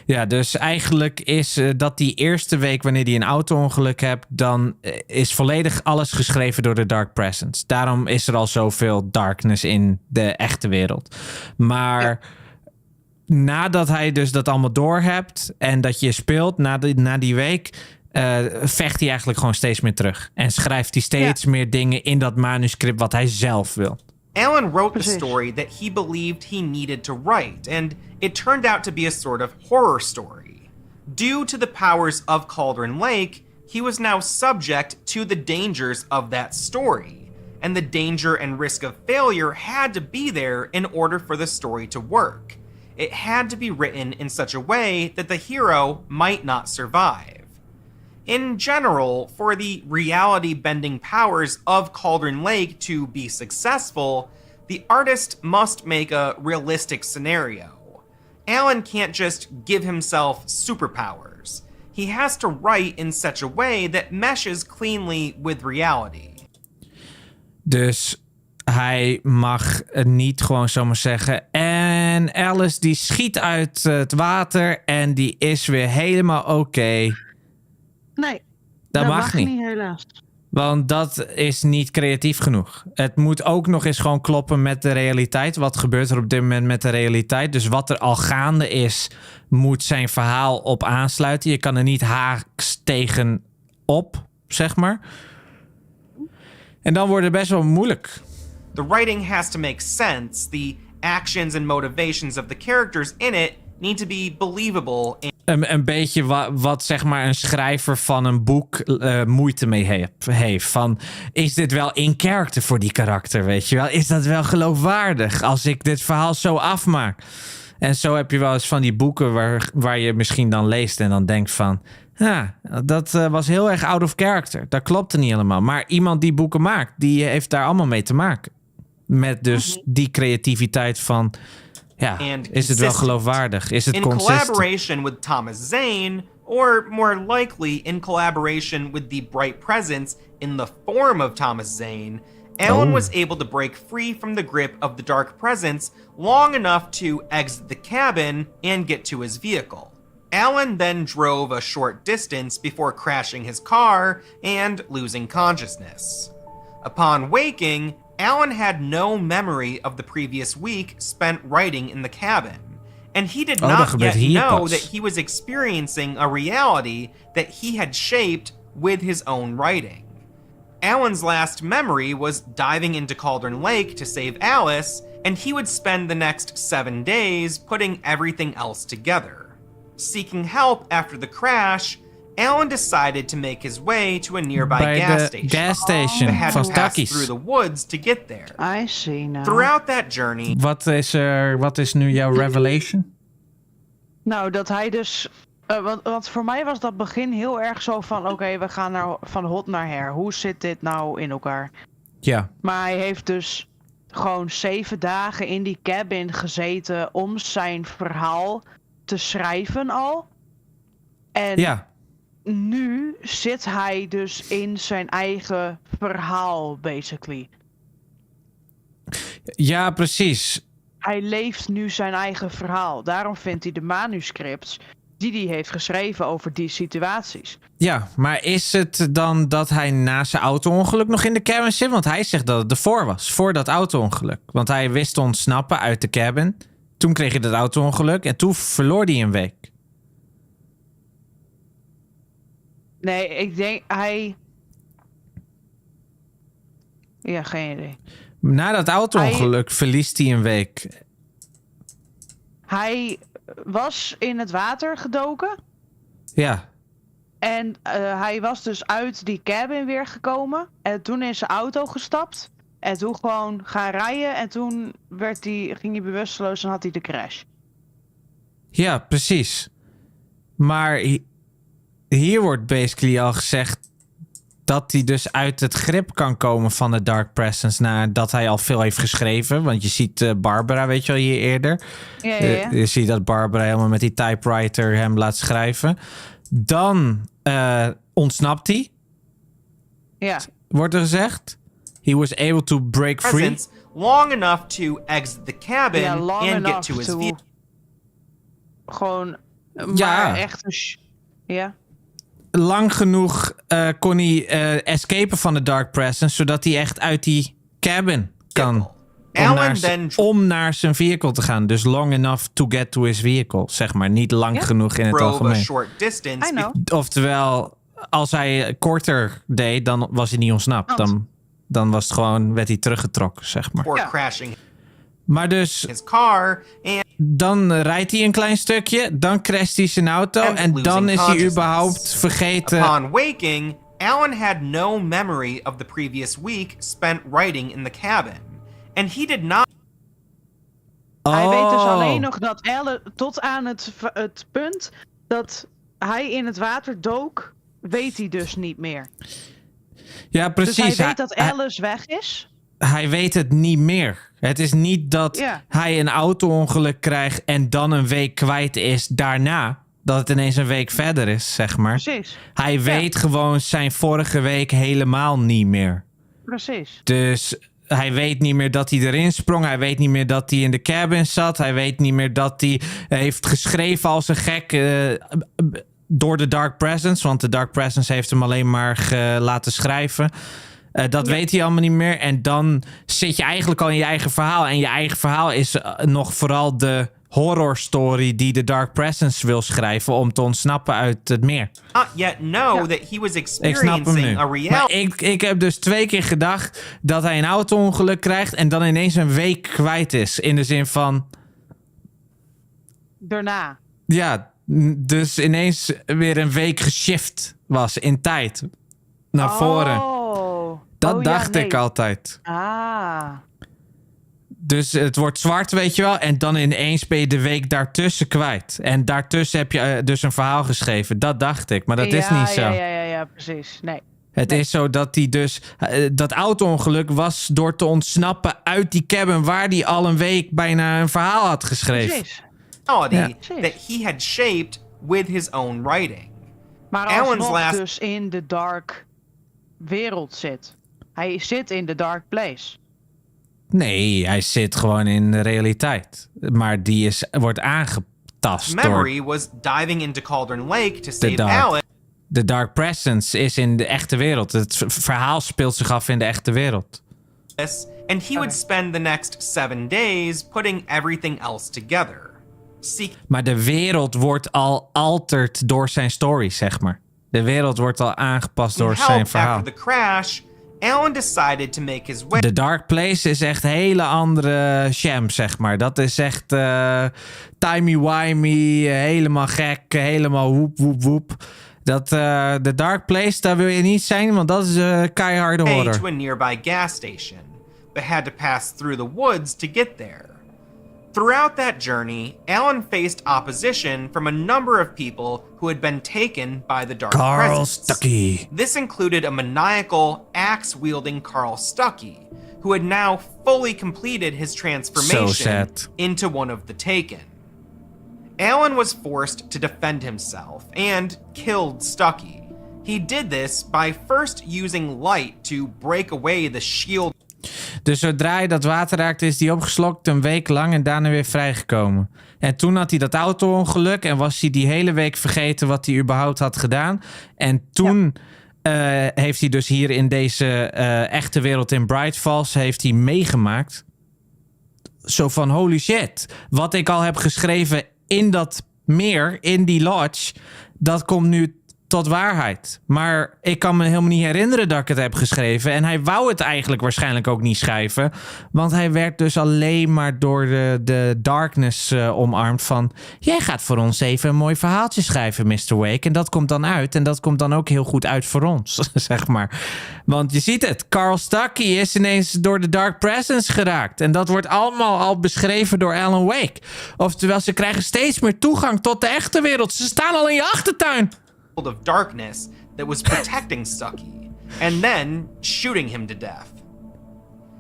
Ja, dus eigenlijk is dat die eerste week wanneer hij een auto-ongeluk hebt, dan is volledig alles geschreven door de Dark Presence. Daarom is er al zoveel darkness in de echte wereld. Maar nadat hij dus dat allemaal doorhebt en dat je speelt na die week, vecht hij eigenlijk gewoon steeds meer terug. En schrijft hij steeds meer dingen in dat manuscript wat hij zelf wil. Alan wrote the Precies. story that he believed he needed to write, and it turned out to be a sort of horror story. Due to the powers of Cauldron Lake, he was now subject to the dangers of that story, and the danger and risk of failure had to be there in order for the story to work. It had to be written in such a way that the hero might not survive. In general, for the reality-bending powers of Cauldron Lake to be successful, the artist must make a realistic scenario. Alan can't just give himself superpowers. He has to write in such a way that meshes cleanly with reality. Dus hij mag niet gewoon zomaar zeggen... En Alice die schiet uit het water en die is weer helemaal oké. Nee, Dat mag niet. helaas. Want dat is niet creatief genoeg. Het moet ook nog eens gewoon kloppen met de realiteit. Wat gebeurt er op dit moment met de realiteit? Dus wat er al gaande is, moet zijn verhaal op aansluiten. Je kan er niet haaks tegen op, zeg maar. En dan wordt het best wel moeilijk. The writing has to make sense. The actions and motivations of the characters in it need to be believable. Een beetje wat zeg maar een schrijver van een boek moeite mee heeft. Van, is dit wel in character voor die karakter, weet je wel? Is dat wel geloofwaardig als ik dit verhaal zo afmaak? En zo heb je wel eens van die boeken waar je misschien dan leest en dan denkt van... Ja, dat was heel erg out of character. Dat klopte niet helemaal. Maar iemand die boeken maakt, die heeft daar allemaal mee te maken. Met dus die creativiteit van... Ja, is het wel geloofwaardig? Is het consistent? In collaboration with Thomas Zane, or more likely in collaboration with the bright presence in the form of Thomas Zane, Alan was able to break free from the grip of the dark presence long enough to exit the cabin and get to his vehicle. Alan then drove a short distance before crashing his car and losing consciousness. Upon waking, Alan had no memory of the previous week spent writing in the cabin, and he did not yet know that he was experiencing a reality that he had shaped with his own writing. Alan's last memory was diving into Cauldron Lake to save Alice, and he would spend the next 7 days putting everything else together. Seeking help after the crash, Alan decided to make his way to a nearby gas station. Gas station But had van to pass Stakkies. through the woods to get there. I see now. Throughout that journey... Wat is nu jouw revelation? Nou, dat hij dus... want voor mij was dat begin heel erg zo van... Oké, we gaan van hot naar her. Hoe zit dit nou in elkaar? Ja. Maar hij heeft dus gewoon 7 dagen in die cabin gezeten... om zijn verhaal te schrijven al. En ja. Nu zit hij dus in zijn eigen verhaal, basically. Ja, precies. Hij leeft nu zijn eigen verhaal. Daarom vindt hij de manuscripts die hij heeft geschreven over die situaties. Ja, maar is het dan dat hij na zijn auto-ongeluk nog in de cabin zit? Want hij zegt dat het ervoor was, voor dat auto-ongeluk. Want hij wist te ontsnappen uit de cabin. Toen kreeg hij dat auto-ongeluk en toen verloor hij een week. Nee, ik denk hij... Ja, geen idee. Na dat auto-ongeluk verliest hij een week. Hij was in het water gedoken. Ja. En hij was dus uit die cabin weer gekomen. En toen in zijn auto gestapt. En toen gewoon gaan rijden. En toen ging hij bewusteloos en had hij de crash. Ja, precies. Maar hier wordt basically al gezegd dat hij dus uit het grip kan komen van de Dark Presence nadat hij al veel heeft geschreven. Want je ziet Barbara, weet je wel, hier eerder. Ja. Je ziet dat Barbara helemaal met die typewriter hem laat schrijven. Dan ontsnapt hij. Ja. Wordt er gezegd. He was able to break free. Long enough to exit the cabin and get to his vehicle. Gewoon, ja. Maar echt ja. Lang genoeg kon hij escapen van de Dark Presence, zodat hij echt uit die cabin kan. Om naar zijn vehicle te gaan. Dus long enough to get to his vehicle, zeg maar. Niet lang genoeg in het algemeen. Oftewel, als hij korter deed, dan was hij niet ontsnapt. Dan Dan was het gewoon, werd hij teruggetrokken, zeg maar. Before crashing Maar dus, his car and dan rijdt hij een klein stukje, dan crasht hij zijn auto en dan is hij überhaupt vergeten. Upon waking, Alan had no memory of the previous week spent writing in the cabin. And he did not. Hij weet dus Oh. alleen nog dat Alan, tot aan het punt dat hij in het water dook, weet hij dus niet meer. Ja, precies. Dus hij weet dat Alice weg is. Hij weet het niet meer. Het is niet dat hij een auto-ongeluk krijgt en dan een week kwijt is daarna. Dat het ineens een week verder is, zeg maar. Precies. Hij weet gewoon zijn vorige week helemaal niet meer. Precies. Dus hij weet niet meer dat hij erin sprong. Hij weet niet meer dat hij in de cabin zat. Hij weet niet meer dat hij heeft geschreven als een gek door de Dark Presence. Want de Dark Presence heeft hem alleen maar laten schrijven. Dat weet hij allemaal niet meer. En dan zit je eigenlijk al in je eigen verhaal. En je eigen verhaal is nog vooral de horror story die de Dark Presence wil schrijven om te ontsnappen uit het meer. Not yet know that he was Ik snap hem nu. experiencing a Maar reality. ik heb dus 2 keer gedacht dat hij een auto-ongeluk krijgt en dan ineens een week kwijt is. In de zin van, Daarna. ja, dus ineens weer een week geshift was in tijd. Naar voren. Dat dacht ik altijd. Ah. Dus het wordt zwart, weet je wel. En dan ineens ben je de week daartussen kwijt. En daartussen heb je dus een verhaal geschreven. Dat dacht ik, maar dat is niet zo. Ja, precies. Nee. Het is zo dat hij dus... dat auto-ongeluk was door te ontsnappen uit die cabin waar hij al een week bijna een verhaal had geschreven. Precies. That he had shaped with his own writing. Maar alsnog dus in de dark wereld zit. Hij zit in de dark place. Nee, hij zit gewoon in de realiteit. Maar die wordt aangetast memory was diving into Cauldron Lake to save Alice. De Dark Presence is in de echte wereld. Het verhaal speelt zich af in de echte wereld. And he would spend the next 7 days putting everything else together. Maar de wereld wordt al altered door zijn story, zeg maar. De wereld wordt al aangepast door zijn verhaal. After the crash, Alan decided to make his way. The Dark Place is echt een hele andere sham, zeg maar. Dat is echt timey-wimey, helemaal gek, helemaal woep, woep, woep. De Dark Place, daar wil je niet zijn, want dat is keiharde horror. To a nearby gas station, but had to pass through the woods to get there. Throughout that journey, Alan faced opposition from a number of people who had been taken by the Dark Carl Presence. Stuckey. This included a maniacal, axe-wielding Carl Stuckey, who had now fully completed his transformation into one of the Taken. Alan was forced to defend himself and killed Stuckey. He did this by first using light to break away the shield. Dus zodra hij dat water raakte, is hij opgeslokt een week lang en daarna weer vrijgekomen. En toen had hij dat auto-ongeluk en was hij die hele week vergeten wat hij überhaupt had gedaan. En toen heeft hij dus hier in deze echte wereld in Bright Falls heeft hij meegemaakt. Zo van holy shit, wat ik al heb geschreven in dat meer, in die lodge, dat komt nu tot waarheid. Maar ik kan me helemaal niet herinneren dat ik het heb geschreven. En hij wou het eigenlijk waarschijnlijk ook niet schrijven. Want hij werd dus alleen maar door de darkness omarmd van... Jij gaat voor ons even een mooi verhaaltje schrijven, Mr. Wake. En dat komt dan uit. En dat komt dan ook heel goed uit voor ons, zeg maar. Want je ziet het. Carl Stuckey is ineens door de Dark Presence geraakt. En dat wordt allemaal al beschreven door Alan Wake. Oftewel, ze krijgen steeds meer toegang tot de echte wereld. Ze staan al in je achtertuin. Of darkness that was protecting Stuckey, and then shooting him to death.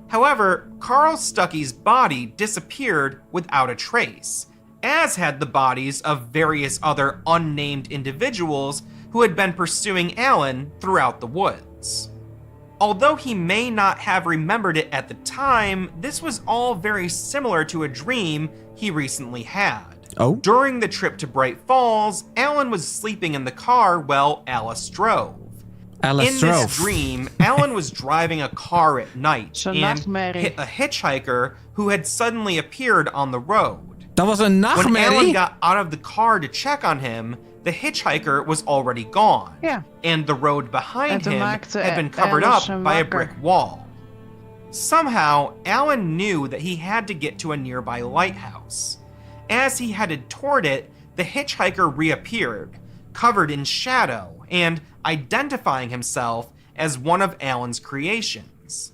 However, Carl Stuckey's body disappeared without a trace, as had the bodies of various other unnamed individuals who had been pursuing Alan throughout the woods. Although he may not have remembered it at the time, this was all very similar to a dream he recently had. Oh. During the trip to Bright Falls, Alan was sleeping in the car while Alice drove. In this dream, Alan was driving a car at night and hit a hitchhiker who had suddenly appeared on the road. Dat was een nachtmerrie. When Alan got out of the car to check on him, the hitchhiker was already gone. Yeah. And the road behind him had been covered up by a brick wall. Somehow, Alan knew that he had to get to a nearby lighthouse. As he headed toward it, the hitchhiker reappeared, covered in shadow, and identifying himself as one of Alan's creations.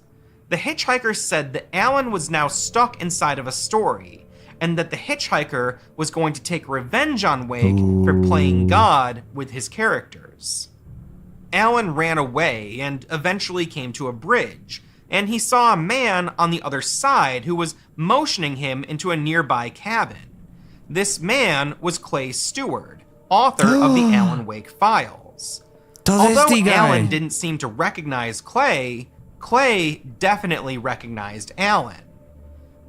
The hitchhiker said that Alan was now stuck inside of a story, and that the hitchhiker was going to take revenge on Wake for playing God with his characters. Alan ran away and eventually came to a bridge, and he saw a man on the other side who was motioning him into a nearby cabin. This man was Clay Stewart, author of the Alan Wake files. Although Alan didn't seem to recognize Clay, Clay definitely recognized Alan.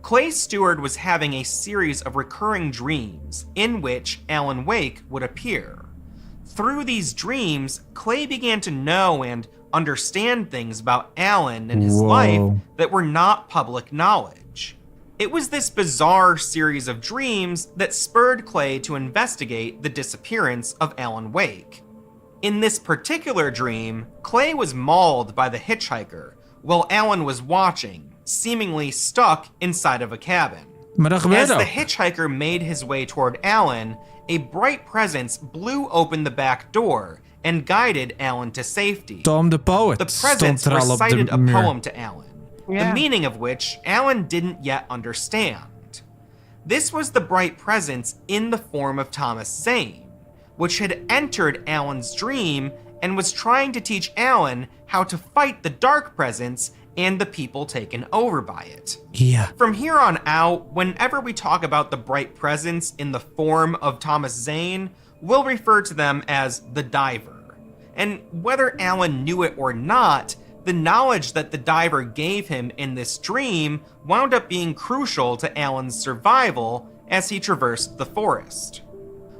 Clay Stewart was having a series of recurring dreams in which Alan Wake would appear. Through these dreams, Clay began to know and understand things about Alan and his life that were not public knowledge. It was this bizarre series of dreams that spurred Clay to investigate the disappearance of Alan Wake. In this particular dream, Clay was mauled by the hitchhiker while Alan was watching, seemingly stuck inside of a cabin. As the hitchhiker made his way toward Alan, a bright presence blew open the back door and guided Alan to safety. Tom the Poet. The presence recited a poem to Alan, the meaning of which Alan didn't yet understand. This was the bright presence in the form of Thomas Zane, which had entered Alan's dream and was trying to teach Alan how to fight the dark presence and the people taken over by it. Yeah. From here on out, whenever we talk about the bright presence in the form of Thomas Zane, we'll refer to them as the Diver. And whether Alan knew it or not, the knowledge that the Diver gave him in this dream wound up being crucial to Alan's survival as he traversed the forest.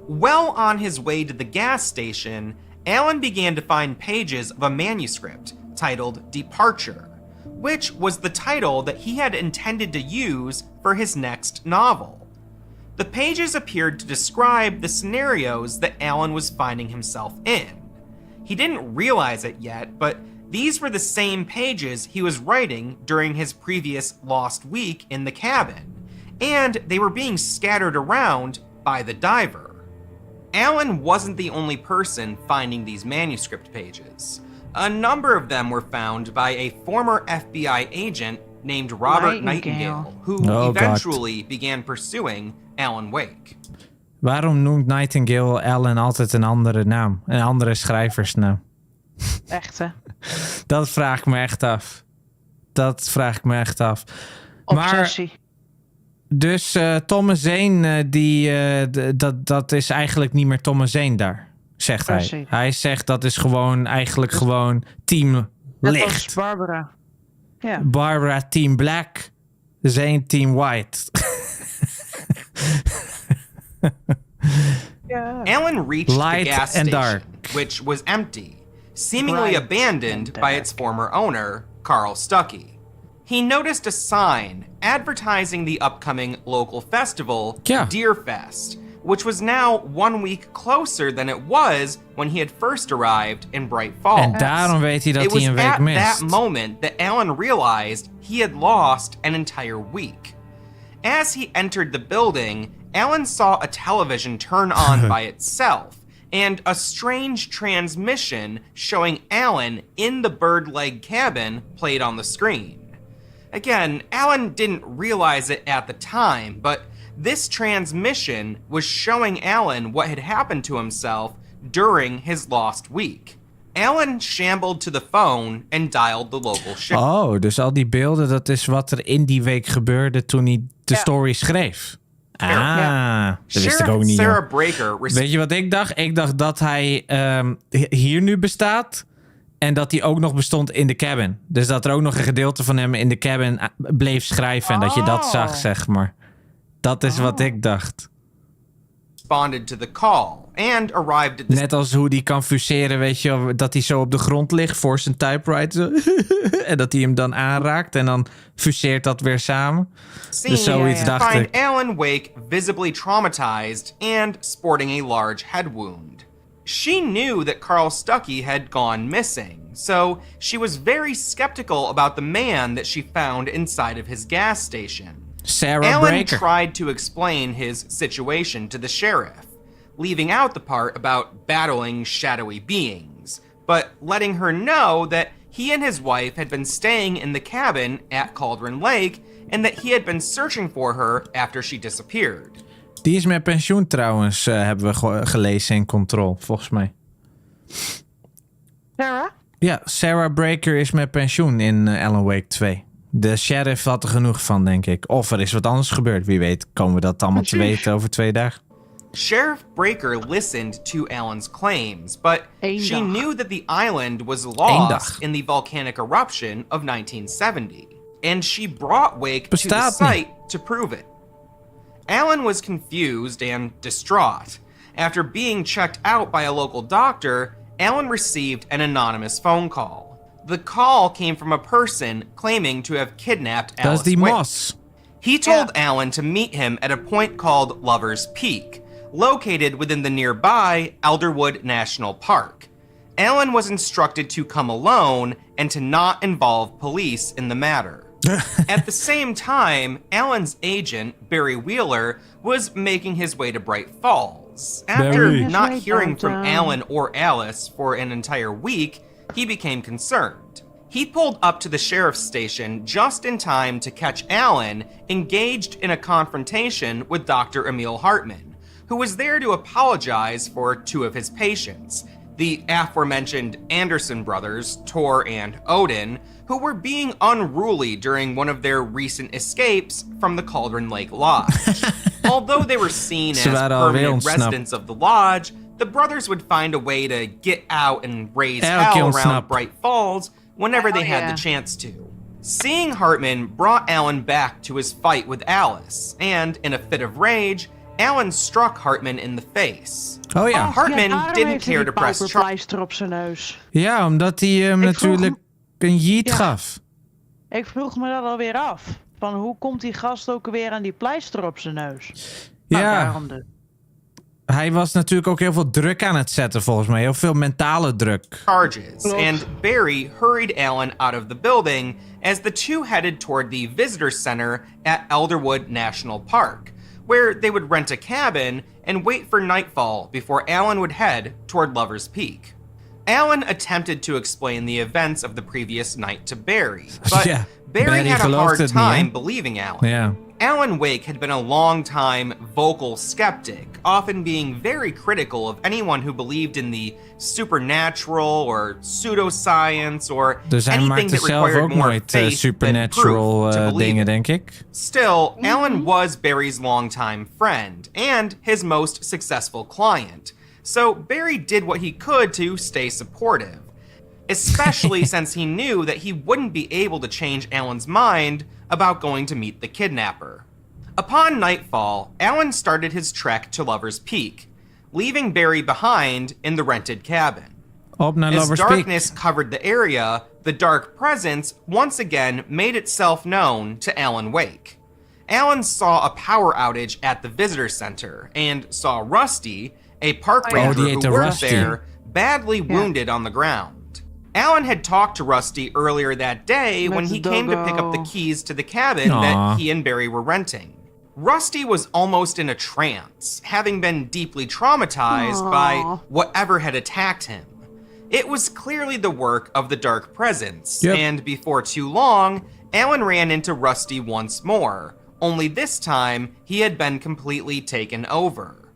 Well on his way to the gas station, Alan began to find pages of a manuscript titled Departure, which was the title that he had intended to use for his next novel. The pages appeared to describe the scenarios that Alan was finding himself in. He didn't realize it yet, but these were the same pages he was writing during his previous lost week in the cabin, and they were being scattered around by the Diver. Alan wasn't the only person finding these manuscript pages. A number of them were found by a former FBI agent named Robert Nightingale, who eventually began pursuing Alan Wake. Waarom noemt Nightingale Alan altijd een andere naam? Een andere schrijversnaam? Echt, hè? Dat vraag ik me echt af. Obsessie. Maar, dus Thomas Zane, dat is eigenlijk niet meer Thomas Zane daar, zegt hij. Precies. Hij zegt dat is gewoon eigenlijk gewoon Team Licht. Barbara. Ja. Barbara Team Black, Zane Team White. Alan reached Light the gas and station, dark. which was empty, seemingly abandoned by its former owner, Carl Stuckey. He noticed a sign advertising the upcoming local festival, Deer Fest, which was now 1 week closer than it was when he had first arrived in Bright Falls. En daarom weet hij dat hij een week mist. It was at that moment that Alan realized he had lost an entire week. As he entered the building, Alan saw a television turn on by itself, and a strange transmission showing Alan in the bird leg cabin played on the screen. Again, Alan didn't realize it at the time, but this transmission was showing Alan what had happened to himself during his lost week. Alan shambled to the phone and dialed the local ship. Oh, dus al die beelden, dat is wat er in die week gebeurde toen hij de story schreef. Dat wist ik ook niet. Sarah Breaker. Weet je wat ik dacht? Ik dacht dat hij hier nu bestaat en dat hij ook nog bestond in de cabin. Dus dat er ook nog een gedeelte van hem in de cabin bleef schrijven en dat je dat zag, zeg maar. Dat is wat ik dacht. Responded to the call and arrived at the... Net als hoe die kan fuseren, weet je, dat hij zo op de grond ligt voor zijn typewriter. En dat hij hem dan aanraakt en dan fuseert dat weer samen. Dus zoiets dacht ik. Alan Wake visibly traumatized and sporting a large head wound. She knew that Carl Stuckey had gone missing, so she was very skeptical about the man that she found inside of his gas station. Sarah Alan Breaker. tried to explain his situation to the sheriff, leaving out the part about battling shadowy beings, but letting her know that he and his wife had been staying in the cabin at Cauldron Lake and that he had been searching for her after she disappeared. Die is met pensioen trouwens, hebben we gelezen in Control, volgens mij. Sarah? Ja, Sarah Breaker is met pensioen in Alan Wake 2. De sheriff had er genoeg van, denk ik. Of er is wat anders gebeurd. Wie weet komen we dat allemaal te weten over 2 dagen. Sheriff Breaker listened to Alan's claims, but she knew that the island was lost in the volcanic eruption of 1970, and she brought Wake to the site to prove it. Alan was confused and distraught. After being checked out by a local doctor, Alan received an anonymous phone call. The call came from a person claiming to have kidnapped Alice Wake. He told Alan to meet him at a point called Lover's Peak, located within the nearby Elderwood National Park. Alan was instructed to come alone and to not involve police in the matter. At the same time, Alan's agent, Barry Wheeler, was making his way to Bright Falls. After not hearing from Alan or Alice for an entire week, he became concerned. He pulled up to the sheriff's station just in time to catch Alan engaged in a confrontation with Dr. Emil Hartman, who was there to apologize for 2 of his patients, the aforementioned Anderson brothers, Tor and Odin, who were being unruly during one of their recent escapes from the Cauldron Lake Lodge. Although they were seen as permanent residents of the lodge, the brothers would find a way to get out and raise hell around Bright Falls whenever they had the chance to. Seeing Hartman brought Alan back to his fight with Alice, and in a fit of rage, Alan struck Hartman in the face. Oh ja. Hartman didn't care to press charges. Op zijn neus. Ja, omdat hij hem natuurlijk een jeet gaf. Ik vroeg me dat alweer af. Van hoe komt die gast ook weer aan die pleister op zijn neus? Ja. Hij was natuurlijk ook heel veel druk aan het zetten, volgens mij. Heel veel mentale druk. Charges, and Barry hurried Alan out of the building as the 2 headed toward the visitor center at Elderwood National Park, where they would rent a cabin and wait for nightfall before Alan would head toward Lover's Peak. Alan attempted to explain the events of the previous night to Barry, but Barry had a hard time believing Alan. Yeah. Alan Wake had been a long-time vocal skeptic, often being very critical of anyone who believed in the supernatural or pseudoscience or anything that required more faith supernatural than proof dingen, denk ik. Still, Alan was Barry's longtime friend and his most successful client, so Barry did what he could to stay supportive, especially since he knew that he wouldn't be able to change Alan's mind about going to meet the kidnapper. Upon nightfall, Alan started his trek to Lover's Peak, leaving Barry behind in the rented cabin. As darkness covered the area, the dark presence once again made itself known to Alan Wake. Alan saw a power outage at the visitor center and saw Rusty, a park ranger who worked there, badly wounded on the ground. Alan had talked to Rusty earlier that day when he came to pick up the keys to the cabin that he and Barry were renting. Rusty was almost in a trance, having been deeply traumatized by whatever had attacked him. It was clearly the work of the dark presence, and before too long, Alan ran into Rusty once more, only this time he had been completely taken over.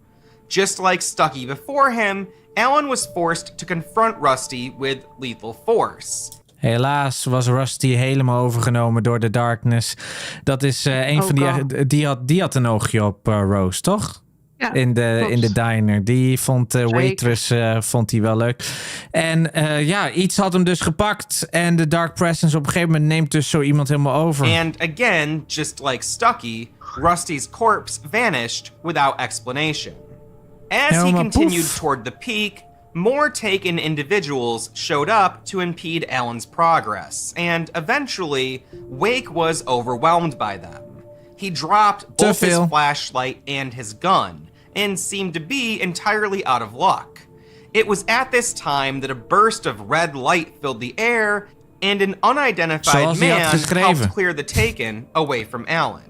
Just like Stucky before him, Alan was forced to confront Rusty with lethal force. Helaas was Rusty helemaal overgenomen door de darkness. Dat is een van die had een oogje op Rose, toch? Ja, in de diner. Die vond Waitress vond hij wel leuk. En iets had hem dus gepakt. En de Dark Presence op een gegeven moment neemt dus zo iemand helemaal over. And again, just like Stucky, Rusty's corpse vanished without explanation. As he continued toward the peak, more taken individuals showed up to impede Alan's progress, and eventually, Wake was overwhelmed by them. He dropped both his flashlight and his gun, and seemed to be entirely out of luck. It was at this time that a burst of red light filled the air and an unidentified Zoals hij had man geschreven. helped clear the Taken away from Alan.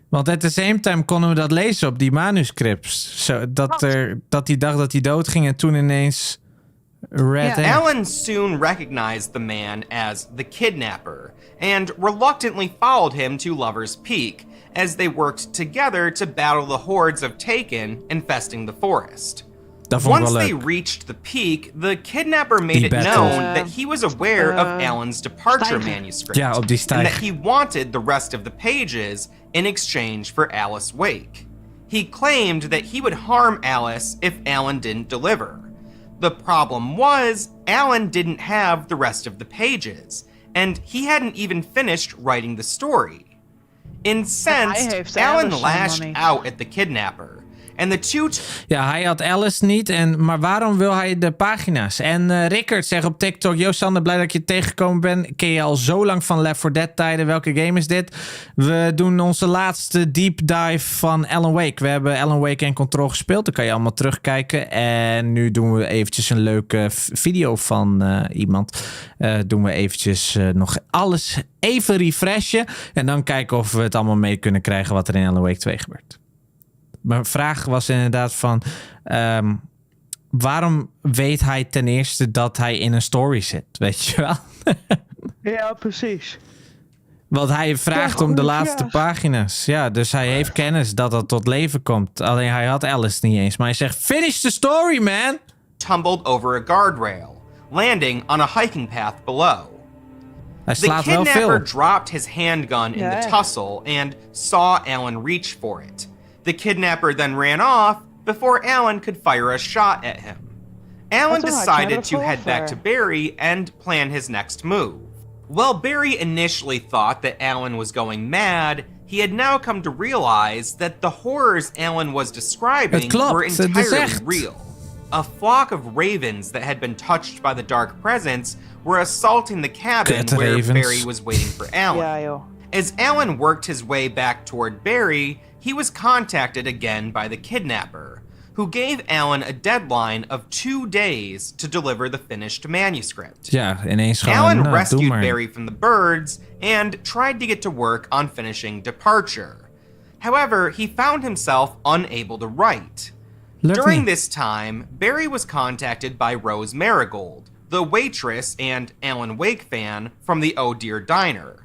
Want at the same time konden we dat lezen op die manuscripts. Dat hij dacht dat hij doodging en toen ineens... Alan soon recognized the man as the kidnapper and reluctantly followed him to Lover's Peak as they worked together to battle the hordes of Taken infesting the forest. Once they reached the peak, the kidnapper made it known that he was aware of Alan's departure manuscript and that he wanted the rest of the pages in exchange for Alice Wake. He claimed that he would harm Alice if Alan didn't deliver. The problem was, Alan didn't have the rest of the pages, and he hadn't even finished writing the story. Incensed, Alan lashed out at the kidnapper. And the two... Ja, hij had Alice niet, maar waarom wil hij de pagina's? En Rickert zegt op TikTok... Yo Sander, blij dat ik je tegengekomen ben. Ken je al zo lang van Left 4 Dead tijden? Welke game is dit? We doen onze laatste deep dive van Alan Wake. We hebben Alan Wake en Control gespeeld. Dan kan je allemaal terugkijken. En nu doen we eventjes een leuke video van iemand. Doen we eventjes nog alles even refreshen. En dan kijken of we het allemaal mee kunnen krijgen... wat er in Alan Wake 2 gebeurt. Mijn vraag was inderdaad van... waarom weet hij ten eerste dat hij in een story zit? Weet je wel? Ja, precies. Want hij vraagt om de laatste pagina's. Ja, dus hij heeft kennis dat dat tot leven komt. Alleen hij had Alice niet eens. Maar hij zegt, finish the story, man! Tumbled over a guardrail, landing on a hiking path below. Hij The slaat wel kidnapper veel. dropped his handgun in the tussle and saw Alan reach for it. The kidnapper then ran off before Alan could fire a shot at him. Alan decided to head back to Barry and plan his next move. While Barry initially thought that Alan was going mad, he had now come to realize that the horrors Alan was describing were entirely real. A flock of ravens that had been touched by the dark presence were assaulting the cabin where Barry was waiting for Alan. As Alan worked his way back toward Barry, he was contacted again by the kidnapper, who gave Alan a deadline of 2 days to deliver the finished manuscript. Ja, ineens gewoon, Alan rescued Barry from the birds and tried to get to work on finishing Departure. However, he found himself unable to write. During this time, Barry was contacted by Rose Marigold, the waitress and Alan Wake fan from the Oh Dear Diner.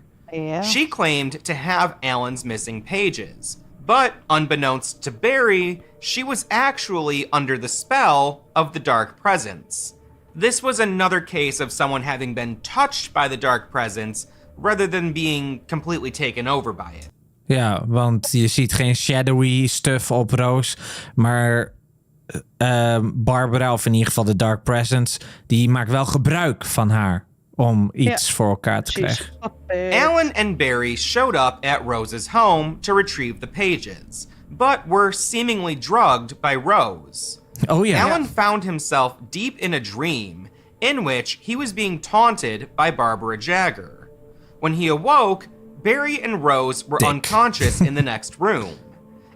She claimed to have Alan's missing pages, but unbeknownst to Barry, she was actually under the spell of the dark presence. This was another case of someone having been touched by the dark presence rather than being completely taken over by it. Ja, want je ziet geen shadowy stuff op Rose, maar Barbara, of in ieder geval de Dark Presence, die maakt wel gebruik van haar om iets voor elkaar te krijgen. Alan and Barry showed up at Rose's home to retrieve the pages, but were seemingly drugged by Rose. Oh yeah. Alan found himself deep in a dream in which he was being taunted by Barbara Jagger. When he awoke, Barry and Rose were unconscious in the next room.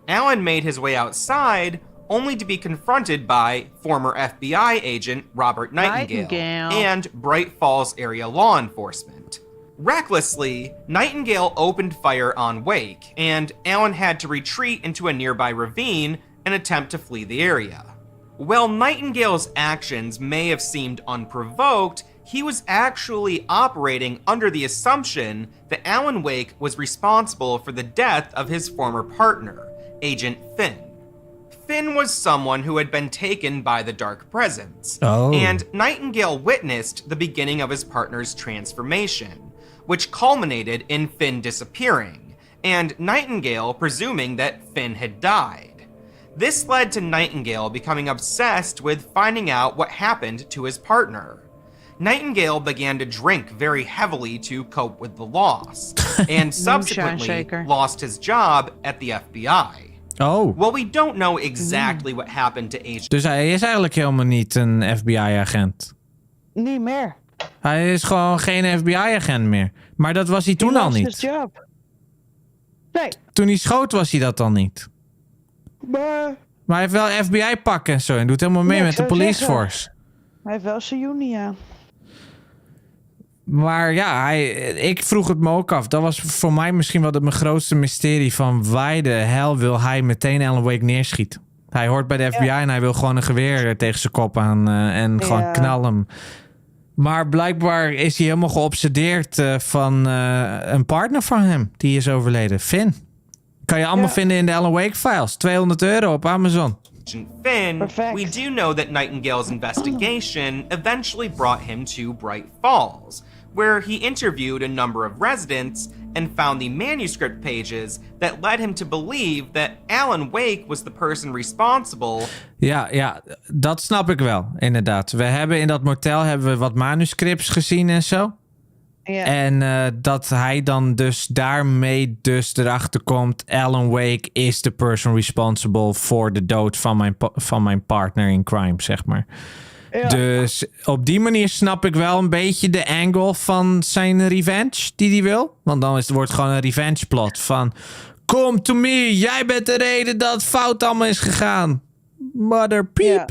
Alan made his way outside, only to be confronted by former FBI agent Robert Nightingale and Bright Falls area law enforcement. Recklessly, Nightingale opened fire on Wake, and Alan had to retreat into a nearby ravine and attempt to flee the area. While Nightingale's actions may have seemed unprovoked, he was actually operating under the assumption that Alan Wake was responsible for the death of his former partner, Agent Finn. Finn was someone who had been taken by the dark presence, and Nightingale witnessed the beginning of his partner's transformation, which culminated in Finn disappearing, and Nightingale presuming that Finn had died. This led to Nightingale becoming obsessed with finding out what happened to his partner. Nightingale began to drink very heavily to cope with the loss, and subsequently lost his job at the FBI. Oh. Well, we don't know exactly what happened to Agent. Dus hij is eigenlijk helemaal niet een FBI-agent. Niet meer. Hij is gewoon geen FBI-agent meer. Maar dat was hij toen al niet. Job. Nee. Toen hij schoot was hij dat al niet. Maar hij heeft wel FBI-pakken en zo. En doet helemaal mee met de police force. Hij heeft wel zijn juni, ja. Maar ja, ik vroeg het me ook af. Dat was voor mij misschien wel mijn grootste mysterie van why de hel wil hij meteen Alan Wake neerschieten. Hij hoort bij de FBI en hij wil gewoon een geweer tegen zijn kop aan en gewoon knallen hem. Maar blijkbaar is hij helemaal geobsedeerd van een partner van hem. Die is overleden. Finn. Kan je allemaal vinden in de Alan Wake files. €200 op Amazon. Finn, we do know that Nightingale's investigation eventually brought him to Bright Falls, where he interviewed a number of residents and found the manuscript pages that led him to believe that Alan Wake was the person responsible. Ja, dat snap ik wel, inderdaad. We hebben in dat motel wat manuscripts gezien en zo. Ja. En dat hij dan dus daarmee erachter komt... Alan Wake is the person responsible voor de dood van mijn partner in crime, zeg maar. Ja. Dus op die manier snap ik wel een beetje de angle van zijn revenge die hij wil. Want dan wordt het gewoon een revenge plot van... Come to me, jij bent de reden dat het fout allemaal is gegaan. Mother peep.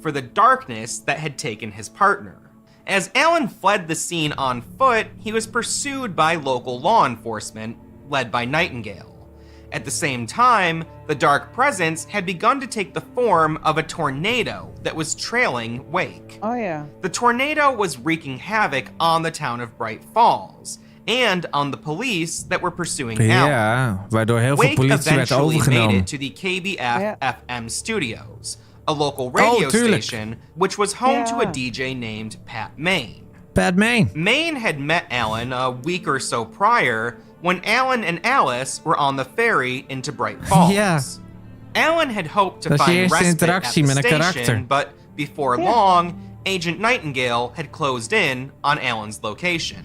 For the darkness that had taken his partner. As Alan fled the scene on foot, he was pursued by local law enforcement, led by Nightingale. At the same time, the dark presence had begun to take the form of a tornado that was trailing Wake. Oh yeah. The tornado was wreaking havoc on the town of Bright Falls and on the police that were pursuing Alan. Ja, waardoor heel veel politie werd overgenomen. Made it to the KBF-FM studios, a local radio station which was home to a DJ named Pat Main. Pat Main. Main had met Alan a week or so prior when Alan and Alice were on the ferry into Bright Falls. Yeah. Alan had hoped to find respite at the station, but before long, Agent Nightingale had closed in on Alan's location.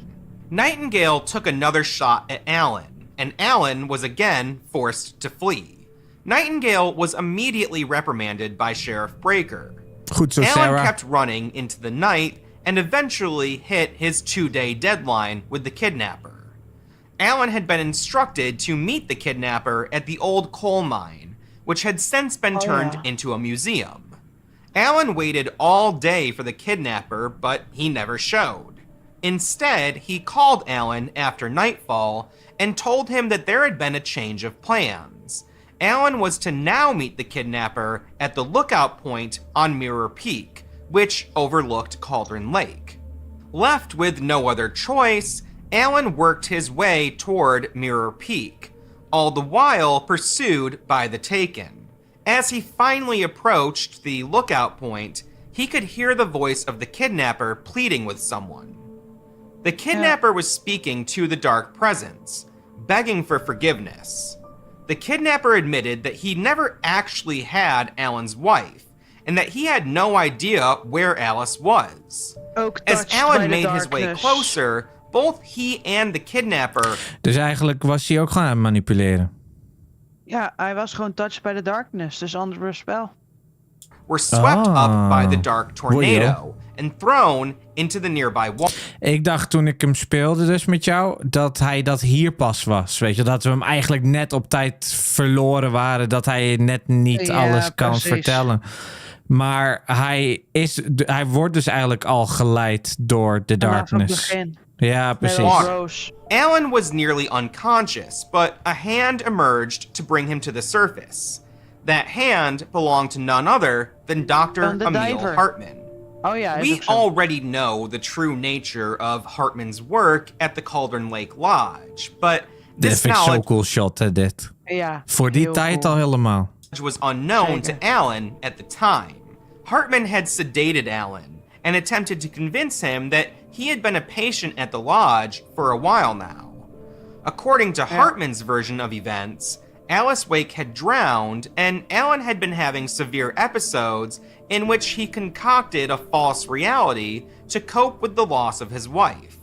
Nightingale took another shot at Alan, and Alan was again forced to flee. Nightingale was immediately reprimanded by Sheriff Breaker. Goed zo, Alan Sarah. kept running into the night and eventually hit his 2-day deadline with the kidnapper. Alan had been instructed to meet the kidnapper at the old coal mine, which had since been turned into a museum. Alan waited all day for the kidnapper, but he never showed. Instead, he called Alan after nightfall and told him that there had been a change of plans. Alan was to now meet the kidnapper at the lookout point on Mirror Peak, which overlooked Cauldron Lake. Left with no other choice, Alan worked his way toward Mirror Peak, all the while pursued by the Taken. As he finally approached the lookout point, he could hear the voice of the kidnapper pleading with someone. The kidnapper was speaking to the dark presence, begging for forgiveness. The kidnapper admitted that he never actually had Alan's wife, and that he had no idea where Alice was. As Alan made his way closer, both he and the kidnapper... Dus eigenlijk was hij ook gewoon aan het manipuleren. Ja, hij was gewoon touched by the darkness, dus ander spel. Were swept up by the dark tornado and thrown into the nearby wall. Ik dacht toen ik hem speelde dus met jou, dat hij dat hier pas was. Weet je, dat we hem eigenlijk net op tijd verloren waren. Dat hij net niet alles kan vertellen. Maar hij wordt dus eigenlijk al geleid door de darkness. Ja, precies. Alan was nearly unconscious, but a hand emerged to bring him to the surface. That hand belonged to none other than Dr. Emil Hartman. Oh yeah, we already know the true nature of Hartman's work at the Cauldron Lake Lodge, but this vind ik zo'n cool shot, hè, dit. Ja, voor die tijd al helemaal. Was unknown to Alan at the time. Hartman had sedated Alan and attempted to convince him that he had been a patient at the lodge for a while now. According to Hartman's version of events, Alice Wake had drowned, and Alan had been having severe episodes in which he concocted a false reality to cope with the loss of his wife.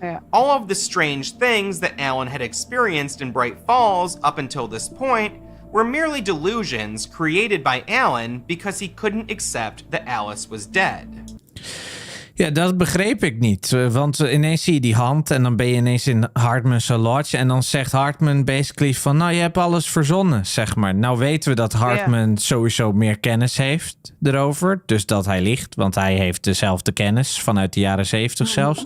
Yeah. All of the strange things that Alan had experienced in Bright Falls up until this point were merely delusions created by Alan because he couldn't accept that Alice was dead. Ja, dat begreep ik niet. Want ineens zie je die hand en dan ben je ineens in Hartman's lodge. En dan zegt Hartman basically van, nou, je hebt alles verzonnen, zeg maar. Nou weten we dat Hartman sowieso meer kennis heeft erover. Dus dat hij liegt, want hij heeft dezelfde kennis vanuit de jaren 70 zelfs.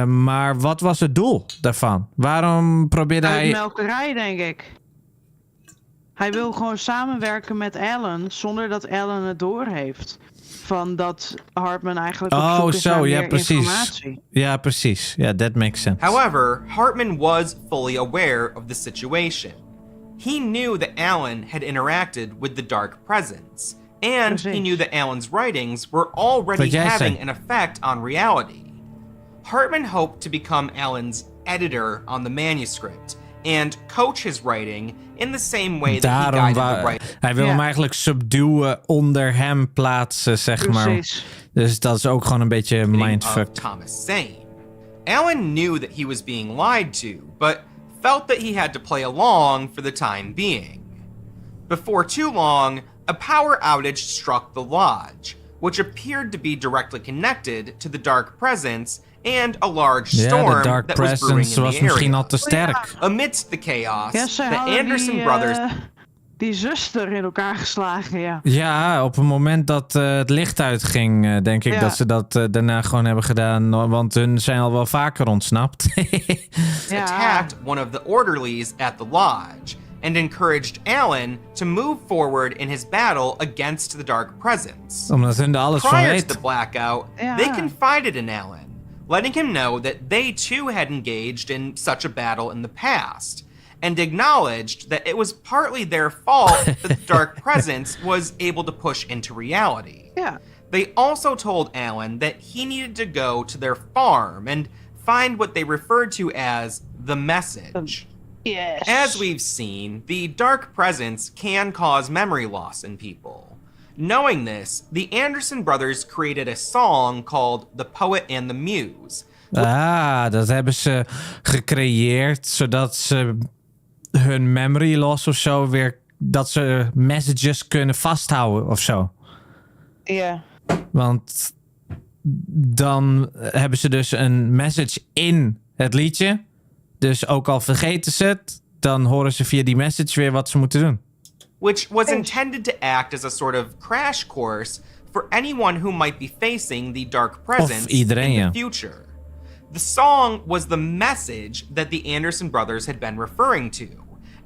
Maar wat was het doel daarvan? Waarom probeerde hij... Uitmelkerij, denk ik. Hij wil gewoon samenwerken met Alan, zonder dat Alan het doorheeft. Van dat Hartman eigenlijk op zoek is naar meer informatie. Ja, precies. Ja, that makes sense. However, Hartman was fully aware of the situation. He knew that Alan had interacted with the dark presence. And he knew that Alan's writings were already having an effect on reality. Hartman hoped to become Alan's editor on the manuscript and coach his writing in the same way that he guided the writing. Hij wil hem eigenlijk subduwen, onder hem plaatsen, zeg maar. Dus dat is ook gewoon een beetje mindfuck. Thomas Zane. Alan knew that he was being lied to, but felt that he had to play along for the time being. Before too long, a power outage struck the lodge, which appeared to be directly connected to the dark presence and a large storm that was brewing in the misschien al area. te sterk. Amidst the chaos, Ja, the Anderson brothers... Die zuster in elkaar geslagen, ja. Ja, op het moment dat het licht uitging, denk ik dat ze dat daarna gewoon hebben gedaan. Want hun zijn al wel vaker ontsnapt. attacked one of the orderlies at the lodge and encouraged Alan to move forward in his battle against the dark presence. Omdat hun er alles van Prior weet. to the blackout, they confided in Alan, letting him know that they too had engaged in such a battle in the past, and acknowledged that it was partly their fault that the dark presence was able to push into reality. Yeah. They also told Alan that he needed to go to their farm and find what they referred to as the message. Yes. As we've seen, the dark presence can cause memory loss in people. Knowing this, the Anderson brothers created a song called The Poet and the Muse. Dat hebben ze gecreëerd, zodat ze hun memory loss of zo weer, dat ze messages kunnen vasthouden of zo. Ja. Want dan hebben ze dus een message in het liedje. Dus ook al vergeten ze het, dan horen ze via die message weer wat ze moeten doen. Which was intended to act as a sort of crash course for anyone who might be facing the dark presence in the future. The song was the message that the Anderson brothers had been referring to,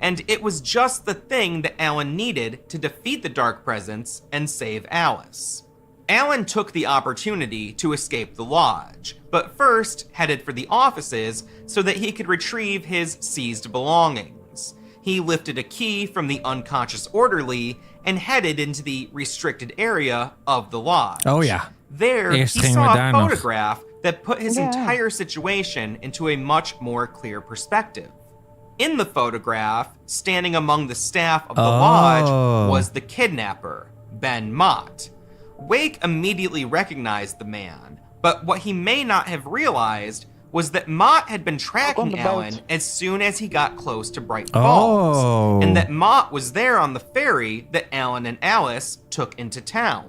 and it was just the thing that Alan needed to defeat the dark presence and save Alice. Alan took the opportunity to escape the lodge, but first headed for the offices so that he could retrieve his seized belongings. He lifted a key from the unconscious orderly and headed into the restricted area of the lodge. Oh yeah. There, he saw a photograph that put his entire situation into a much more clear perspective. In the photograph, standing among the staff of the lodge, was the kidnapper, Ben Mott. Wake immediately recognized the man, but what he may not have realized was that Mott had been tracking Alan as soon as he got close to Bright Falls, and that Mott was there on the ferry that Alan and Alice took into town.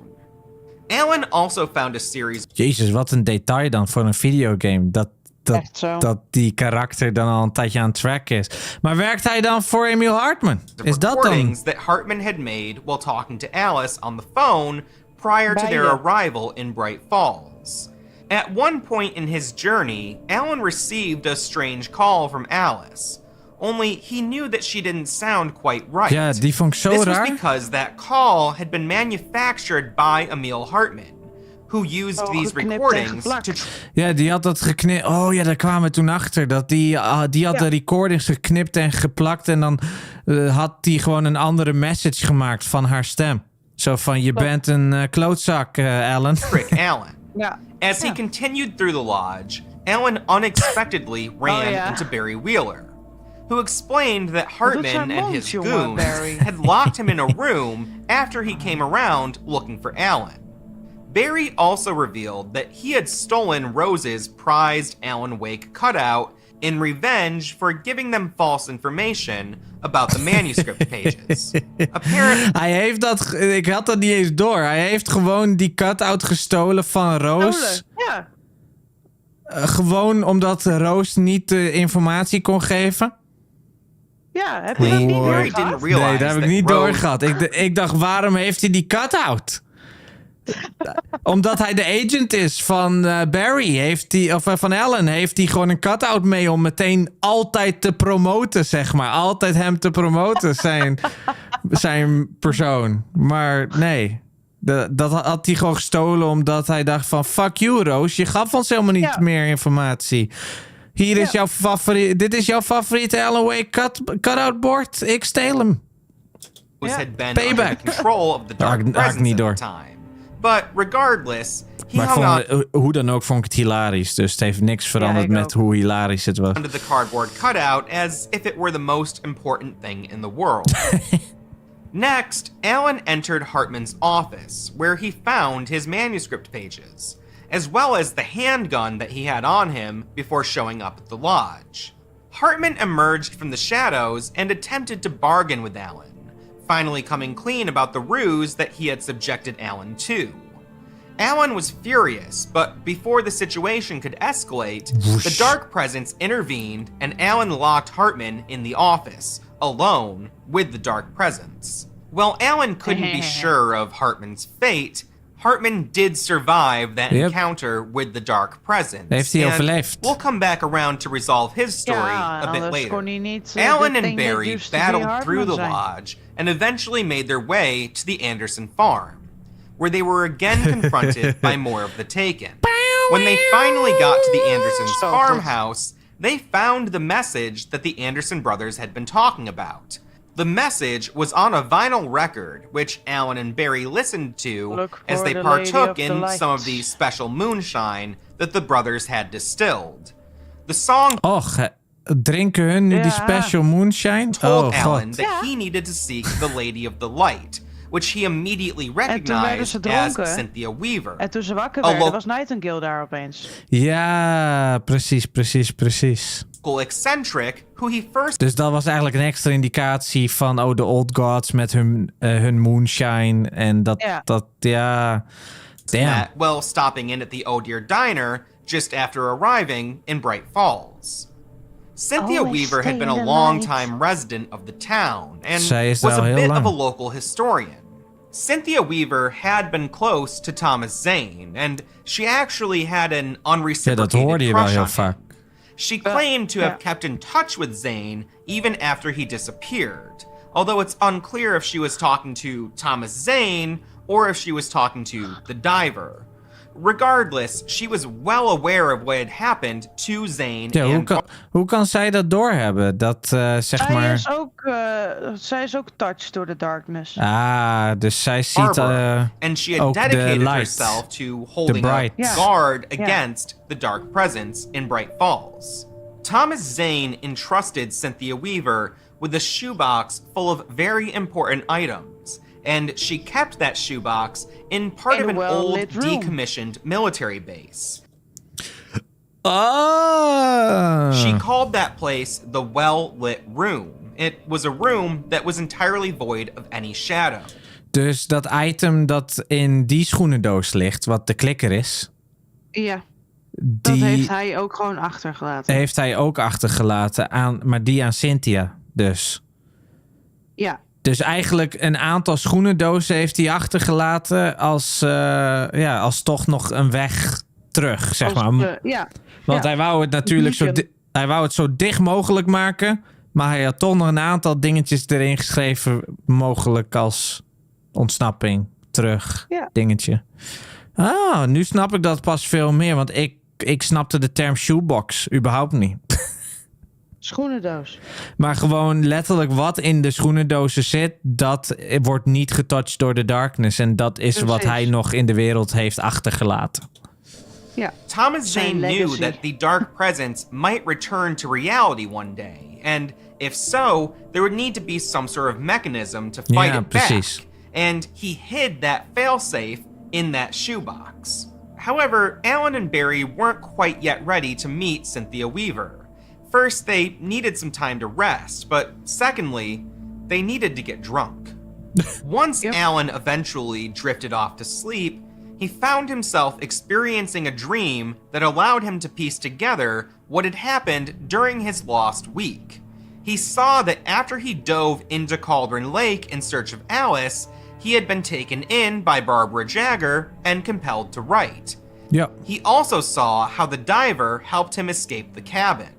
Alan also found a series... Jezus, wat een detail dan voor een videogame. Dat die karakter dan al een tijdje aan track is. Maar werkt hij dan voor Emil Hartman? Is dat dan? That Hartman had made while talking to Alice on the phone prior to their arrival in Bright Falls. At one point in his journey, Alan received a strange call from Alice. Only he knew that she didn't sound quite right. Ja, die vond ik zo This raar. was because that call had been manufactured by Emil Hartman, who used these recordings to... Ja, die had dat geknipt. Oh ja, daar kwamen we toen achter. Dat die had de recordings geknipt en geplakt. En dan had hij gewoon een andere message gemaakt van haar stem. Zo van, je bent een klootzak, Alan. Trick Alan. As he continued through the lodge, Alan unexpectedly ran into Barry Wheeler, who explained that Hartman and his goons had locked him in a room after he came around looking for Alan. Barry also revealed that he had stolen Rose's prized Alan Wake cutout in revenge for giving them false information about the manuscript pages. Hij heeft dat... Ik had dat niet eens door. Hij heeft gewoon die cutout gestolen van Rose. gewoon omdat Roos niet de informatie kon geven? Ja, heb je dat niet doorgehad? Nee, dat heb ik niet doorgehad. Ik dacht, waarom heeft hij die cut-out? Omdat hij de agent is van Barry, van Alan, heeft hij gewoon een cut-out mee om meteen altijd te promoten, zeg maar. Altijd hem te promoten, zijn persoon. Maar nee, dat had hij gewoon gestolen omdat hij dacht van, fuck you, Roos, je gaf ons helemaal niet meer informatie. Hier is jouw dit is jouw favoriete Alan Wake cut-out bord. Ik steel hem. Had been under the control of the dark presence at the time. But regardless, hoe dan ook vond ik het hilarisch. Dus het heeft niks veranderd met hoe hilarisch het was. Under the cardboard cutout as if it were the most important thing in the world. Next, Alan entered Hartman's office, where he found his manuscript pages, as well as the handgun that he had on him before showing up at the lodge. Hartman emerged from the shadows and attempted to bargain with Alan, finally coming clean about the ruse that he had subjected Alan to. Alan was furious, but before the situation could escalate, the Dark Presence intervened and Alan locked Hartman in the office, alone with the Dark Presence. While Alan couldn't be sure of Hartman's fate, Hartman did survive that encounter with the Dark Presence. Heeft hij overleefd. We'll come back around to resolve his story a bit later. Alan and Barry battled through the lodge and eventually made their way to the Anderson farm, where they were again confronted by more of the Taken. When they finally got to the Andersons' farmhouse, they found the message that the Anderson brothers had been talking about. The message was on a vinyl record, which Alan and Barry listened to as they partook in some of the special moonshine that the brothers had distilled. The song drinken hun nu die special moonshine? Told Alan that he needed to seek the Lady of the Light, which he immediately recognized as Cynthia Weaver. En toen ze wakker werden, was Nightingale daar opeens. Ja, precies. Eccentric, who he first... Dus dat was eigenlijk een extra indicatie van de Old Gods met hun moonshine en dat damn. While stopping in at the Oh Dear Diner just after arriving in Bright Falls. Cynthia Weaver had been a long-time resident of the town and was a bit of a local historian. Cynthia Weaver had been close to Thomas Zane, and she actually had an unreciprocated crush on him. She claimed to have kept in touch with Zane even after he disappeared, although it's unclear if she was talking to Thomas Zane or if she was talking to the diver. Regardless, she was well aware of what had happened to Zane. Ja, hoe kan zij dat doorhebben? Dat zij is ook touched door de darkness. Dus zij ziet and she had dedicated herself to holding a guard against the Dark Presence in Bright Falls. Thomas Zane entrusted Cynthia Weaver with a shoebox full of very important items, and she kept that shoebox in part of an old decommissioned military base. She called that place the well-lit room. It was a room that was entirely void of any shadow. Dus dat item dat in die schoenendoos ligt, wat de klikker is... Ja, dat heeft hij ook gewoon achtergelaten. Heeft hij ook achtergelaten, maar die aan Cynthia dus. Ja. Dus eigenlijk een aantal schoenendozen heeft hij achtergelaten als toch nog een weg terug, zeg maar. Want hij wou het natuurlijk hij wou het zo dicht mogelijk maken, maar hij had toch nog een aantal dingetjes erin geschreven, mogelijk als ontsnapping, terug, dingetje. Nu snap ik dat pas veel meer, want ik snapte de term shoebox überhaupt niet. Schoenendoos. Maar gewoon letterlijk wat in de schoenendozen zit, dat wordt niet getouched door de darkness. En dat is wat hij nog in de wereld heeft achtergelaten. Ja. Thomas Zane knew that the Dark Presence might return to reality one day. And if so, there would need to be some sort of mechanism to fight it back. And he hid that failsafe in that shoebox. However, Alan and Barry weren't quite yet ready to meet Cynthia Weaver. First, they needed some time to rest, but secondly, they needed to get drunk. Once Alan eventually drifted off to sleep, he found himself experiencing a dream that allowed him to piece together what had happened during his lost week. He saw that after he dove into Cauldron Lake in search of Alice, he had been taken in by Barbara Jagger and compelled to write. Yep. He also saw how the diver helped him escape the cabin.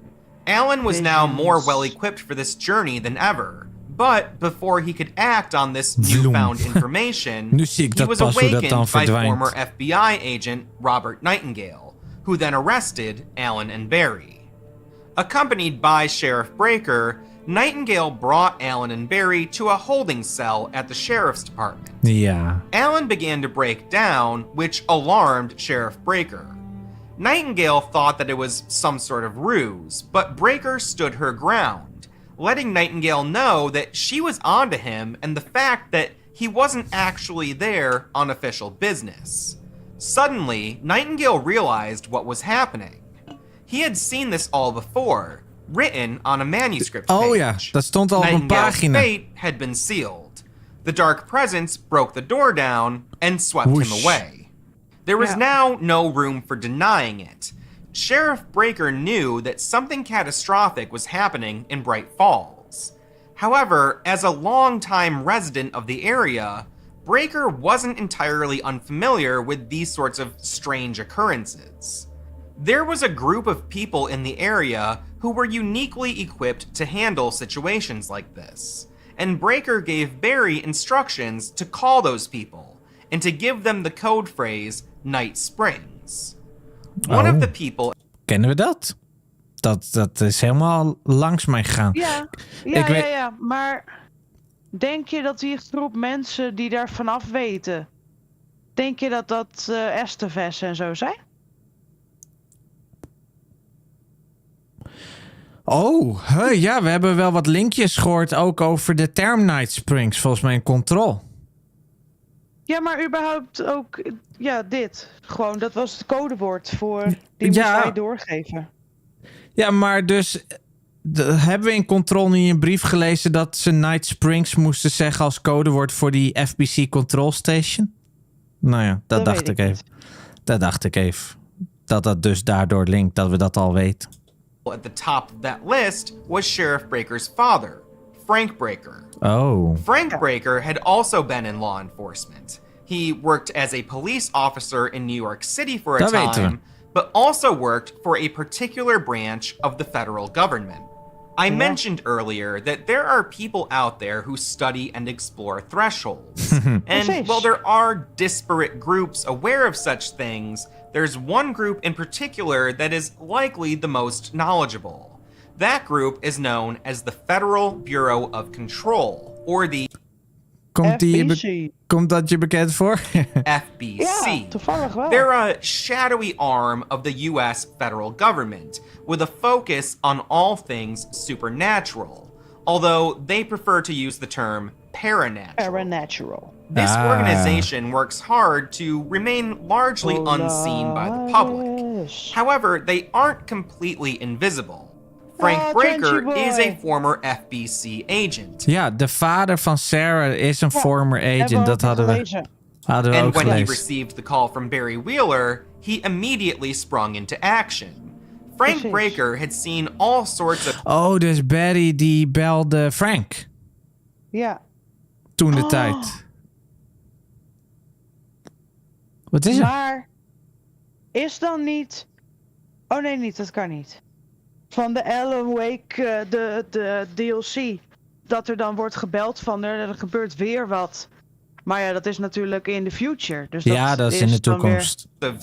Alan was now more well-equipped for this journey than ever. But before he could act on this newfound information, he was awakened by former FBI agent Robert Nightingale, who then arrested Alan and Barry. Accompanied by Sheriff Breaker, Nightingale brought Alan and Barry to a holding cell at the sheriff's department. Yeah. Alan began to break down, which alarmed Sheriff Breaker. Nightingale thought that it was some sort of ruse, but Breaker stood her ground, letting Nightingale know that she was onto him and the fact that he wasn't actually there on official business. Suddenly, Nightingale realized what was happening. He had seen this all before, written on a manuscript page. Oh ja, dat stond al op een pagina. Fate had been sealed. The Dark Presence broke the door down and swept him away. There was now no room for denying it. Sheriff Breaker knew that something catastrophic was happening in Bright Falls. However, as a longtime resident of the area, Breaker wasn't entirely unfamiliar with these sorts of strange occurrences. There was a group of people in the area who were uniquely equipped to handle situations like this, and Breaker gave Barry instructions to call those people and to give them the code phrase Night Springs. One of the people... Kennen we dat? Dat is helemaal langs mij gegaan. Ja, maar denk je dat die groep mensen die daar vanaf weten, denk je dat dat Esteves en zo zijn? Oh, ja, we hebben wel wat linkjes gehoord ook over de term Night Springs, volgens mij in Control. Ja, maar überhaupt ook, ja, dit. Gewoon, dat was het codewoord voor die moest wij doorgeven. Ja, maar dus hebben we in Control niet een brief gelezen dat ze Night Springs moesten zeggen als codewoord voor die FBC Control Station? Nou ja, dat dacht ik even. Dat dacht ik even. Dat dus daardoor linkt, dat we dat al weten. At the top of that list was Sheriff Breaker's father, Frank Breaker. Oh. Frank Breaker had also been in law enforcement. He worked as a police officer in New York City for a time, but also worked for a particular branch of the federal government. I mentioned earlier that there are people out there who study and explore thresholds. And while there are disparate groups aware of such things, there's one group in particular that is likely the most knowledgeable. That group is known as the Federal Bureau of Control, or the Komt dat je bekend voor? FBC. Ja, toevallig wel. They're a shadowy arm of the US federal government, with a focus on all things supernatural, although they prefer to use the term paranatural. This organization works hard to remain largely unseen by the public. However, they aren't completely invisible. Frank Breaker is a former FBC agent. Ja, de vader van Sarah is een former agent. Dat hadden we ook gelezen. And when he received the call from Barry Wheeler, he immediately sprung into action. Frank Breaker had seen all sorts of... Oh, dus Barry die belde Frank. Ja. Toen de tijd. Wat is er? Maar is dan niet... Oh nee, niet. Dat kan niet. Van de Alan Wake, de DLC, dat er dan wordt gebeld van er gebeurt weer wat. Maar ja, dat is natuurlijk in the future. Dus ja, dat is in de toekomst. Dat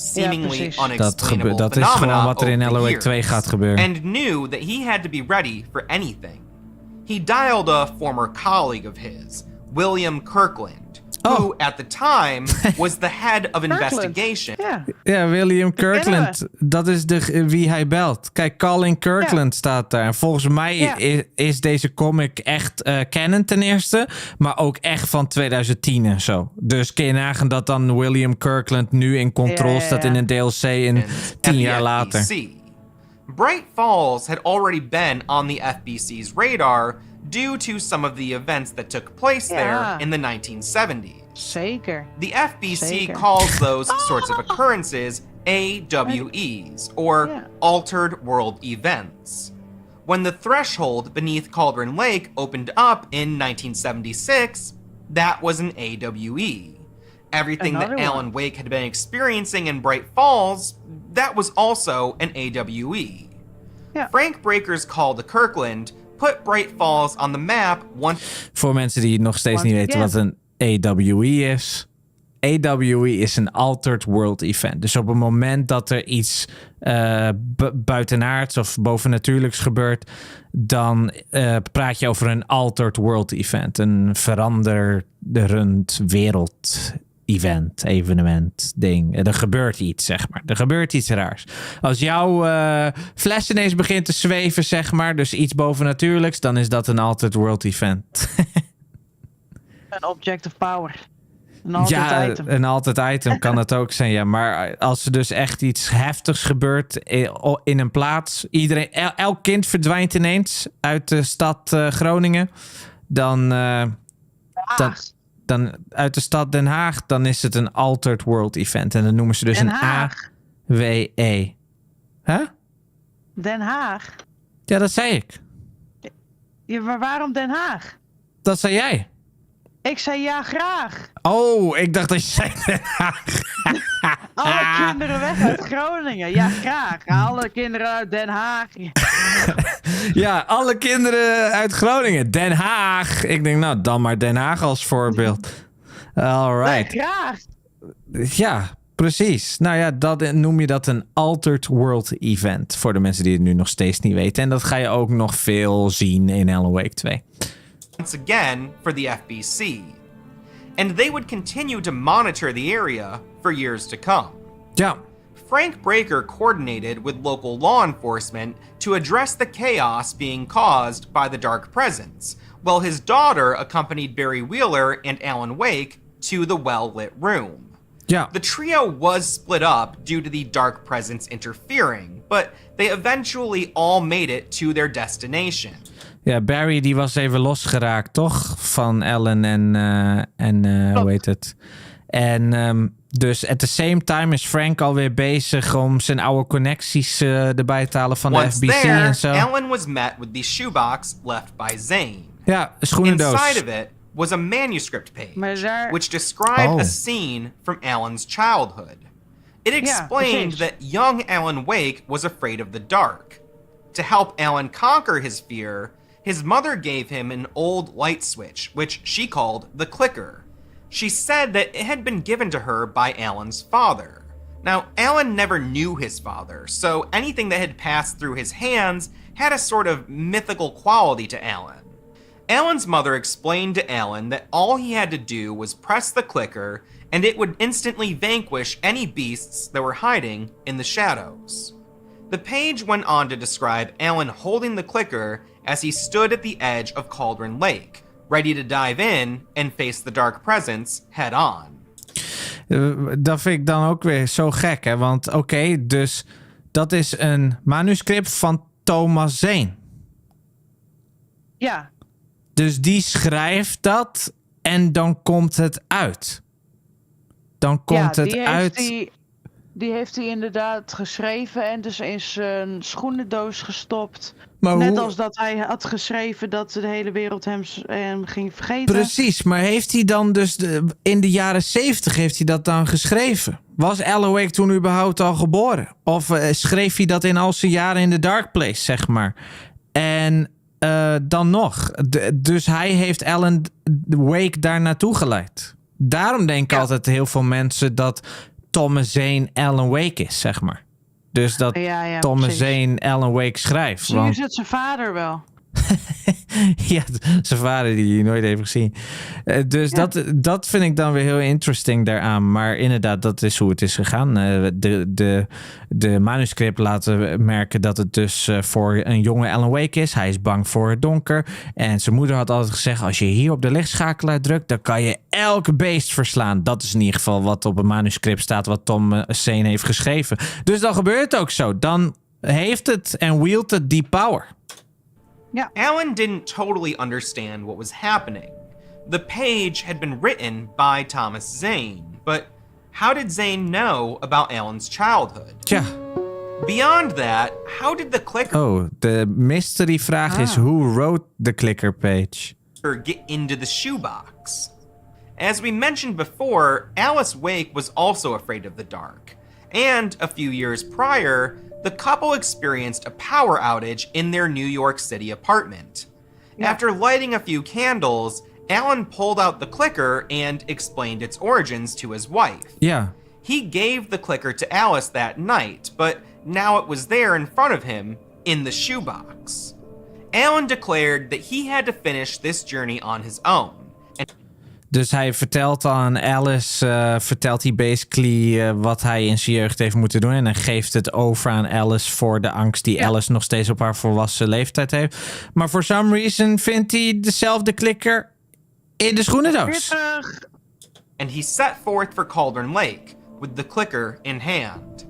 is gewoon wat er in Alan Wake 2 gaat gebeuren. And knew that he had to be ready for anything. He dialed a former colleague of his, William Kirkland, who at the time was the head of investigation. Ja, William Kirkland. Dat is wie hij belt. Kijk, Colin Kirkland staat daar. En volgens mij is deze comic echt canon ten eerste. Maar ook echt van 2010 en zo. Dus kun je nagaan dat dan William Kirkland nu in Control staat in een DLC en 10 jaar later. Bright Falls had already been on the FBC's radar due to some of the events that took place there in the 1970s. Zeker. The FBC Zeker. calls those sorts of occurrences AWEs, or Altered World Events. When the threshold beneath Cauldron Lake opened up in 1976, that was an AWE. Everything Another that Alan Wake had been experiencing in Bright Falls, that was also an AWE. Frank Breaker's call to Kirkland put Bright Falls on the map once... Voor mensen die nog steeds niet weten wat een AWE is. AWE is een Altered World Event. Dus op het moment dat er iets buitenaards of bovennatuurlijks gebeurt, dan praat je over een Altered World Event. Een veranderend wereld event, evenement, ding. Er gebeurt iets, zeg maar. Er gebeurt iets raars. Als jouw fles ineens begint te zweven, zeg maar, dus iets bovennatuurlijks, dan is dat een Altered World Event. Een object of power. Een altijd item. Een altijd item kan het ook zijn, ja. Maar als er dus echt iets heftigs gebeurt in een plaats, elk kind verdwijnt ineens uit de stad Groningen, dan uit de stad Den Haag, dan is het een Altered World Event. En dan noemen ze dus Den een Haag. AWE. Huh? Den Haag? Ja, dat zei ik. Ja, maar waarom Den Haag? Dat zei jij. Ik zei ja, graag. Oh, ik dacht dat je zei Den Haag. Alle kinderen weg uit Groningen. Ja, graag. Alle kinderen uit Den Haag. Ja, alle kinderen uit Groningen. Den Haag. Ik denk, nou, dan maar Den Haag als voorbeeld. Alright. Nee, graag. Ja, precies. Nou ja, noem je dat een Altered World Event. Voor de mensen die het nu nog steeds niet weten. En dat ga je ook nog veel zien in Alan Wake 2. Once again for the FBC. And they would continue to monitor the area for years to come. Yeah. Frank Breaker coordinated with local law enforcement to address the chaos being caused by the dark presence, while his daughter accompanied Barry Wheeler and Alan Wake to the well-lit room. Yeah. The trio was split up due to the dark presence interfering, but they eventually all made it to their destination. Ja, Barry die was even losgeraakt, toch? Van Ellen en hoe heet het? En dus at the same time is Frank alweer bezig om zijn oude connecties erbij te halen van de FBC en zo. Ellen was met with the shoebox left by Zane. Ja, een schoenendoos. Inside of it was a manuscript page, which described a scene from Alan's childhood. It explained that young Alan Wake was afraid of the dark. To help Alan conquer his fear, his mother gave him an old light switch, which she called the clicker. She said that it had been given to her by Alan's father. Now, Alan never knew his father, so anything that had passed through his hands had a sort of mythical quality to Alan. Alan's mother explained to Alan that all he had to do was press the clicker, and it would instantly vanquish any beasts that were hiding in the shadows. The page went on to describe Alan holding the clicker as he stood at the edge of Cauldron Lake, ready to dive in and face the dark presence head on. Dat vind ik dan ook weer zo gek, hè? Want oké, dus dat is een manuscript van Thomas Zane. Ja. Dus die schrijft dat en dan komt het uit. Dan komt het uit. Die heeft hij inderdaad geschreven en dus in zijn schoenendoos gestopt. Maar net als dat hij had geschreven dat de hele wereld hem ging vergeten. Precies, maar heeft hij dan dus in de jaren 70 heeft hij dat dan geschreven? Was Alan Wake toen überhaupt al geboren? Of schreef hij dat in al zijn jaren in The Dark Place, zeg maar? En dan nog. Dus hij heeft Alan Wake daar naartoe geleid. Daarom denken altijd heel veel mensen dat Thomas Zane Alan Wake is, zeg maar. Dus dat Thomas Zane Alan Wake schrijft. Misschien is het zijn vader wel. Ja, zijn vader die je nooit heeft gezien. Dus dat vind ik dan weer heel interesting daaraan. Maar inderdaad, dat is hoe het is gegaan. De manuscript laten merken dat het dus voor een jonge Alan Wake is. Hij is bang voor het donker. En zijn moeder had altijd gezegd, als je hier op de lichtschakelaar drukt, dan kan je elk beest verslaan. Dat is in ieder geval wat op een manuscript staat wat Tom Zane heeft geschreven. Dus dan gebeurt het ook zo. Dan heeft het en wieldt het die power. Yeah. Alan didn't totally understand what was happening. The page had been written by Thomas Zane, but how did Zane know about Alan's childhood? Tja. Beyond that, how did the clicker... Oh, de mystery-vraag is who wrote the clicker page? ...get into the shoebox? As we mentioned before, Alice Wake was also afraid of the dark. And a few years prior, the couple experienced a power outage in their New York City apartment. After lighting a few candles, Alan pulled out the clicker and explained its origins to his wife. Yeah. He gave the clicker to Alice that night, but now it was there in front of him in the shoebox. Alan declared that he had to finish this journey on his own. Dus hij vertelt aan Alice, vertelt hij basically wat hij in zijn jeugd heeft moeten doen. En hij geeft het over aan Alice voor de angst die Alice nog steeds op haar volwassen leeftijd heeft. Maar for some reason vindt hij dezelfde klikker in de schoenendoos. And he set forth for Cauldron Lake with the clicker in hand.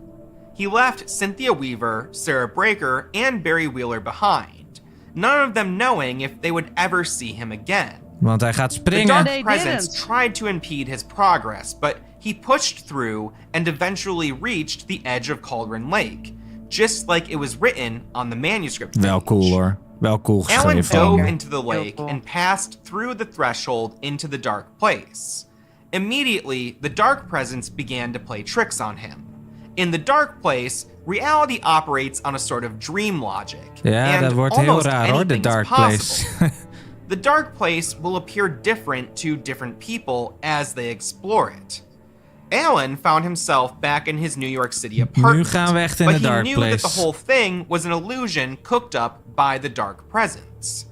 He left Cynthia Weaver, Sarah Breaker, and Barry Wheeler behind, none of them knowing if they would ever see him again. Want hij gaat springen. The dark presence tried to impede his progress, but he pushed through and eventually reached the edge of Cauldron Lake, just like it was written on the manuscript page. Wel cool hoor. Wel cool Alan geschreven. dove into the lake and passed through the threshold into the dark place. Immediately, the dark presence began to play tricks on him. In the dark place, reality operates on a sort of dream logic. Ja, dat wordt heel raar hoor, de dark place. The dark place will appear different to different people as they explore it. Alan found himself back in his New York City apartment, Nu gaan we echt in but de dark he knew place. that the whole thing was an illusion cooked up by the dark presence.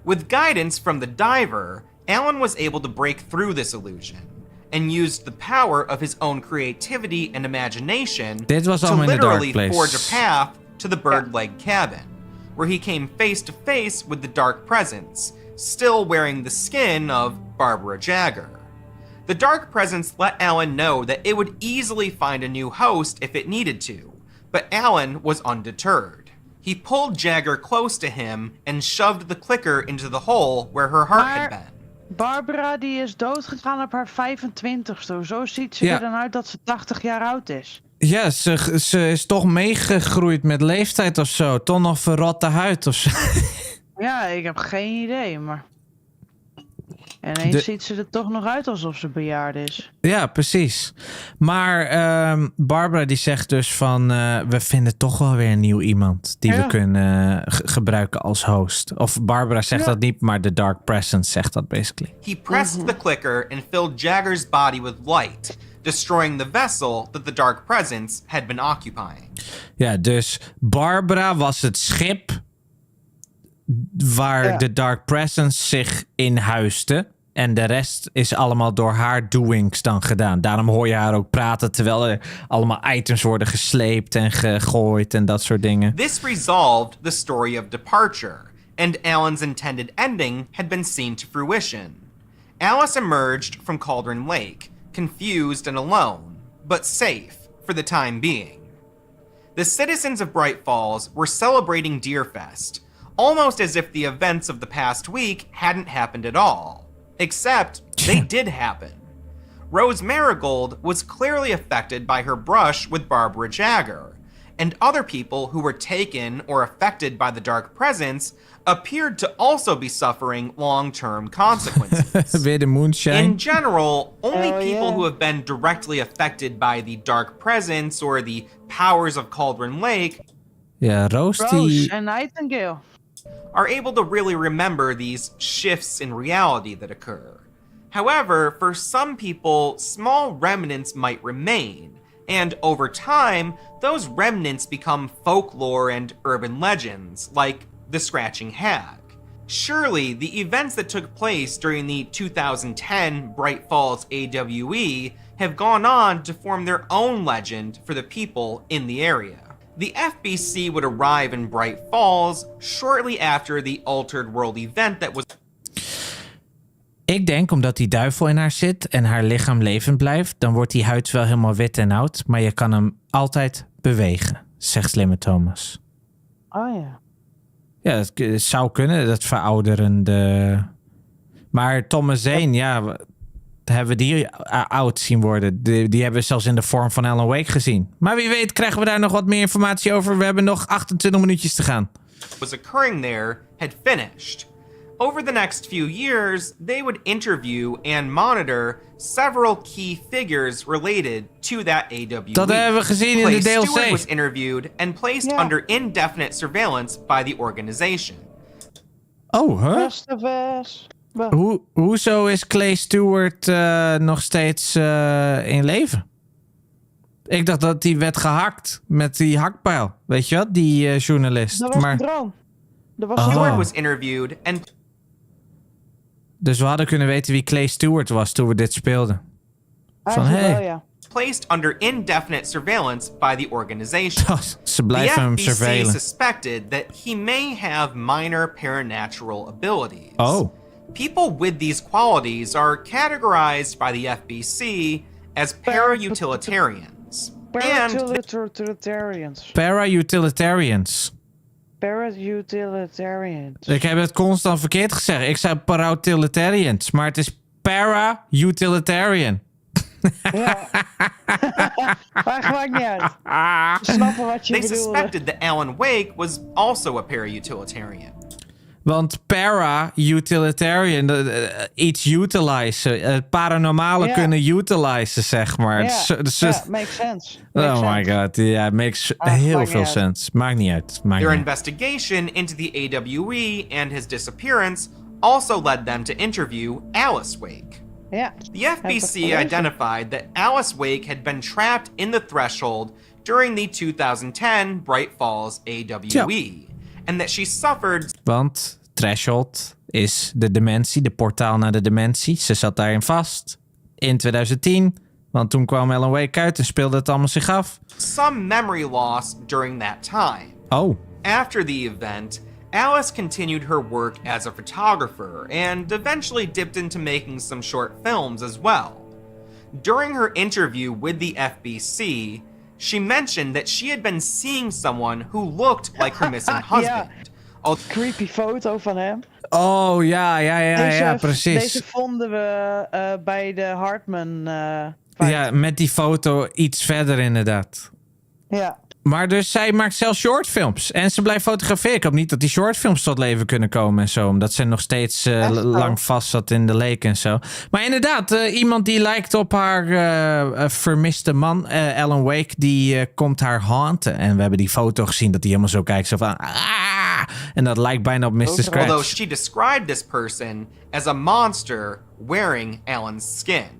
With guidance from the diver, Alan was able to break through this illusion and used the power of his own creativity and imagination Dit was to allemaal in de dark literally place. forge a path to the bird leg cabin, where he came face to face with the dark presence, still wearing the skin of Barbara Jagger. The dark presence let Alan know that it would easily find a new host if it needed to, but Alan was undeterred. He pulled Jagger close to him and shoved the clicker into the hole where her heart had been. Barbara die is doodgegaan op haar 25ste. Zo ziet ze er dan uit dat ze 80 jaar oud is. Ja, ze is toch meegegroeid met leeftijd of zo. Toch nog verrotte huid of zo. Ja, ik heb geen idee, maar... En ineens ziet ze er toch nog uit alsof ze bejaard is. Ja, precies. Maar Barbara die zegt dus van... we vinden toch wel weer een nieuw iemand die we kunnen gebruiken als host. Of Barbara zegt dat niet, maar de Dark Presence zegt dat basically. He pressed the clicker and filled Jagger's body with light, destroying the vessel that the Dark Presence had been occupying. Ja, dus Barbara was het schip waar de Dark Presence zich in huisde. En de rest is allemaal door haar doings dan gedaan. Daarom hoor je haar ook praten terwijl er allemaal items worden gesleept en gegooid en dat soort dingen. This resolved the story of departure, and Alan's intended ending had been seen to fruition. Alice emerged from Cauldron Lake, confused and alone, but safe for the time being. The citizens of Bright Falls were celebrating Deerfest, almost as if the events of the past week hadn't happened at all. Except they did happen. Rose Marigold was clearly affected by her brush with Barbara Jagger, and other people who were taken or affected by the Dark Presence appeared to also be suffering long-term consequences. Weer de moonshine. In general, only people who have been directly affected by the Dark Presence or the powers of Cauldron Lake Rose and Nightingale are able to really remember these shifts in reality that occur. However, for some people, small remnants might remain, and over time, those remnants become folklore and urban legends, like the Scratching Hag. Surely, the events that took place during the 2010 Bright Falls AWE have gone on to form their own legend for the people in the area. The FBC would arrive in Bright Falls shortly after the Altered World event that was... Ik denk omdat die duivel in haar zit en haar lichaam levend blijft, dan wordt die huid wel helemaal wit en oud, maar je kan hem altijd bewegen, zegt slimme Thomas. Oh ja. Ja, dat zou kunnen, dat verouderende Maar Thomas Zane, ja, hebben we die oud zien worden. Die hebben we zelfs in de vorm van Alan Wake gezien. Maar wie weet krijgen we daar nog wat meer informatie over. We hebben nog 28 minuutjes te gaan. Was occurring there had finished. Over the next few years, they would interview and monitor several key figures related to that AWE. Dat hebben we gezien in de DLC. Stewart was interviewed and placed under indefinite surveillance by the organization. Oh, hoezo is Clay Stewart nog steeds in leven? Ik dacht dat hij werd gehakt met die hakpijl. Weet je wat? Die journalist. Dat was een droom. Stewart was interviewed and... Dus we hadden kunnen weten wie Clay Stewart was toen we dit speelden. Van, hey. Placed under indefinite surveillance by the organization. Ze blijven hem The surveillen. FBC suspected that he may have minor paranatural abilities. Oh. People with these qualities are categorized by the FBC as para-utilitarians. Para-utilitarians. Para-utilitarians. Para-utilitarians. Ik heb het constant verkeerd gezegd. Ik zei para-utilitarians, maar het is para-utilitarian. Ja. Maar maakt niet uit. We snappen wat je They bedoelde. suspected that Alan Wake was also a para-utilitarian. Want para-utilitarian, iets utilizen. Het paranormale kunnen utilizen, zeg maar. Ja, makes sense. Oh my god, ja, makes heel veel sense. Maakt niet uit. Their investigation into the AWE and his disappearance also led them to interview Alice Wake. Yeah. The FBC identified that Alice Wake had been trapped in the threshold during the 2010 Bright Falls AWE. And that she suffered... Want threshold is de dimensie, de portaal naar de dimensie. Ze zat daarin vast. In 2010. Want toen kwam Alan Wake uit en speelde het allemaal zich af. some memory loss during that time. Oh. After the event, Alice continued her work as a photographer and eventually dipped into making some short films as well. During her interview with the FBC, she mentioned that she had been seeing someone who looked like her missing husband. Creepy foto van hem. Oh, ja, precies. Deze vonden we bij de Hartman ja, met die foto iets verder inderdaad. Ja. Maar dus zij maakt zelfs shortfilms. En ze blijft fotograferen. Ik hoop niet dat die shortfilms tot leven kunnen komen en zo. Omdat ze nog steeds lang vast zat in de lake en zo. Maar inderdaad, iemand die lijkt op haar vermiste man, Alan Wake, die komt haar haunten. En we hebben die foto gezien dat hij helemaal zo kijkt. Zo van, en dat lijkt bijna op Mr. Scratch. Although she described this person as a monster wearing Alan's skin.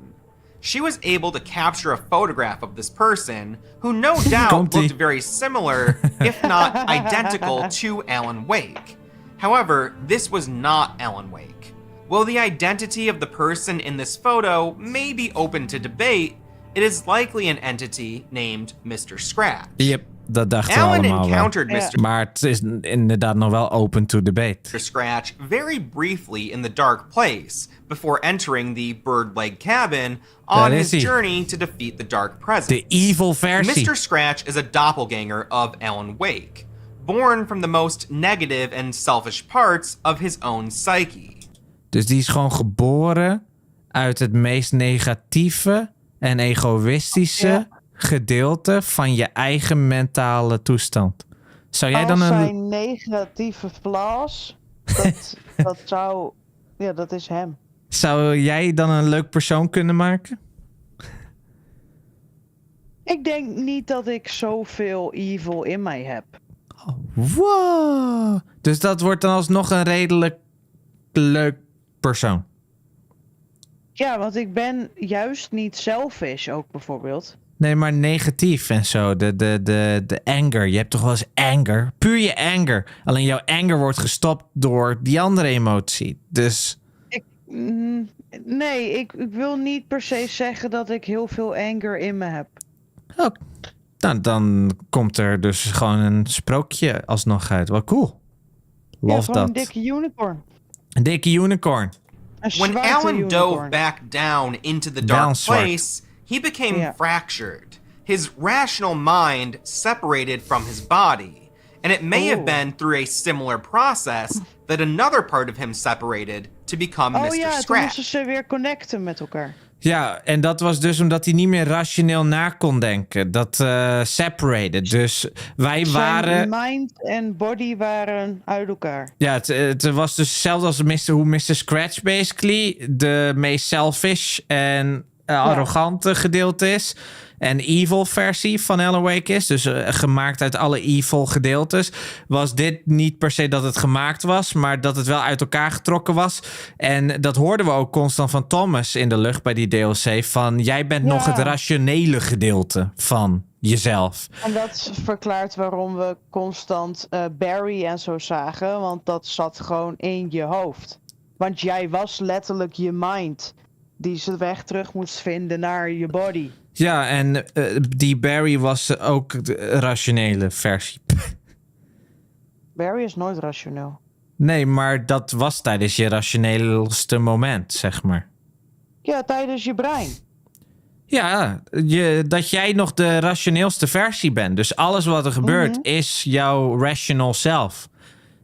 She was able to capture a photograph of this person who no doubt looked very similar, if not identical, to Alan Wake. However, this was not Alan Wake. While the identity of the person in this photo may be open to debate, it is likely an entity named Mr. Scratch. Yep, dat dachten we Alan allemaal encountered wel. Mr. Maar het is inderdaad nog wel open to debate. Mr. Scratch very briefly in the dark place before entering the bird leg cabin on his journey to defeat the dark presence. De evil versie. Mr. Scratch is a doppelganger of Alan Wake, born from the most negative and selfish parts of his own psyche. Dus die is gewoon geboren uit het meest negatieve en egoïstische gedeelte van je eigen mentale toestand. Zou jij dan zijn negatieve flaws, dat zou... Ja, dat is hem. Zou jij dan een leuk persoon kunnen maken? Ik denk niet dat ik zoveel evil in mij heb. Wow. Dus dat wordt dan alsnog een redelijk leuk persoon. Ja, want ik ben juist niet selfish ook bijvoorbeeld. Nee, maar negatief en zo. De anger. Je hebt toch wel eens anger? Puur je anger. Alleen jouw anger wordt gestopt door die andere emotie. Dus... Nee, ik wil niet per se zeggen dat ik heel veel anger in me heb. Oh, nou, dan komt er dus gewoon een sprookje alsnog uit. Wel cool. Love dat. Een dikke unicorn. Een dikke unicorn. When Alan dove back down into the dark place, he became fractured. His rational mind separated from his body, And it may have been through a similar process that another part of him separated to become Mr. Ja, toen Scratch. moesten ze weer connecten met elkaar. Ja, en dat was dus omdat hij niet meer rationeel na kon denken. Dat separated. Dus wij waren... Zijn mind en body waren uit elkaar. Ja, het was dus hetzelfde als hoe Mr. Scratch basically de meest selfish en arrogante gedeelte is. En evil versie van Alan Wake is. Dus gemaakt uit alle evil gedeeltes. Was dit niet per se dat het gemaakt was, maar dat het wel uit elkaar getrokken was. En dat hoorden we ook constant van Thomas in de lucht bij die DLC. Van jij bent nog het rationele gedeelte van jezelf. En dat verklaart waarom we constant Barry en zo zagen. Want dat zat gewoon in je hoofd. Want jij was letterlijk je mind die zijn weg terug moest vinden naar je body. Ja, en die Barry was ook de rationele versie. Barry is nooit rationeel. Nee, maar dat was tijdens je rationeelste moment, zeg maar. Ja, tijdens je brein. Ja, dat jij nog de rationeelste versie bent. Dus alles wat er gebeurt is jouw rational self.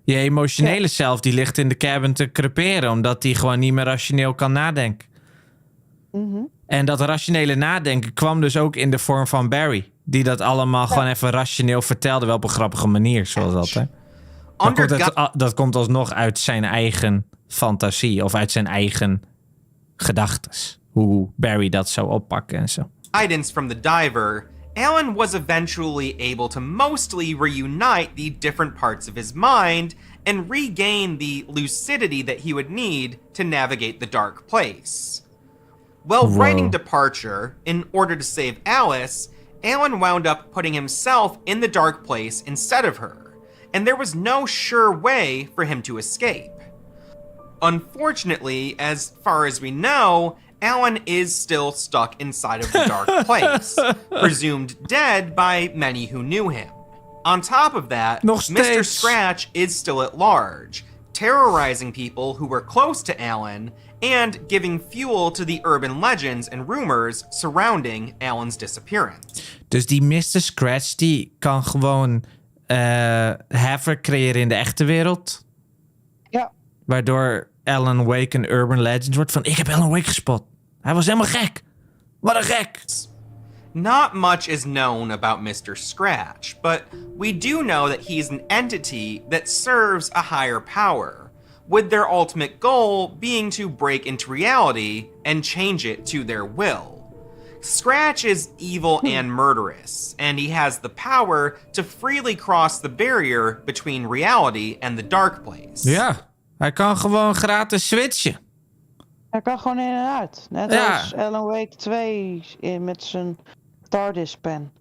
Je emotionele self die ligt in de cabin te creperen, omdat die gewoon niet meer rationeel kan nadenken. En dat rationele nadenken kwam dus ook in de vorm van Barry. Die dat allemaal gewoon even rationeel vertelde. Wel op een grappige manier, zoals dat. Hè? Dat komt alsnog uit zijn eigen fantasie. Of uit zijn eigen gedachtes. Hoe Barry dat zou oppakken en zo. Guidance from the diver, Alan was eventually able to mostly reunite the different parts of his mind and regain the lucidity that he would need to navigate the dark place. While writing Departure, in order to save Alice, Alan wound up putting himself in the dark place instead of her, and there was no sure way for him to escape. Unfortunately, as far as we know, Alan is still stuck inside of the dark place, presumed dead by many who knew him. On top of that, Mr. Scratch is still at large, terrorizing people who were close to Alan and giving fuel to the urban legends and rumors surrounding Alan's disappearance. Dus die Mr. Scratch die kan gewoon havoc creëren in de echte wereld. Ja. Waardoor Alan Wake een urban legend wordt van ik heb Alan Wake gespot. Hij was helemaal gek. Wat een gek. Not much is known about Mr. Scratch, but we do know that he's an entity that serves a higher power, with their ultimate goal being to break into reality and change it to their will. Scratch is evil and murderous, and he has the power to freely cross the barrier between reality and the dark place. Ja, hij kan gewoon gratis switchen. Hij kan gewoon in en uit. Net als Alan Wake 2 met zijn TARDIS-pen.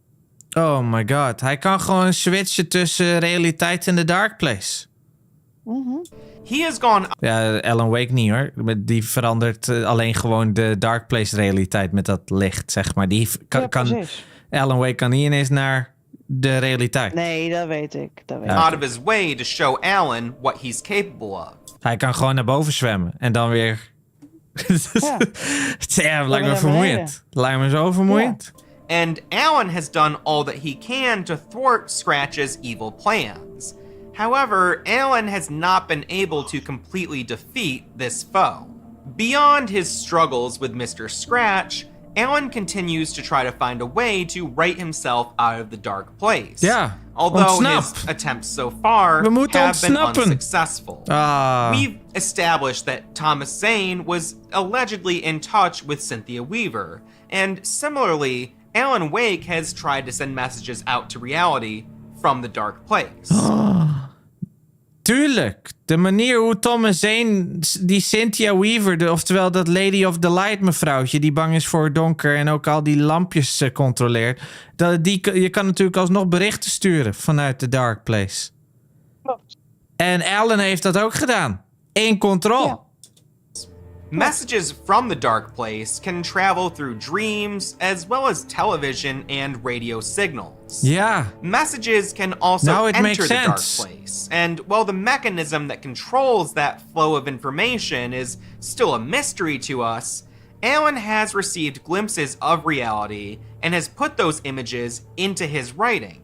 Oh my god. Hij kan gewoon switchen tussen realiteit en de dark place. He has gone... Ja, Alan Wake niet hoor. Die verandert alleen gewoon de dark place realiteit met dat licht, zeg maar. Die kan Alan Wake kan niet ineens naar de realiteit. Nee, dat weet ik. Out of his way to show Alan what he's capable of. Hij kan gewoon naar boven zwemmen en dan weer... Damn, lijkt me vermoeiend. Lijkt me zo vermoeiend. And Alan has done all that he can to thwart Scratch's evil plans. However, Alan has not been able to completely defeat this foe. Beyond his struggles with Mr. Scratch, Alan continues to try to find a way to right himself out of the dark place. Ja, although his attempts so far have been unsuccessful. We've established that Thomas Zane was allegedly in touch with Cynthia Weaver, and similarly, Alan Wake has tried to send messages out to reality from the dark place. Tuurlijk. De manier hoe Thomas Zane die Cynthia Weaver, oftewel dat Lady of the Light mevrouwtje, die bang is voor het donker en ook al die lampjes controleert. Je kan natuurlijk alsnog berichten sturen vanuit de dark place. Klopt. En Alan heeft dat ook gedaan. In control. Ja. Messages from the dark place can travel through dreams as well as television and radio signals. Yeah. Messages can also enter the dark place. And while the mechanism that controls that flow of information is still a mystery to us, Alan has received glimpses of reality and has put those images into his writing.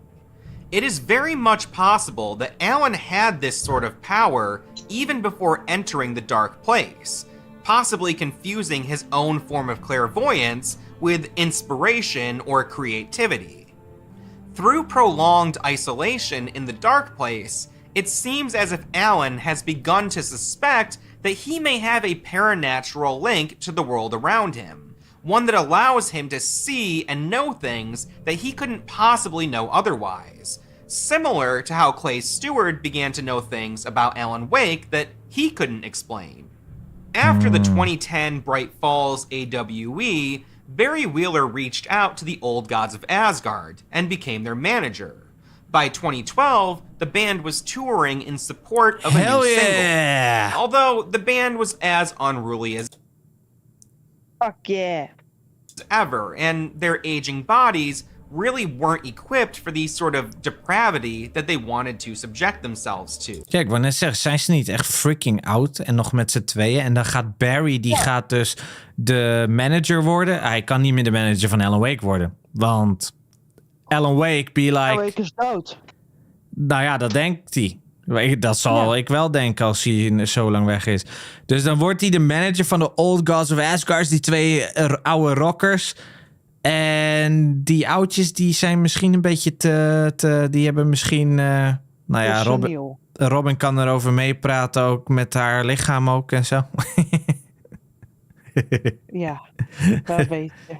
It is very much possible that Alan had this sort of power even before entering the dark place, possibly confusing his own form of clairvoyance with inspiration or creativity. Through prolonged isolation in the dark place, it seems as if Alan has begun to suspect that he may have a paranatural link to the world around him, one that allows him to see and know things that he couldn't possibly know otherwise, similar to how Clay Stewart began to know things about Alan Wake that he couldn't explain. After the 2010 Bright Falls AWE, Barry Wheeler reached out to the Old Gods of Asgard and became their manager. By 2012, the band was touring in support of a new single, although the band was as unruly as ever, and their aging bodies really weren't equipped for the sort of depravity that they wanted to subject themselves to. Kijk, ik wou net zeggen, zijn ze niet echt freaking oud en nog met z'n tweeën? En dan gaat Barry, die gaat dus de manager worden. Hij kan niet meer de manager van Alan Wake worden, want Alan Wake be like... Alan Wake is dood. Nou ja, dat denkt hij. Dat zal ik wel denken als hij zo lang weg is. Dus dan wordt hij de manager van de Old Gods of Asgard, die twee oude rockers. En die oudjes, die zijn misschien een beetje die hebben misschien... nou ja, Robin kan erover meepraten ook met haar lichaam ook en zo. Ja, dat weet je.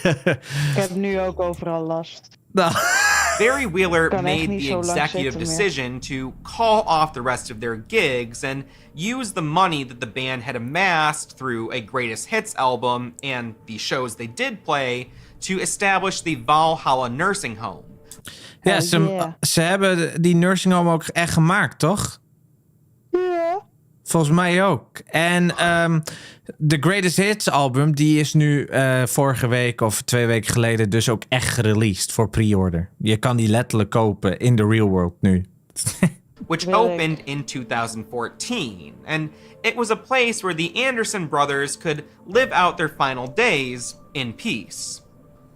Ik heb nu ook overal last. Barry Wheeler made the executive decision to call off the rest of their gigs and use the money that the band had amassed through a greatest hits album and the shows they did play to establish the Valhalla nursing home. Ja, ze hebben die nursing home ook echt gemaakt, toch? Ja. Volgens mij ook. En de Greatest Hits album, die is nu vorige week of 2 weken geleden dus ook echt gereleased voor pre-order. Je kan die letterlijk kopen in the real world nu. Which opened in 2014, and it was a place where the Anderson brothers could live out their final days in peace.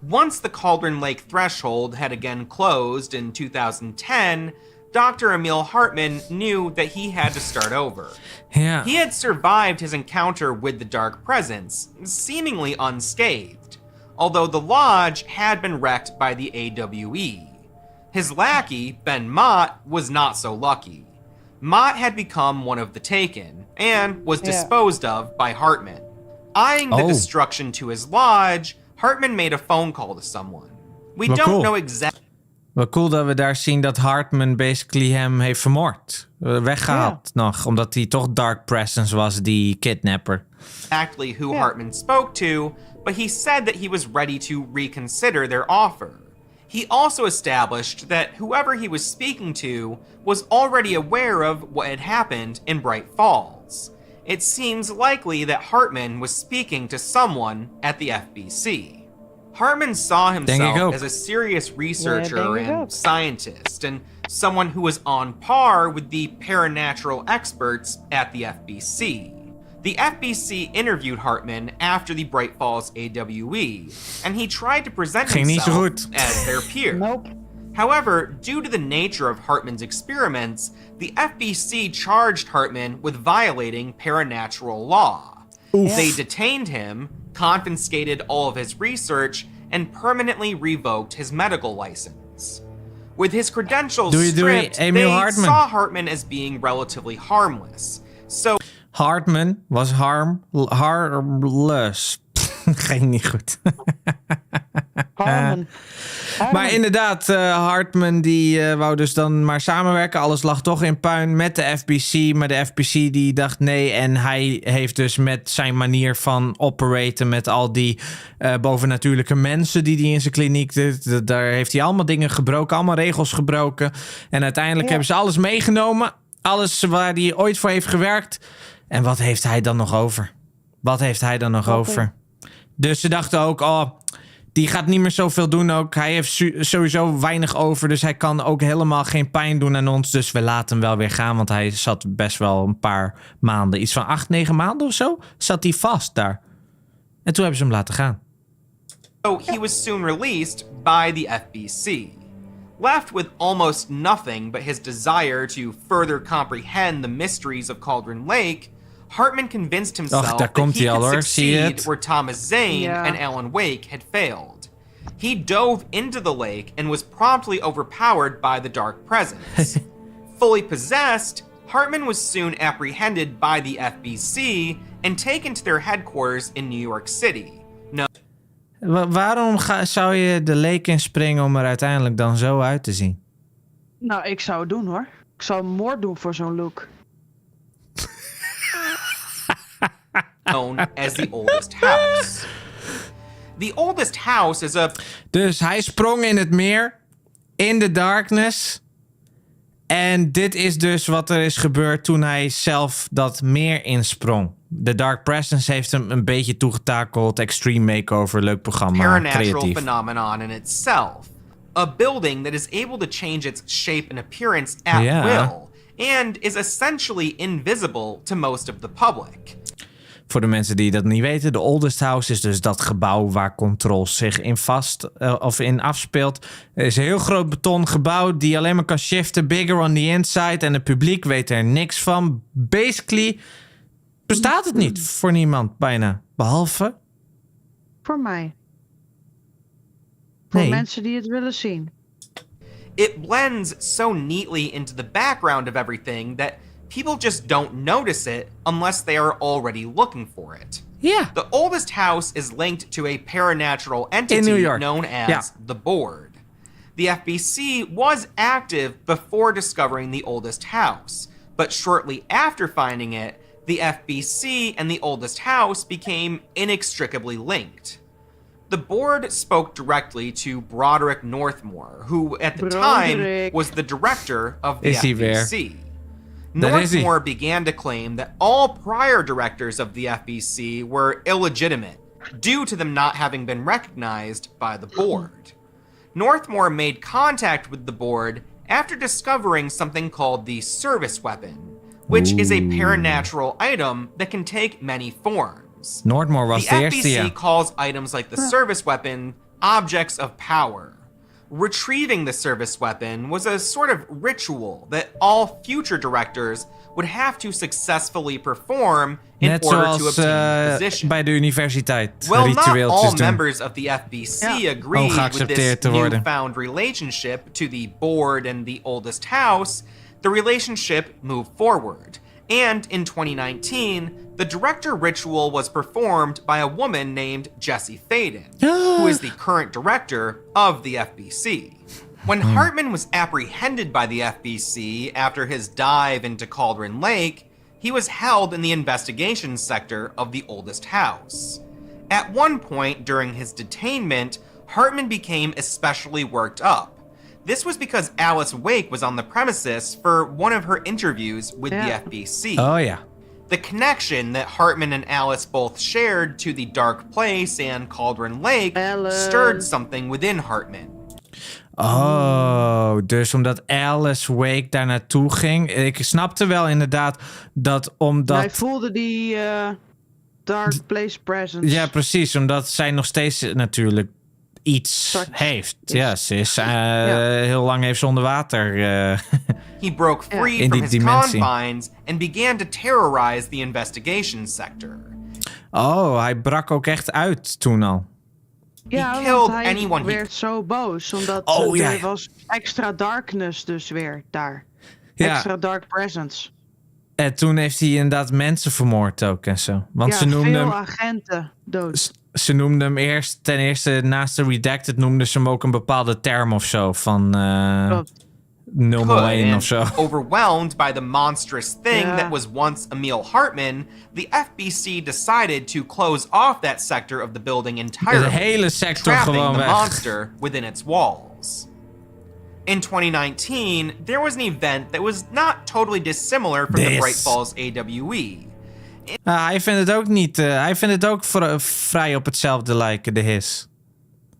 Once the Cauldron Lake threshold had again closed in 2010, Dr. Emil Hartman knew that he had to start over. Yeah. He had survived his encounter with the Dark Presence, seemingly unscathed, although the lodge had been wrecked by the AWE. His lackey, Ben Mott, was not so lucky. Mott had become one of the Taken, and was disposed of by Hartman. Eyeing the destruction to his lodge, Hartman made a phone call to someone. We don't know exactly... Wel cool dat we daar zien dat Hartman basically hem heeft vermoord. Weggehaald nog, omdat hij toch Dark Presence was, die kidnapper. Exactly who Hartman spoke to, but he said that he was ready to reconsider their offer. He also established that whoever he was speaking to was already aware of what had happened in Bright Falls. It seems likely that Hartman was speaking to someone at the FBC. Hartman saw himself as a serious researcher and scientist, and someone who was on par with the paranatural experts at the FBC. The FBC interviewed Hartman after the Bright Falls AWE, and he tried to present himself as their peer. However, due to the nature of Hartman's experiments, the FBC charged Hartman with violating paranatural law. They detained him, confiscated all of his research, and permanently revoked his medical license. With his credentials stripped, they saw Hartman as being relatively harmless. So Hartman was harmless. Ging niet goed. Maar inderdaad, Hartman die wou dus dan maar samenwerken. Alles lag toch in puin met de FBC. Maar de FBC die dacht nee. En hij heeft dus met zijn manier van operaten met al die bovennatuurlijke mensen die hij in zijn kliniek doet. Daar heeft hij allemaal dingen gebroken. Allemaal regels gebroken. En uiteindelijk hebben ze alles meegenomen. Alles waar hij ooit voor heeft gewerkt. En wat heeft hij dan nog over? Wat heeft hij dan nog over? Dus ze dachten ook, die gaat niet meer zoveel doen ook. Hij heeft sowieso weinig over, dus hij kan ook helemaal geen pijn doen aan ons. Dus we laten hem wel weer gaan, want hij zat best wel een paar maanden. Iets van 8-9 maanden of zo zat hij vast daar. En toen hebben ze hem laten gaan. So he was soon released by the FBC. Left with almost nothing but his desire to further comprehend the mysteries of Cauldron Lake, Hartman convinced himself that he could succeed where Thomas Zane and Alan Wake had failed. He dove into the lake and was promptly overpowered by the dark presence. Fully possessed, Hartman was soon apprehended by the FBC and taken to their headquarters in New York City. Waarom zou je de leek inspringen om er uiteindelijk dan zo uit te zien? Nou, ik zou het doen hoor. Ik zou een moord doen voor zo'n look. Known as the oldest house. The oldest house is a... Dus hij sprong in het meer, in de darkness. En dit is dus wat er is gebeurd toen hij zelf dat meer insprong. The Dark Presence heeft hem een beetje toegetakeld. Extreme Makeover, leuk programma, Paranatural creatief. phenomenon in itself. A building that is able to change its shape and appearance at will. And is essentially invisible to most of the public. Voor de mensen die dat niet weten, de Oldest House is dus dat gebouw waar Control zich in afspeelt. Het is een heel groot beton gebouw die alleen maar kan shiften, bigger on the inside, en het publiek weet er niks van. Basically bestaat het niet voor niemand bijna, behalve... Voor mij. Voor mensen die het willen zien. It blends so neatly into the background of everything that people just don't notice it unless they are already looking for it. Yeah. The oldest house is linked to a paranatural entity known as the Board. The FBC was active before discovering the oldest house, but shortly after finding it, the FBC and the oldest house became inextricably linked. The Board spoke directly to Broderick Northmore, who at the time was the director of the FBC. Northmore began to claim that all prior directors of the FBC were illegitimate, due to them not having been recognized by the Board. Northmore made contact with the Board after discovering something called the service weapon, which is a paranatural item that can take many forms. Northmore was the de eerste, FBC calls items like the service weapon objects of power. Retrieving the service weapon was a sort of ritual that all future directors would have to successfully perform in order to obtain the position. Bij de universiteit. Well, not all doen. members of the FBC agreed with this newfound relationship to the Board and the oldest house. The relationship moved forward. And in 2019, the director ritual was performed by a woman named Jessie Faden, who is the current director of the FBC. When Hartman was apprehended by the FBC after his dive into Cauldron Lake, he was held in the investigation sector of the oldest house. At one point during his detainment, Hartman became especially worked up. This was because Alice Wake was on the premises for one of her interviews with the FBC. Oh, yeah. The connection that Hartman and Alice both shared to the dark place and Cauldron Lake stirred something within Hartman. Oh, dus omdat Alice Wake daar naartoe ging. Ik snapte wel inderdaad dat omdat... Hij voelde die dark place presence. Ja, precies. Omdat zij nog steeds natuurlijk iets heeft. Ja, ze is heel lang heeft ze onder water. He broke free from his confines and began to terrorize the investigation sector. Oh, hij brak ook echt uit toen al. Ja, want hij werd zo boos, omdat er was extra darkness dus weer daar. Ja. Extra dark presence. En toen heeft hij inderdaad mensen vermoord ook en zo. Want ze noemden veel agenten dood. Ze noemden hem ten eerste naast de Redacted noemden ze hem ook een bepaalde term of zo van 001 of zo. Overwhelmed by the monstrous thing that was once Emil Hartman, the FBC decided to close off that sector of the building entirely, de hele sector gewoon the weg. monster within its walls. In 2019, there was an event that was not totally dissimilar from the Bright Falls AWE. Hij vindt het ook niet. Hij vindt het ook vrij op hetzelfde lijken, de his.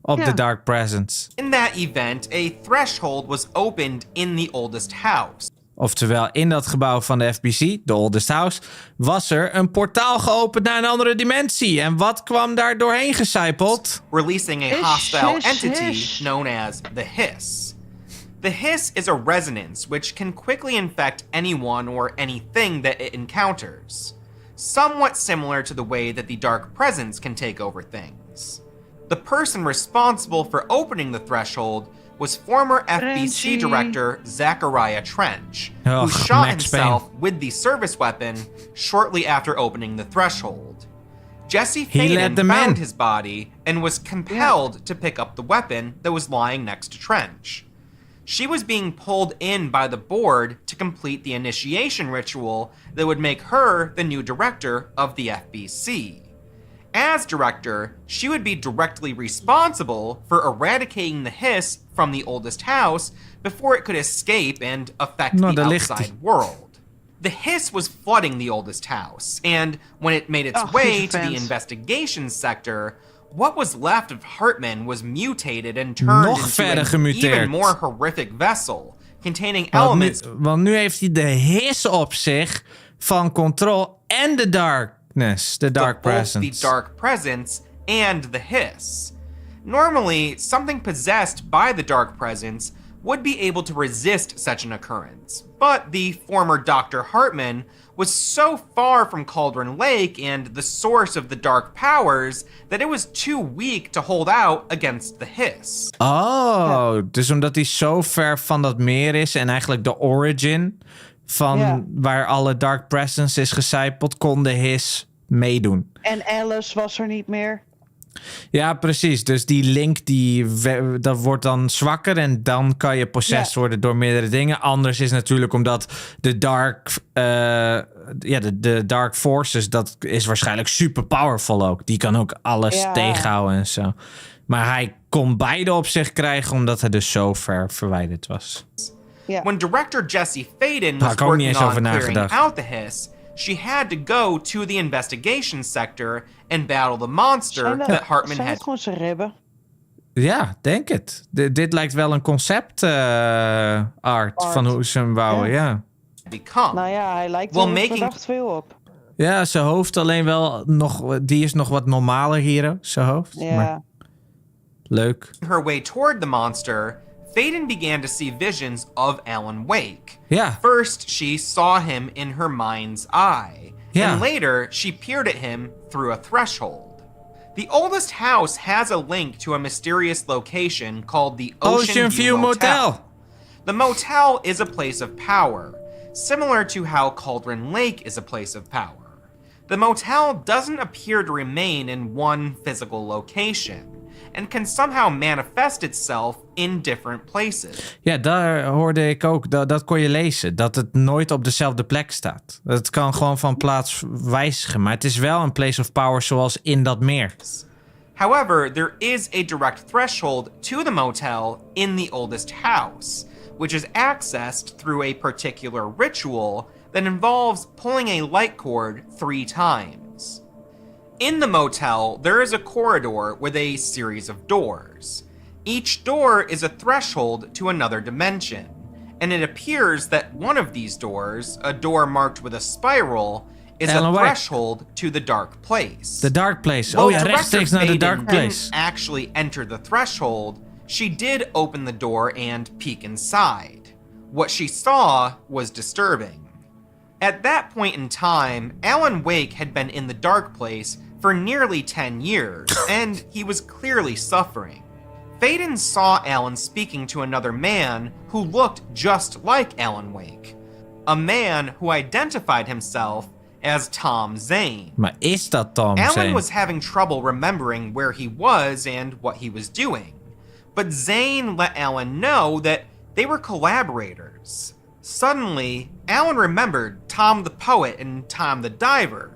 Op the Dark Presence. In that event, a threshold was opened in the oldest house. Oftewel, in dat gebouw van de FBC, de Oldest House, was er een portaal geopend naar een andere dimensie. En wat kwam daar doorheen gecijpeld? Releasing a hostile entity known as the Hiss. The hiss is a resonance which can quickly infect anyone or anything that it encounters, somewhat similar to the way that the dark presence can take over things. The person responsible for opening the threshold was former FBC director Zachariah Trench, who shot himself with the service weapon shortly after opening the threshold. Jesse Faden found his body and was compelled to pick up the weapon that was lying next to Trench. She was being pulled in by the board to complete the initiation ritual that would make her the new director of the FBC. As director, she would be directly responsible for eradicating the hiss from the oldest house before it could escape and affect the outside world. The hiss was flooding the oldest house, and when it made its way to the investigation sector, what was left of Hartman was mutated and turned into an even more horrific vessel, containing elements... Want nu heeft hij de hiss op zich van Control en de darkness, the dark presence. Both the dark presence and the hiss. Normally, something possessed by the dark presence would be able to resist such an occurrence, but the former Dr. Hartman was so far from Cauldron Lake and the source of the dark powers that it was too weak to hold out against the hiss. Oh, dus omdat hij zo ver van dat meer is en eigenlijk de origin van waar alle dark presence is gecijpeld, kon de hiss meedoen. En Alice was er niet meer. Ja, precies. Dus die link dat wordt dan zwakker en dan kan je possessed worden door meerdere dingen. Anders is natuurlijk omdat de dark, de dark forces, dat is waarschijnlijk super powerful ook. Die kan ook alles tegenhouden en zo. Maar hij kon beide op zich krijgen omdat hij dus zo ver verwijderd was. When director Jesse Faden was working on clearing out the hiss, she had to go to the investigation sector and battle the monster that Hartman had. Gewoon zijn ribben? Ja, denk het. Dit lijkt wel een concept art van hoe ze hem bouwen, ja. Nou ja, hij lijkt er verdacht veel op. Ja, zijn hoofd alleen wel nog, die is nog wat normaler hier, zijn hoofd. Ja. Maar leuk. Her way toward the monster, Faden began to see visions of Alan Wake. Yeah. First, she saw him in her mind's eye. Yeah. And later, she peered at him through a threshold. The oldest house has a link to a mysterious location called the Ocean View Motel. The motel is a place of power, similar to how Cauldron Lake is a place of power. The motel doesn't appear to remain in one physical location, and can somehow manifest itself in different places. Ja, daar hoorde ik ook, dat kon je lezen, dat het nooit op dezelfde plek staat. Het kan gewoon van plaats wijzigen, maar het is wel een place of power zoals in dat meer. However, there is a direct threshold to the motel in the oldest house, which is accessed through a particular ritual that involves pulling a light cord 3 times. In the motel, there is a corridor with a series of doors. Each door is a threshold to another dimension, and it appears that one of these doors, a door marked with a spiral, is a threshold to the dark place. The dark place. Oh ja, rechtstreeks naar de dark place. Didn't actually enter the threshold. She did open the door and peek inside. What she saw was disturbing. At that point in time, Alan Wake had been in the dark place for nearly 10 years, and he was clearly suffering. Faden saw Alan speaking to another man who looked just like Alan Wake. A man who identified himself as Tom Zane. Maar is dat Tom Zane? Alan was having trouble remembering where he was and what he was doing, but Zane let Alan know that they were collaborators. Suddenly, Alan remembered Tom the Poet and Tom the Diver,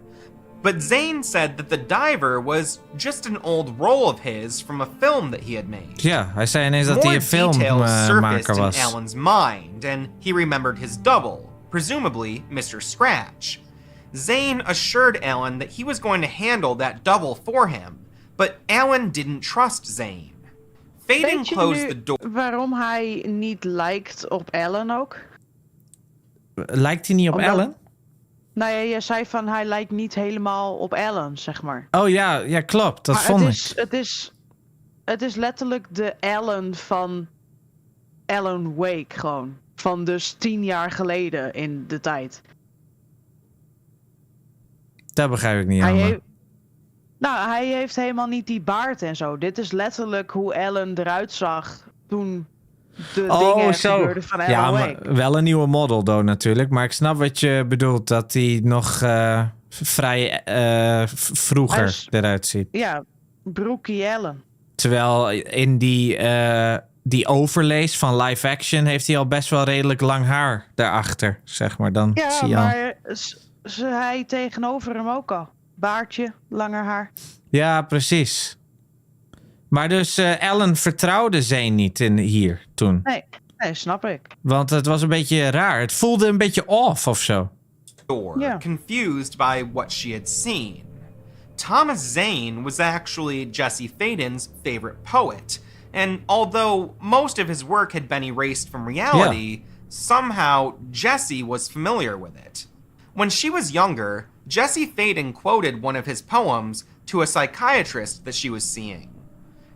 but Zane said that the diver was just an old role of his from a film that he had made. Ja, hij zei ineens dat hij een filmmaker was. In Alan's mind, and he remembered his double, presumably Mr. Scratch. Zane assured Alan that he was going to handle that double for him, but Alan didn't trust Zane. Faden closed the door. Waarom hij niet lijkt op Alan ook? Lijkt hij niet op Alan? Nou ja, je zei van hij lijkt niet helemaal op Alan, zeg maar. Oh ja, klopt. Dat vond ik. Het is letterlijk de Alan van Alan Wake gewoon. Van dus 10 jaar geleden in de tijd. Dat begrijp ik niet helemaal. Hij heeft helemaal niet die baard en zo. Dit is letterlijk hoe Alan eruit zag toen de dingen gebeurden van Alan ja, Wake. maar wel een nieuwe model though natuurlijk. Maar ik snap wat je bedoelt. Dat hij nog vrij vroeger eruit ziet. Ja, Brookie Allen. Terwijl in die overlays van live action heeft hij al best wel redelijk lang haar daarachter, zeg maar. Dan zie je al. Maar hij tegenover hem ook al. Baardje, langer haar. Ja, precies. Maar dus Ellen vertrouwde Zane niet hier toen. Nee, snap ik. Want het was een beetje raar. Het voelde een beetje off of zo. Confused by what she had seen. Thomas Zane was actually Jesse Faden's favorite poet. And although most of his work had been erased from reality, somehow Jesse was familiar with it. When she was younger, Jesse Faden quoted one of his poems to a psychiatrist that she was seeing.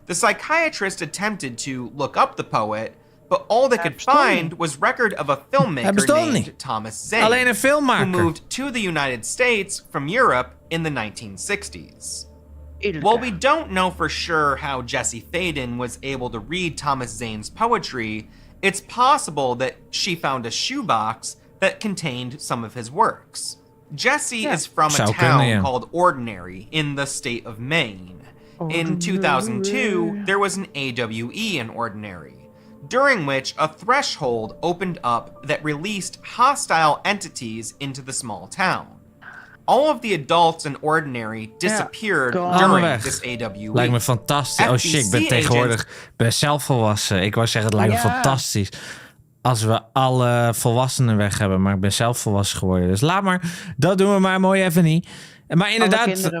The psychiatrist attempted to look up the poet, but all they could find was record of a filmmaker named Thomas Zane, Alleen een filmmaker. who moved to the United States from Europe in the 1960s. While we don't know for sure how Jesse Faden was able to read Thomas Zane's poetry, it's possible that she found a shoebox that contained some of his works. Jesse is from a town called Ordinary in the state of Maine. In 2002, there was an AWE in Ordinary, during which a threshold opened up that released hostile entities into the small town. All of the adults in Ordinary disappeared during this AWE. Lijkt me fantastisch. Oh shit, ik ben tegenwoordig zelf volwassen. Ik wou zeggen, het lijkt me fantastisch als we alle volwassenen weg hebben. Maar ik ben zelf volwassen geworden. Dus laat maar. Dat doen we maar mooi even niet. Maar inderdaad,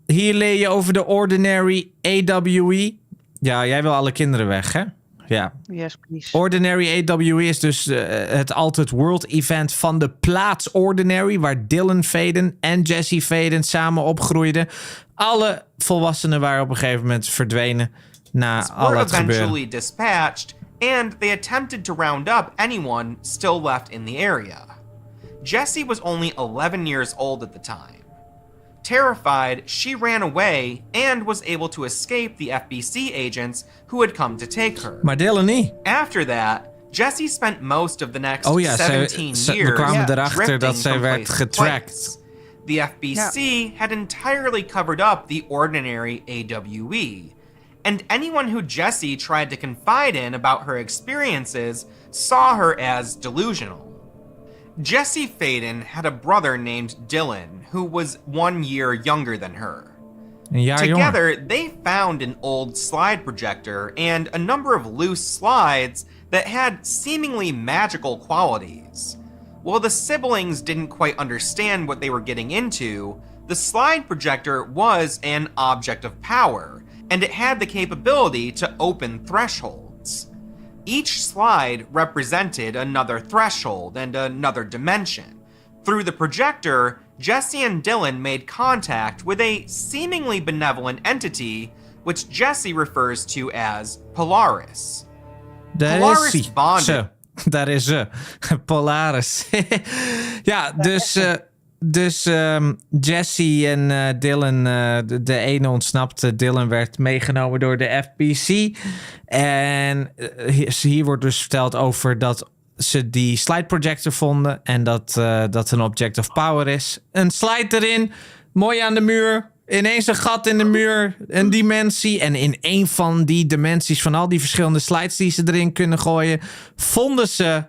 hier leer je over de Ordinary AWE. Ja, jij wil alle kinderen weg, hè? Ja. Yes, please. Ordinary AWE is dus het Altered World event van de plaats Ordinary, waar Dylan Faden en Jesse Faden samen opgroeiden. Alle volwassenen waren op een gegeven moment verdwenen na al het gebeuren. Dispatched, and they attempted to round up anyone still left in the area. Jesse was only 11 years old at the time. Terrified, she ran away and was able to escape the FBC agents who had come to take her. Maar Dylan niet. After that, Jesse spent most of the next 17 years we kwamen erachter dat zij werd getracked. The FBC had entirely covered up the Ordinary AWE, and anyone who Jesse tried to confide in about her experiences saw her as delusional. Jesse Faden had a brother named Dylan, who was 1 year younger than her. Together, they found an old slide projector and a number of loose slides that had seemingly magical qualities. While the siblings didn't quite understand what they were getting into, the slide projector was an object of power, and it had the capability to open thresholds. Each slide represented another threshold and another dimension. Through the projector, Jesse and Dylan made contact with a seemingly benevolent entity, which Jesse refers to as Polaris. Polaris bonded. Daar is ze. Polaris. Ja, dus Jesse en Dylan, de ene ontsnapte. Dylan werd meegenomen door de FBC. En hier wordt dus verteld over dat ze die slide projector vonden. En dat een object of power is. Een slide erin, mooi aan de muur. Ineens een gat in de muur, een dimensie. En in een van die dimensies van al die verschillende slides die ze erin kunnen gooien, vonden ze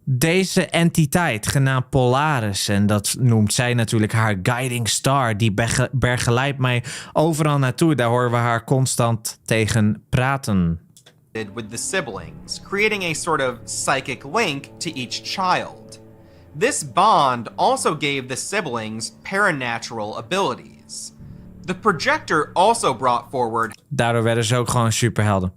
deze entiteit genaamd Polaris. En dat noemt zij natuurlijk haar guiding star. Die begeleidt mij overal naartoe. Daar horen we haar constant tegen praten. With the siblings, creating a sort of psychic link to each child. This bond also gave the siblings paranatural abilities. The projector also brought forward Daardoor werden ze ook gewoon superhelden.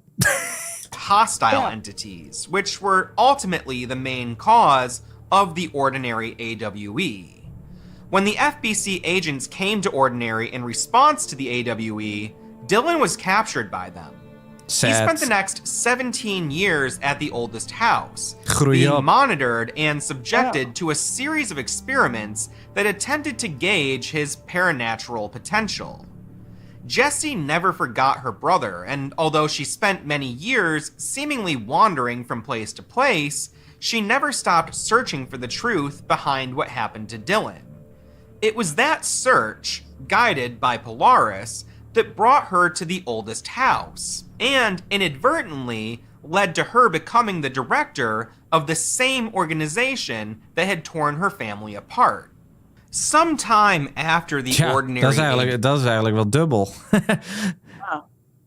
hostile entities, which were ultimately the main cause of the Ordinary AWE. When the FBC agents came to Ordinary in response to the AWE, Dylan was captured by them. He spent the next 17 years at the oldest house, Groei being op. monitored and subjected to a series of experiments that attempted to gauge his paranatural potential. Jessie never forgot her brother, and although she spent many years seemingly wandering from place to place, she never stopped searching for the truth behind what happened to Dylan. It was that search, guided by Polaris, that brought her to the oldest house, and inadvertently led to her becoming the director of the same organization that had torn her family apart. Sometime after the ordinary dat is eigenlijk wel dubbel.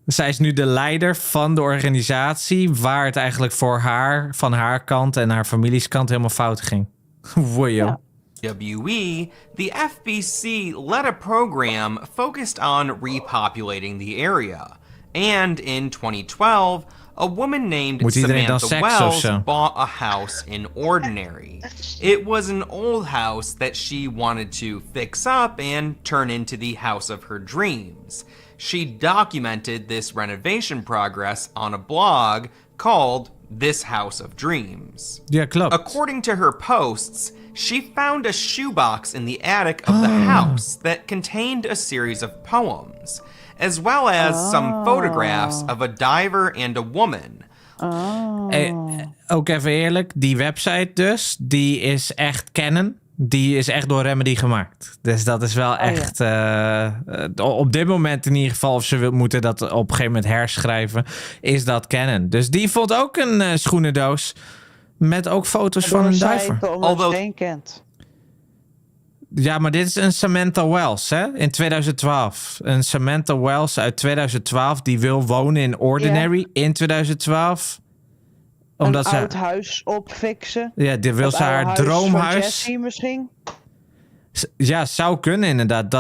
Zij is nu de leider van de organisatie waar het eigenlijk voor haar, van haar kant en haar families kant helemaal fout ging. Wojo. WE, the FBC led a program focused on repopulating the area. And in 2012, a woman named Samantha Wells bought a house in Ordinary. It was an old house that she wanted to fix up and turn into the house of her dreams. She documented this renovation progress on a blog called This House of Dreams. Ja, klopt. According to her posts, she found a shoebox in the attic of the house that contained a series of poems, as well as some photographs of a diver and a woman. Ook even eerlijk, die website dus, die is echt canon. Die is echt door Remedy gemaakt. Dus dat is wel echt... op dit moment in ieder geval, of ze moeten dat op een gegeven moment herschrijven, is dat canon. Dus die vond ook een schoenendoos met ook foto's van een diver. Omdat geen kent. Ja, maar dit is een Samantha Wells, hè? In 2012. Een Samantha Wells uit 2012 die wil wonen in Ordinary in 2012. Omdat een oud huis opfixen. Ja, dit wil ze haar droomhuis. Van Jessie misschien? Ja, zou kunnen inderdaad.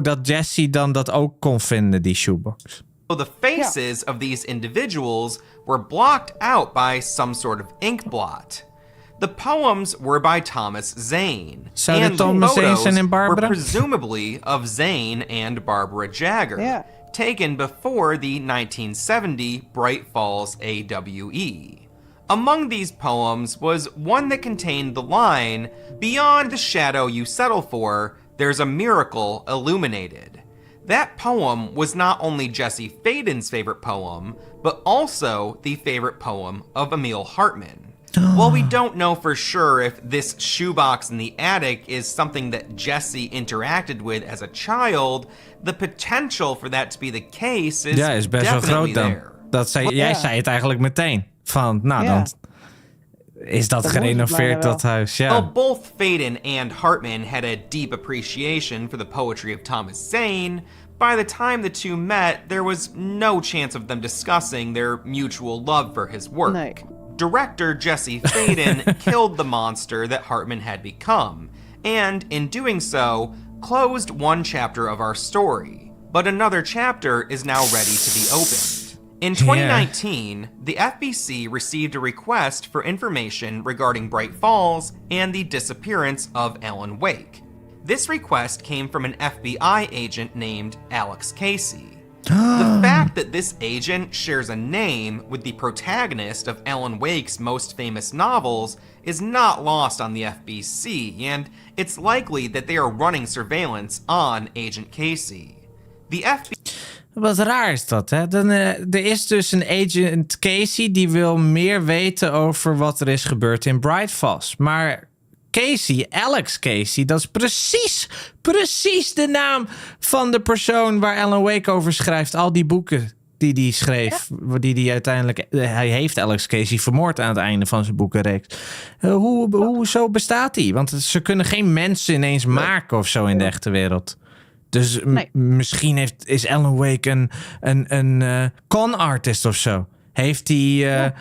Dat Jessie dan dat ook kon vinden, die shoebox. The faces of these individuals were blocked out by some sort of ink blot. The poems were by Thomas Zane. And the photos were presumably of Zane and Barbara Jagger, taken before the 1970 Bright Falls AWE. Among these poems was one that contained the line, "Beyond the shadow you settle for, there's a miracle illuminated." That poem was not only Jesse Faden's favorite poem, but also the favorite poem of Emil Hartman. While we don't know for sure if this shoebox in the attic is something that Jesse interacted with as a child, the potential for that to be the case is best wel groot dan. there. Jij zei het eigenlijk meteen. Van, dan is dat gerenoveerd, dat huis. Ja. While both Faden and Hartman had a deep appreciation for the poetry of Thomas Zane, by the time the two met, there was no chance of them discussing their mutual love for his work. Nee. Director Jesse Faden killed the monster that Hartman had become, and in doing so, closed one chapter of our story. But another chapter is now ready to be opened. In 2019, the FBC received a request for information regarding Bright Falls and the disappearance of Alan Wake. This request came from an FBI agent named Alex Casey. The fact that this agent shares a name with the protagonist of Alan Wake's most famous novels is not lost on the FBC, and it's likely that they are running surveillance on Agent Casey. The FBC... Wat raar is dat, hè? Er is dus een agent Casey die wil meer weten over wat er is gebeurd in Bright Falls. Maar Casey, Alex Casey, dat is precies de naam van de persoon waar Alan Wake over schrijft. Al die boeken die hij schreef, die hij uiteindelijk... Hij heeft Alex Casey vermoord aan het einde van zijn boekenreeks. Hoezo bestaat hij? Want ze kunnen geen mensen ineens maken of zo in de echte wereld. Dus misschien is Alan Wake een con artist of zo. Heeft hij,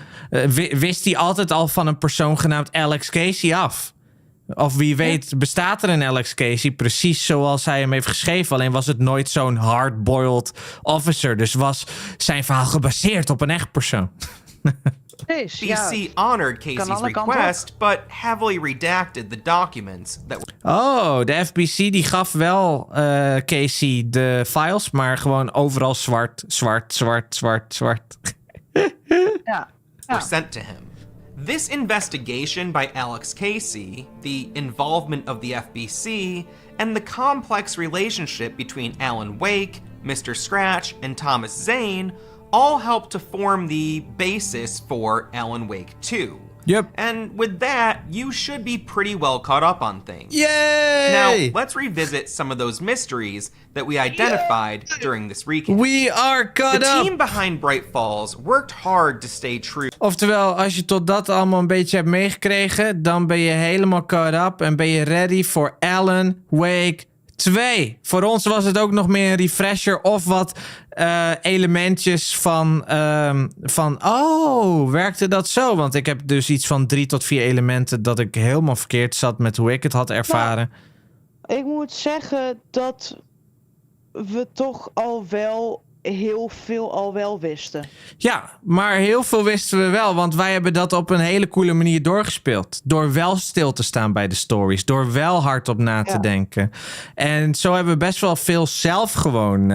wist hij altijd al van een persoon genaamd Alex Casey af? Of wie weet bestaat er een Alex Casey precies zoals hij hem heeft geschreven. Alleen was het nooit zo'n hard-boiled officer. Dus was zijn verhaal gebaseerd op een echt persoon. Precies, ja. FBC honored Kan Casey's alle kanten request, but heavily redacted the documents that Oh, de FBC die gaf wel Casey de files, maar gewoon overal zwart, zwart, zwart, zwart, zwart. Ja. were sent to him. This investigation by Alex Casey, the involvement of the FBC, and the complex relationship between Alan Wake, Mr. Scratch, and Thomas Zane all helped to form the basis for Alan Wake 2. Yep. And with that, you should be pretty well caught up on things. Yay! Now, let's revisit some of those mysteries that we identified during this recap. We are caught The up! team behind Bright Falls worked hard to stay true. Oftewel, als je tot dat allemaal een beetje hebt meegekregen, dan ben je helemaal caught up en ben je ready voor Alan Wake 2. Voor ons was het ook nog meer een refresher of wat elementjes van oh, werkte dat zo? Want ik heb dus iets van 3 tot 4 elementen dat ik helemaal verkeerd zat met hoe ik het had ervaren. Ik moet zeggen dat we toch al wel heel veel al wel wisten. Ja, maar heel veel wisten we wel, want wij hebben dat op een hele coole manier doorgespeeld. Door wel stil te staan bij de stories, door wel hardop na te denken. En zo hebben we best wel veel zelf gewoon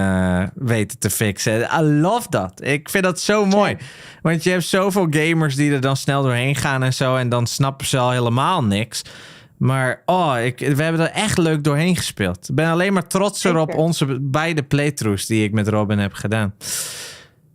weten te fixen. I love that. Ik vind dat zo mooi. Want je hebt zoveel gamers die er dan snel doorheen gaan en zo, en dan snappen ze al helemaal niks. Maar we hebben er echt leuk doorheen gespeeld. Ik ben alleen maar trots op onze beide playthroughs die ik met Robin heb gedaan.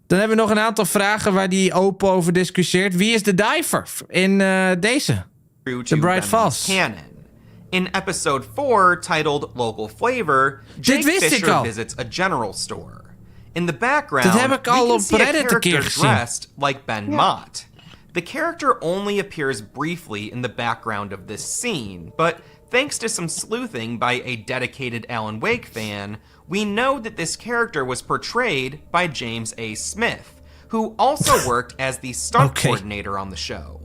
Dan hebben we nog een aantal vragen waar die open over discussieert. Wie is de diver in deze? The Bright Falls. Canon. In episode 4, titled Local Flavor, Jake Fisher visits a general store. In the background, dat heb ik al we can op see a Reddit een keer character gezien. dressed like Ben Mott. The character only appears briefly in the background of this scene, but thanks to some sleuthing by a dedicated Alan Wake fan, we know that this character was portrayed by James A. Smith, who also worked as the stunt coordinator on the show.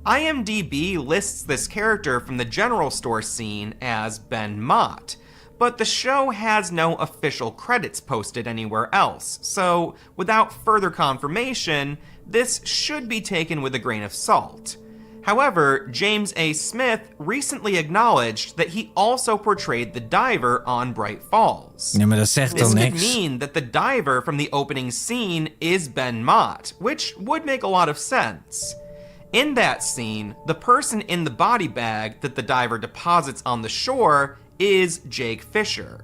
IMDb lists this character from the general store scene as Ben Mott, but the show has no official credits posted anywhere else, so without further confirmation, this should be taken with a grain of salt. However, James A. Smith recently acknowledged that he also portrayed the diver on Bright Falls. Ja, maar dat zegt This dan could niks. mean that the diver from the opening scene is Ben Mott, which would make a lot of sense. In that scene, the person in the body bag that the diver deposits on the shore is Jake Fisher.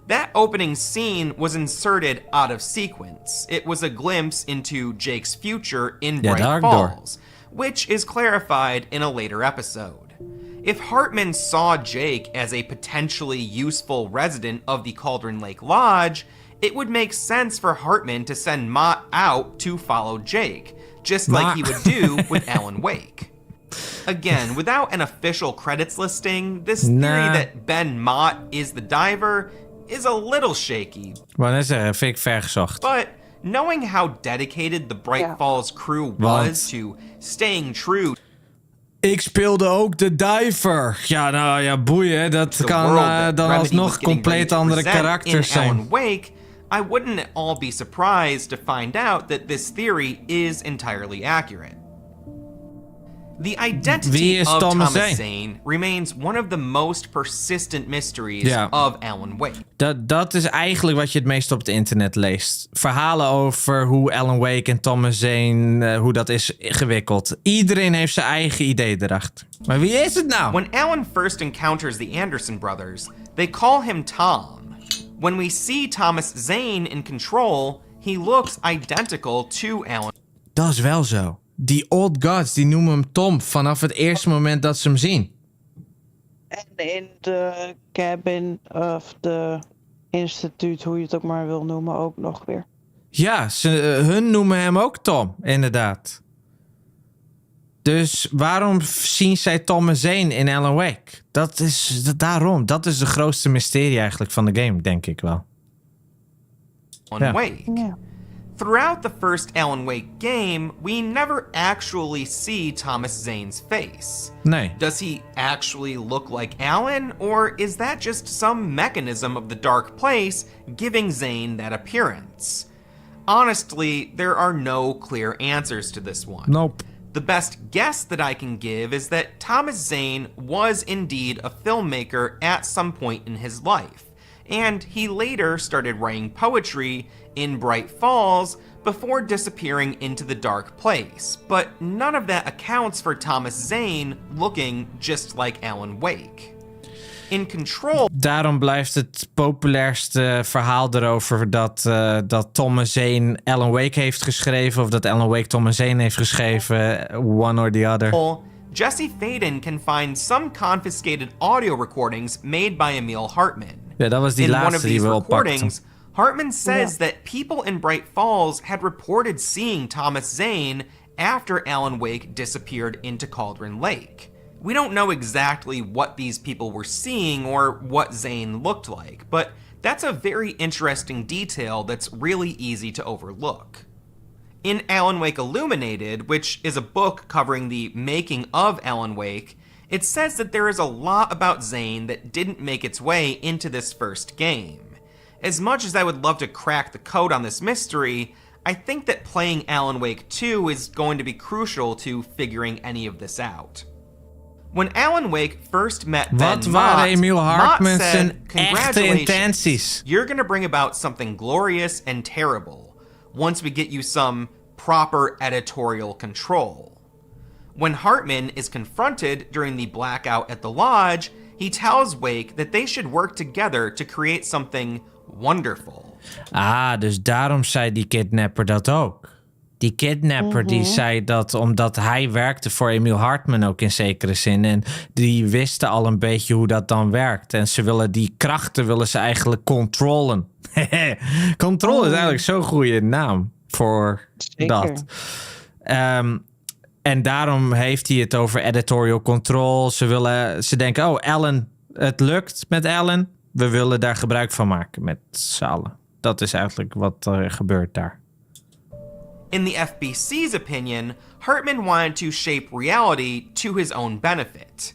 That opening scene was inserted out of sequence. It was a glimpse into Jake's future in Bright Falls, which is clarified in a later episode. If Hartman saw Jake as a potentially useful resident of the Cauldron Lake Lodge, it would make sense for Hartman to send Mott out to follow Jake, just like he would do with Alan Wake. Again, without an official credits listing, this theory that Ben Mott is the diver is a little shaky. Maar dat vind ik vergezocht. But knowing how dedicated the Bright Falls crew was to staying true. Ik speelde ook de diver. Ja, nou ja, boeien. Dat kan dan alsnog compleet andere karakters zijn. Alan Wake, I wouldn't at all be surprised to find out that this theory is entirely accurate. The identity of Thomas Zane remains one of the most persistent mysteries of Alan Wake. Dat is eigenlijk wat je het meest op het internet leest. Verhalen over hoe Alan Wake en Thomas Zane, hoe dat is gewikkeld. Iedereen heeft zijn eigen idee erachter. Maar wie is het nou? When Alan first encounters the Anderson brothers, they call him Tom. When we see Thomas Zane in control, he looks identical to Alan. Dat is wel zo. Die old gods, die noemen hem Tom vanaf het eerste moment dat ze hem zien. En in de cabin of de instituut, hoe je het ook maar wil noemen, ook nog weer. Ja, hun noemen hem ook Tom, inderdaad. Dus waarom zien zij Tom en Zane in Alan Wake? Dat is de grootste mysterie eigenlijk van de game, denk ik wel. Alan Wake. Throughout the first Alan Wake game, we never actually see Thomas Zane's face. Nee. Does he actually look like Alan, or is that just some mechanism of the Dark Place giving Zane that appearance? Honestly, there are no clear answers to this one. Nope. The best guess that I can give is that Thomas Zane was indeed a filmmaker at some point in his life, and he later started writing poetry in Bright Falls before disappearing into the dark place, but none of that accounts for Thomas Zane looking just like Alan Wake. In Control... Daarom blijft het populairste verhaal erover dat Thomas Zane Alan Wake heeft geschreven, of dat Alan Wake Thomas Zane heeft geschreven, one or the other. Jesse Faden can find some confiscated audio recordings made by Emil Hartman. Ja, dat was die laatste die we oppakten. Hartman says that people in Bright Falls had reported seeing Thomas Zane after Alan Wake disappeared into Cauldron Lake. We don't know exactly what these people were seeing or what Zane looked like, but that's a very interesting detail that's really easy to overlook. In Alan Wake Illuminated, which is a book covering the making of Alan Wake, it says that there is a lot about Zane that didn't make its way into this first game. As much as I would love to crack the code on this mystery, I think that playing Alan Wake 2 is going to be crucial to figuring any of this out. When Alan Wake first met Ben Mott said, "Congratulations, you're gonna bring about something glorious and terrible once we get you some proper editorial control." When Hartman is confronted during the blackout at the lodge, he tells Wake that they should work together to create something wonderful. Ah, dus daarom zei die kidnapper dat ook. Die kidnapper die zei dat omdat hij werkte voor Emil Hartman ook in zekere zin. En die wisten al een beetje hoe dat dan werkt. En ze willen die krachten willen ze eigenlijk controlen. Control is eigenlijk zo'n goede naam voor dat. En daarom heeft hij het over editorial control. Ze denken, oh Alan, het lukt met Alan. We willen daar gebruik van maken met z'n allen. Dat is eigenlijk wat er gebeurt daar. In the FBC's opinion, Hartman wanted to shape reality to his own benefit.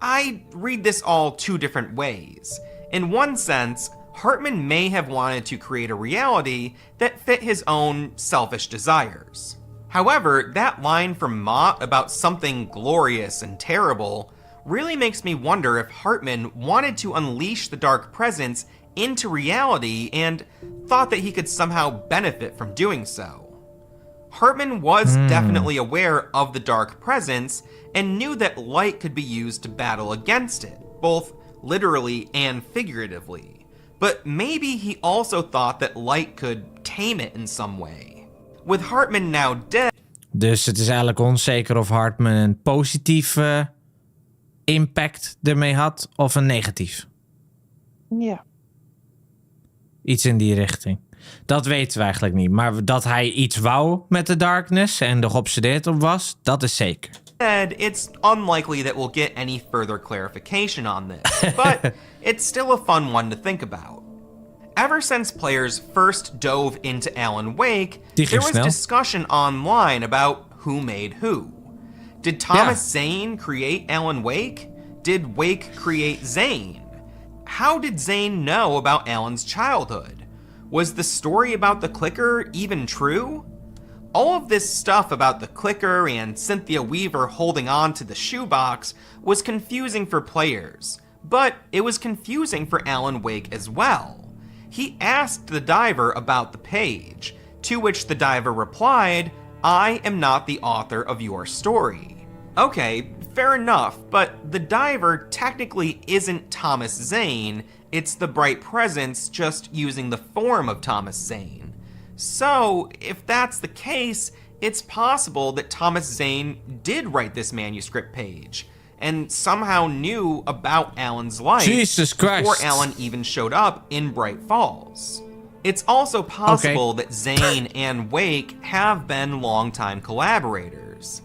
I read this all two different ways. In one sense, Hartman may have wanted to create a reality that fit his own selfish desires. However, that line from Mott about something glorious and terrible really makes me wonder if Hartman wanted to unleash the dark presence into reality and thought that he could somehow benefit from doing so. Hartman was definitely aware of the dark presence and knew that light could be used to battle against it, both literally and figuratively. But maybe he also thought that light could tame it in some way. With Hartman now dead... Dus het is eigenlijk onzeker of Hartman een positieve impact ermee had of een negatief. Ja. Iets in die richting. Dat weten we eigenlijk niet. Maar dat hij iets wou met de darkness en er geobsedeerd op was, dat is zeker. It's unlikely that we'll get any further clarification on this, but it's still a fun one to think about. Ever since players first dove into Alan Wake, there was discussion online about who made who. Did Thomas Zane create Alan Wake? Did Wake create Zane? How did Zane know about Alan's childhood? Was the story about the clicker even true? All of this stuff about the clicker and Cynthia Weaver holding on to the shoebox was confusing for players, but it was confusing for Alan Wake as well. He asked the diver about the page, to which the diver replied, "I am not the author of your story." Okay, fair enough, but the diver technically isn't Thomas Zane, it's the bright presence just using the form of Thomas Zane. So, if that's the case, it's possible that Thomas Zane did write this manuscript page, and somehow knew about Alan's life before Alan even showed up in Bright Falls. It's also possible that Zane and Wake have been longtime collaborators.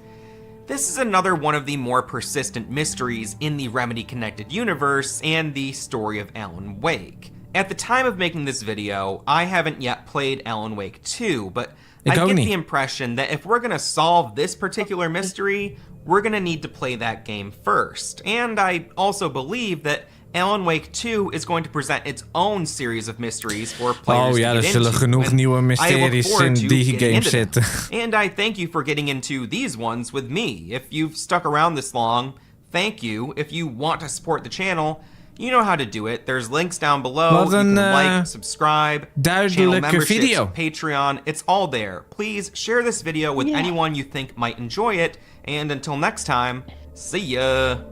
This is another one of the more persistent mysteries in the Remedy-connected universe and the story of Alan Wake. At the time of making this video, I haven't yet played Alan Wake 2, but I get the impression that if we're gonna solve this particular mystery, we're gonna need to play that game first. And I also believe that Alan Wake 2 is going to present its own series of mysteries for players Oh ja, to er get zullen into, genoeg and nieuwe I look mysteries forward in to die getting game into zitten. them. And I thank you for getting into these ones with me. If you've stuck around this long, thank you. If you want to support the channel, you know how to do it. There's links down below. Wat You een, can like, subscribe, channel duidelijke memberships, video. Patreon. It's all there. Please share this video with anyone you think might enjoy it. And until next time, see ya.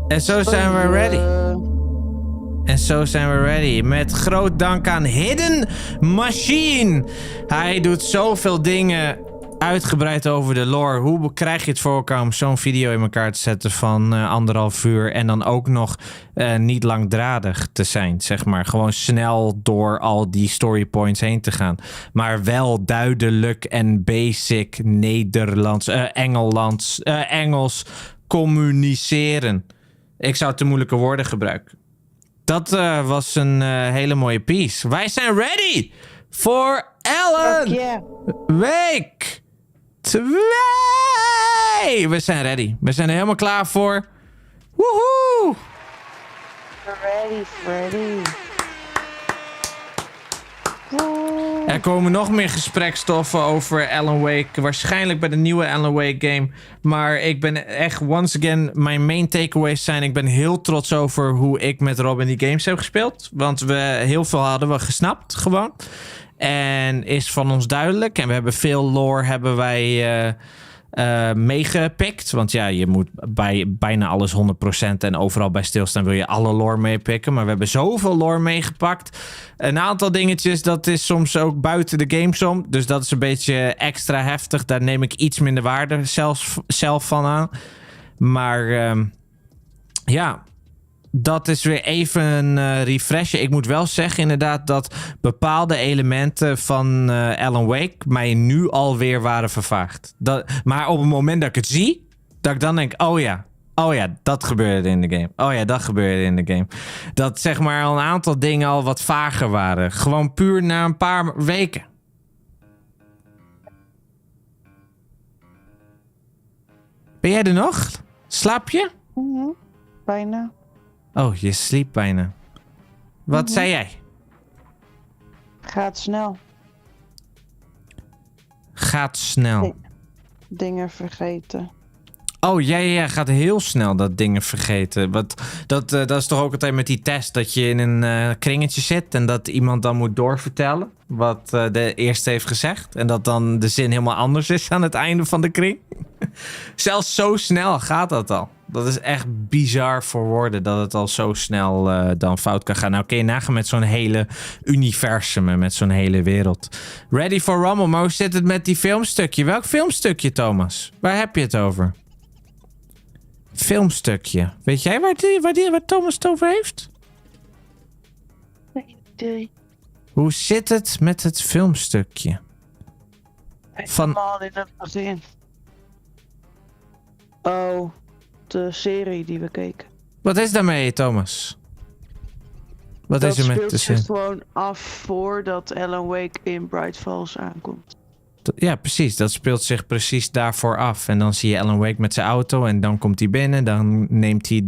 En zo zijn we ready. En zo zijn we ready. Met groot dank aan Hidden Machine. Hij doet zoveel dingen uitgebreid over de lore. Hoe krijg je het voor elkaar om zo'n video in elkaar te zetten van 1,5 uur en dan ook nog niet langdradig te zijn, zeg maar. Gewoon snel door al die storypoints heen te gaan. Maar wel duidelijk en basic Nederlands, Engels communiceren. Ik zou te moeilijke woorden gebruiken. Dat was een hele mooie piece. Wij zijn ready voor Alan Wake 2. We zijn ready. We zijn er helemaal klaar voor. Woehoe! Ready. Er komen nog meer gesprekstoffen over Alan Wake. Waarschijnlijk bij de nieuwe Alan Wake game. Maar ik ben echt, once again, mijn main takeaways zijn... Ik ben heel trots over hoe ik met Robin die games heb gespeeld. Want heel veel hadden we gesnapt, gewoon. En is van ons duidelijk. En we hebben veel lore meegepikt. Want ja, je moet bij bijna alles 100% en overal bij stilstaan wil je alle lore meepikken. Maar we hebben zoveel lore meegepakt. Een aantal dingetjes, dat is soms ook buiten de games om. Dus dat is een beetje extra heftig. Daar neem ik iets minder waarde zelf van aan. Maar ja... Dat is weer even een refreshen. Ik moet wel zeggen inderdaad dat bepaalde elementen van Alan Wake mij nu alweer waren vervaagd. Maar op het moment dat ik het zie, dat ik dan denk, oh ja, dat gebeurde in de game. Oh ja, dat gebeurde in de game. Dat zeg maar al een aantal dingen al wat vager waren. Gewoon puur na een paar weken. Ben jij er nog? Slaap je? Bijna. Oh, je sliept bijna. Wat zei jij? Gaat snel. Gaat snel. Dingen vergeten. Oh, ja, gaat heel snel dat dingen vergeten. Dat is toch ook altijd met die test, dat je in een kringetje zit en dat iemand dan moet doorvertellen wat de eerste heeft gezegd. En dat dan de zin helemaal anders is aan het einde van de kring. Zelfs zo snel gaat dat al. Dat is echt bizar voor woorden dat het al zo snel dan fout kan gaan. Nou kun je nagaan met zo'n hele universum en met zo'n hele wereld. Ready for Rumble, maar hoe zit het met die filmstukje? Welk filmstukje, Thomas? Waar heb je het over? Filmstukje. Weet jij waar Thomas het over heeft? Nee. Hoe zit het met het filmstukje? Allemaal in het begin. Oh, de serie die we keken. Wat is daarmee, Thomas? Wat is er met de speelt zin? zich gewoon af voordat Alan Wake in Bright Falls aankomt. Ja, precies. Dat speelt zich precies daarvoor af. En dan zie je Alan Wake met zijn auto en dan komt hij binnen. Dan neemt hij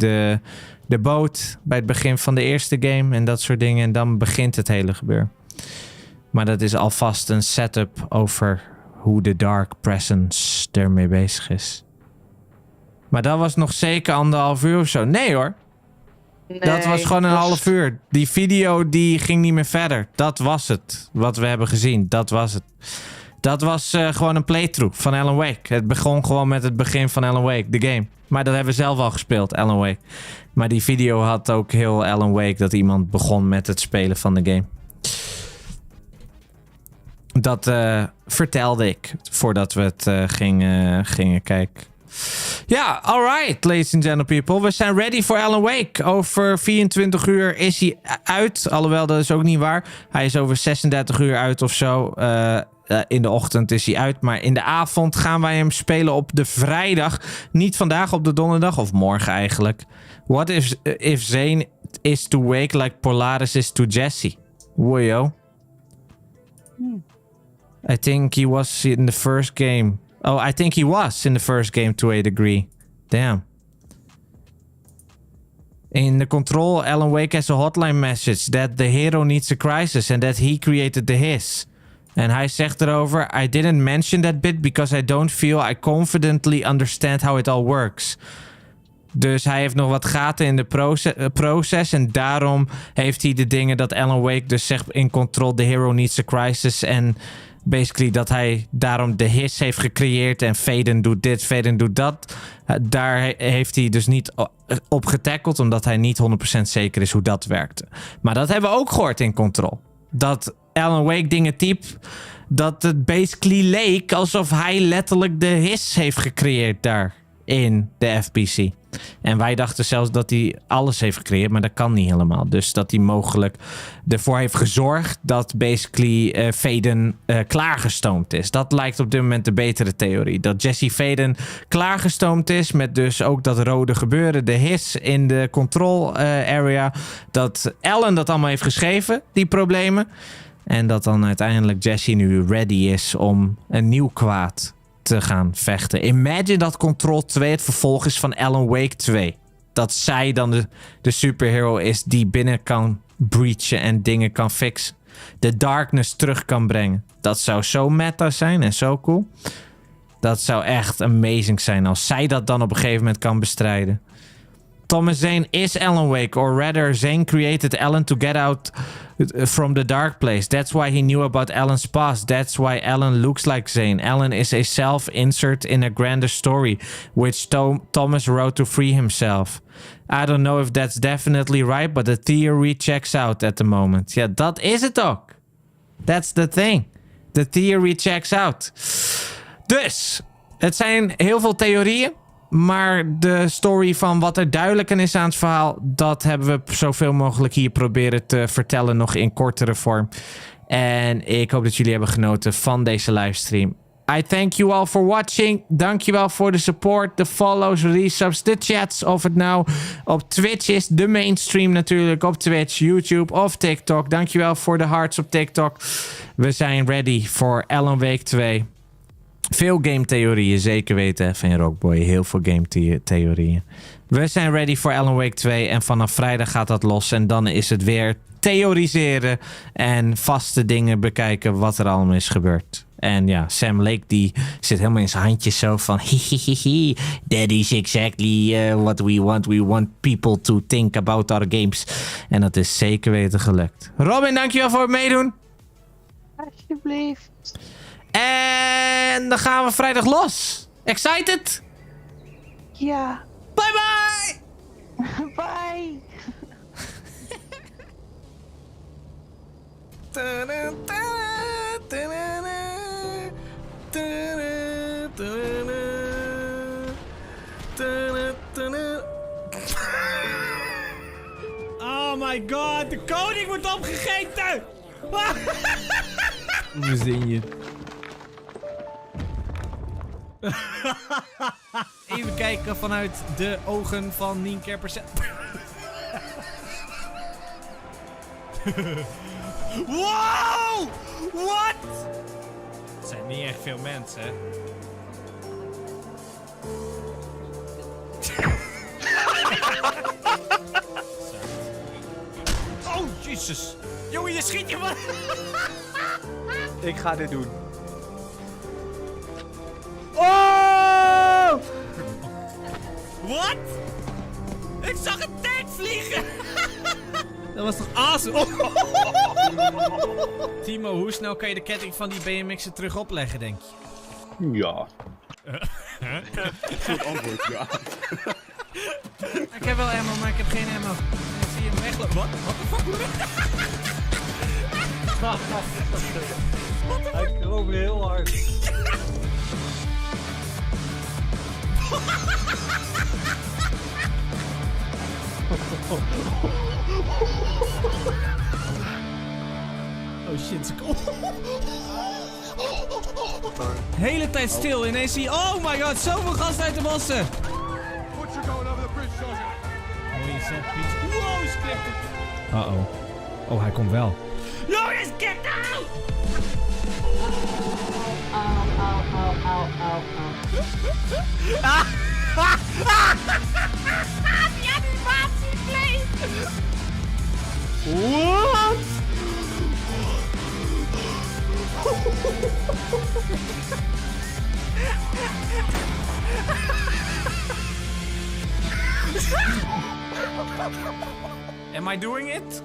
de boot bij het begin van de eerste game en dat soort dingen. En dan begint het hele gebeuren. Maar dat is alvast een setup over hoe de Dark Presence ermee bezig is. Maar dat was nog zeker 1,5 uur of zo. Nee hoor. Nee, dat was gewoon een half uur. Die video die ging niet meer verder. Dat was het. Wat we hebben gezien. Dat was het. Dat was gewoon een playthrough van Alan Wake. Het begon gewoon met het begin van Alan Wake, de game. Maar dat hebben we zelf al gespeeld, Alan Wake. Maar die video had ook heel Alan Wake dat iemand begon met het spelen van de game. Dat vertelde ik voordat we het gingen kijken. Ja, alright, ladies and gentlemen people. We zijn ready voor Alan Wake. Over 24 uur is hij uit. Alhoewel, dat is ook niet waar. Hij is over 36 uur uit of zo. In de ochtend is hij uit. Maar in de avond gaan wij hem spelen op de vrijdag. Niet vandaag, op de donderdag. Of morgen eigenlijk. What if Zane is to Wake like Polaris is to Jesse? Wojo. I think he was in the first game. Oh, I think he was in the first game to a degree. Damn. In the control, Alan Wake has a hotline message that the hero needs a crisis and that he created the hiss. En hij zegt erover, I didn't mention that bit because I don't feel I confidently understand how it all works. Dus hij heeft nog wat gaten in de proces en daarom heeft hij de dingen dat Alan Wake dus zegt in control, the hero needs a crisis en basically dat hij daarom de hiss heeft gecreëerd en Faden doet dit, Faden doet dat. Daar heeft hij dus niet op getackeld, omdat hij niet 100% zeker is hoe dat werkte. Maar dat hebben we ook gehoord in Control. Dat Alan Wake dingen typt, dat het basically leek alsof hij letterlijk de hiss heeft gecreëerd daar in de FPC. En wij dachten zelfs dat hij alles heeft gecreëerd, maar dat kan niet helemaal. Dus dat hij mogelijk ervoor heeft gezorgd dat basically Faden klaargestoomd is. Dat lijkt op dit moment de betere theorie. Dat Jesse Faden klaargestoomd is met dus ook dat rode gebeuren, de hiss in de control area. Dat Alan dat allemaal heeft geschreven, die problemen. En dat dan uiteindelijk Jesse nu ready is om een nieuw kwaad te gaan vechten. Imagine dat Control 2 het vervolg is van Alan Wake 2. Dat zij dan de superhero is die binnen kan breachen en dingen kan fixen. De darkness terug kan brengen. Dat zou zo meta zijn en zo cool. Dat zou echt amazing zijn als zij dat dan op een gegeven moment kan bestrijden. Thomas Zane is Alan Wake, or rather Zane created Alan to get out from the dark place. That's why he knew about Alan's past. That's why Alan looks like Zane. Alan is a self-insert in a grander story, which Thomas wrote to free himself. I don't know if that's definitely right, but the theory checks out at the moment. Ja, dat is het ook. That's the thing. The theory checks out. Dus, het zijn heel veel theorieën. Maar de story van wat er duidelijker is aan het verhaal, dat hebben we zoveel mogelijk hier proberen te vertellen, nog in kortere vorm. En ik hoop dat jullie hebben genoten van deze livestream. I thank you all for watching. Dankjewel voor de support, de follows, resubs, de chats. Of het nou op Twitch is, de mainstream natuurlijk, op Twitch, YouTube of TikTok. Dankjewel voor de hearts op TikTok. We zijn ready voor Alan Wake 2. Veel game-theorieën, zeker weten van Rockboy. Heel veel game-theorieën. We zijn ready voor Alan Wake 2. En vanaf vrijdag gaat dat los. En dan is het weer theoriseren. En vaste dingen bekijken wat er allemaal is gebeurd. En ja, Sam Lake die zit helemaal in zijn handjes zo van... Hihihihi, that is exactly what we want. We want people to think about our games. En dat is zeker weten gelukt. Robin, dankjewel voor het meedoen. Alsjeblieft. En dan gaan we vrijdag los. Excited? Ja. Bye bye! Bye! Oh my god, de koning wordt opgegeten! Hoe zing je? Even kijken vanuit de ogen van Nienke Percent. Wow! What? Het zijn niet echt veel mensen, hè? Oh, jezus. Jongen, je schiet je wat? Ik ga dit doen. Oh! Wat? Ik zag een tank vliegen! Dat was toch awesome? Oh. Timo, hoe snel kan je de ketting van die BMX'en terug opleggen, denk je? Ja. Goed antwoord, ja. Ik heb wel ammo, maar ik heb geen ammo. Ik zie hem weglopen. Wat? Wat de fuck? Hij kroop heel hard. Oh shit, ze komen. Hele tijd stil, ineens zie je... Oh my god, zoveel gas uit de bossen! Wow, skip. Uh-oh. Oh, hij komt wel. Jongens, get out! Au, au, au, au, au, au. Die animatie bleef! What? Am I doing it?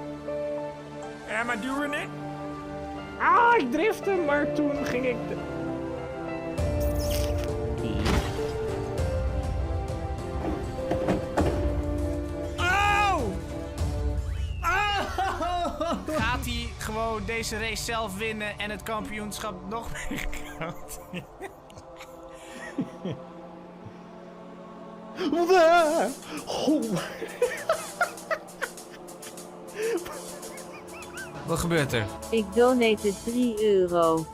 Am I doing it? Ah, ik drifte, maar toen ging ik... Oh! Gaat hij gewoon deze race zelf winnen en het kampioenschap nog meer koud? Wat gebeurt er? Ik donate 3 euro.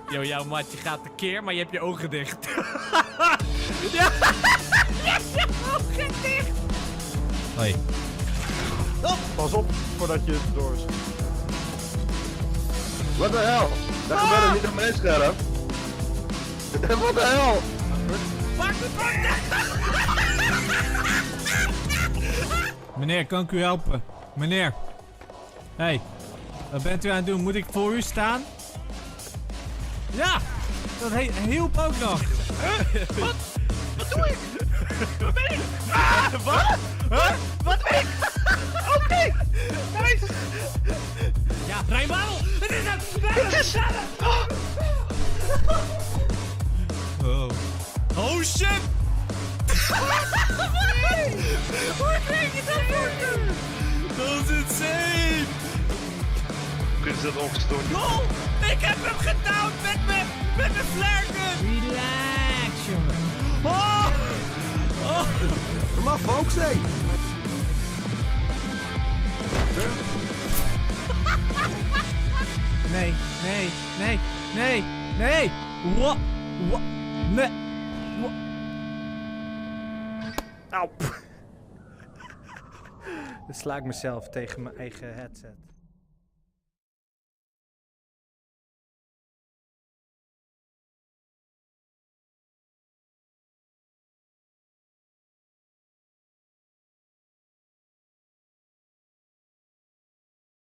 Yo, jouw matje gaat tekeer, maar je hebt je ogen dicht. Ja! Je hebt je ogen dicht! Hoi. Oh, pas op voordat je het doorschiet. Wat de hel? Dat gebeurt er niet op mijn scherm. Wat de hel? Pak de Meneer, kan ik u helpen? Meneer. Hey, wat bent u aan het doen? Moet ik voor u staan? Ja, dat hielp ook nog. Wat? Wat doe ik? Wat ben ik? Ah, wat? Huh? Wat ben ik? Oké, nice. Ja, Rijnbouw! Het is hem! Het is hem! Oh. Oh shit! Nee! Hoe kreeg je dat doen? Dat is insane! Kun je dat opgestoord? Oh, ik heb hem gedouwd met mijn flarken! Relax, jongen. Oh! Oh! Kom af, folks, hé! Nee, nee, nee, nee, nee. Wat? Wat? Nee. Wat? Auw. Dan sla ik mezelf tegen mijn eigen headset.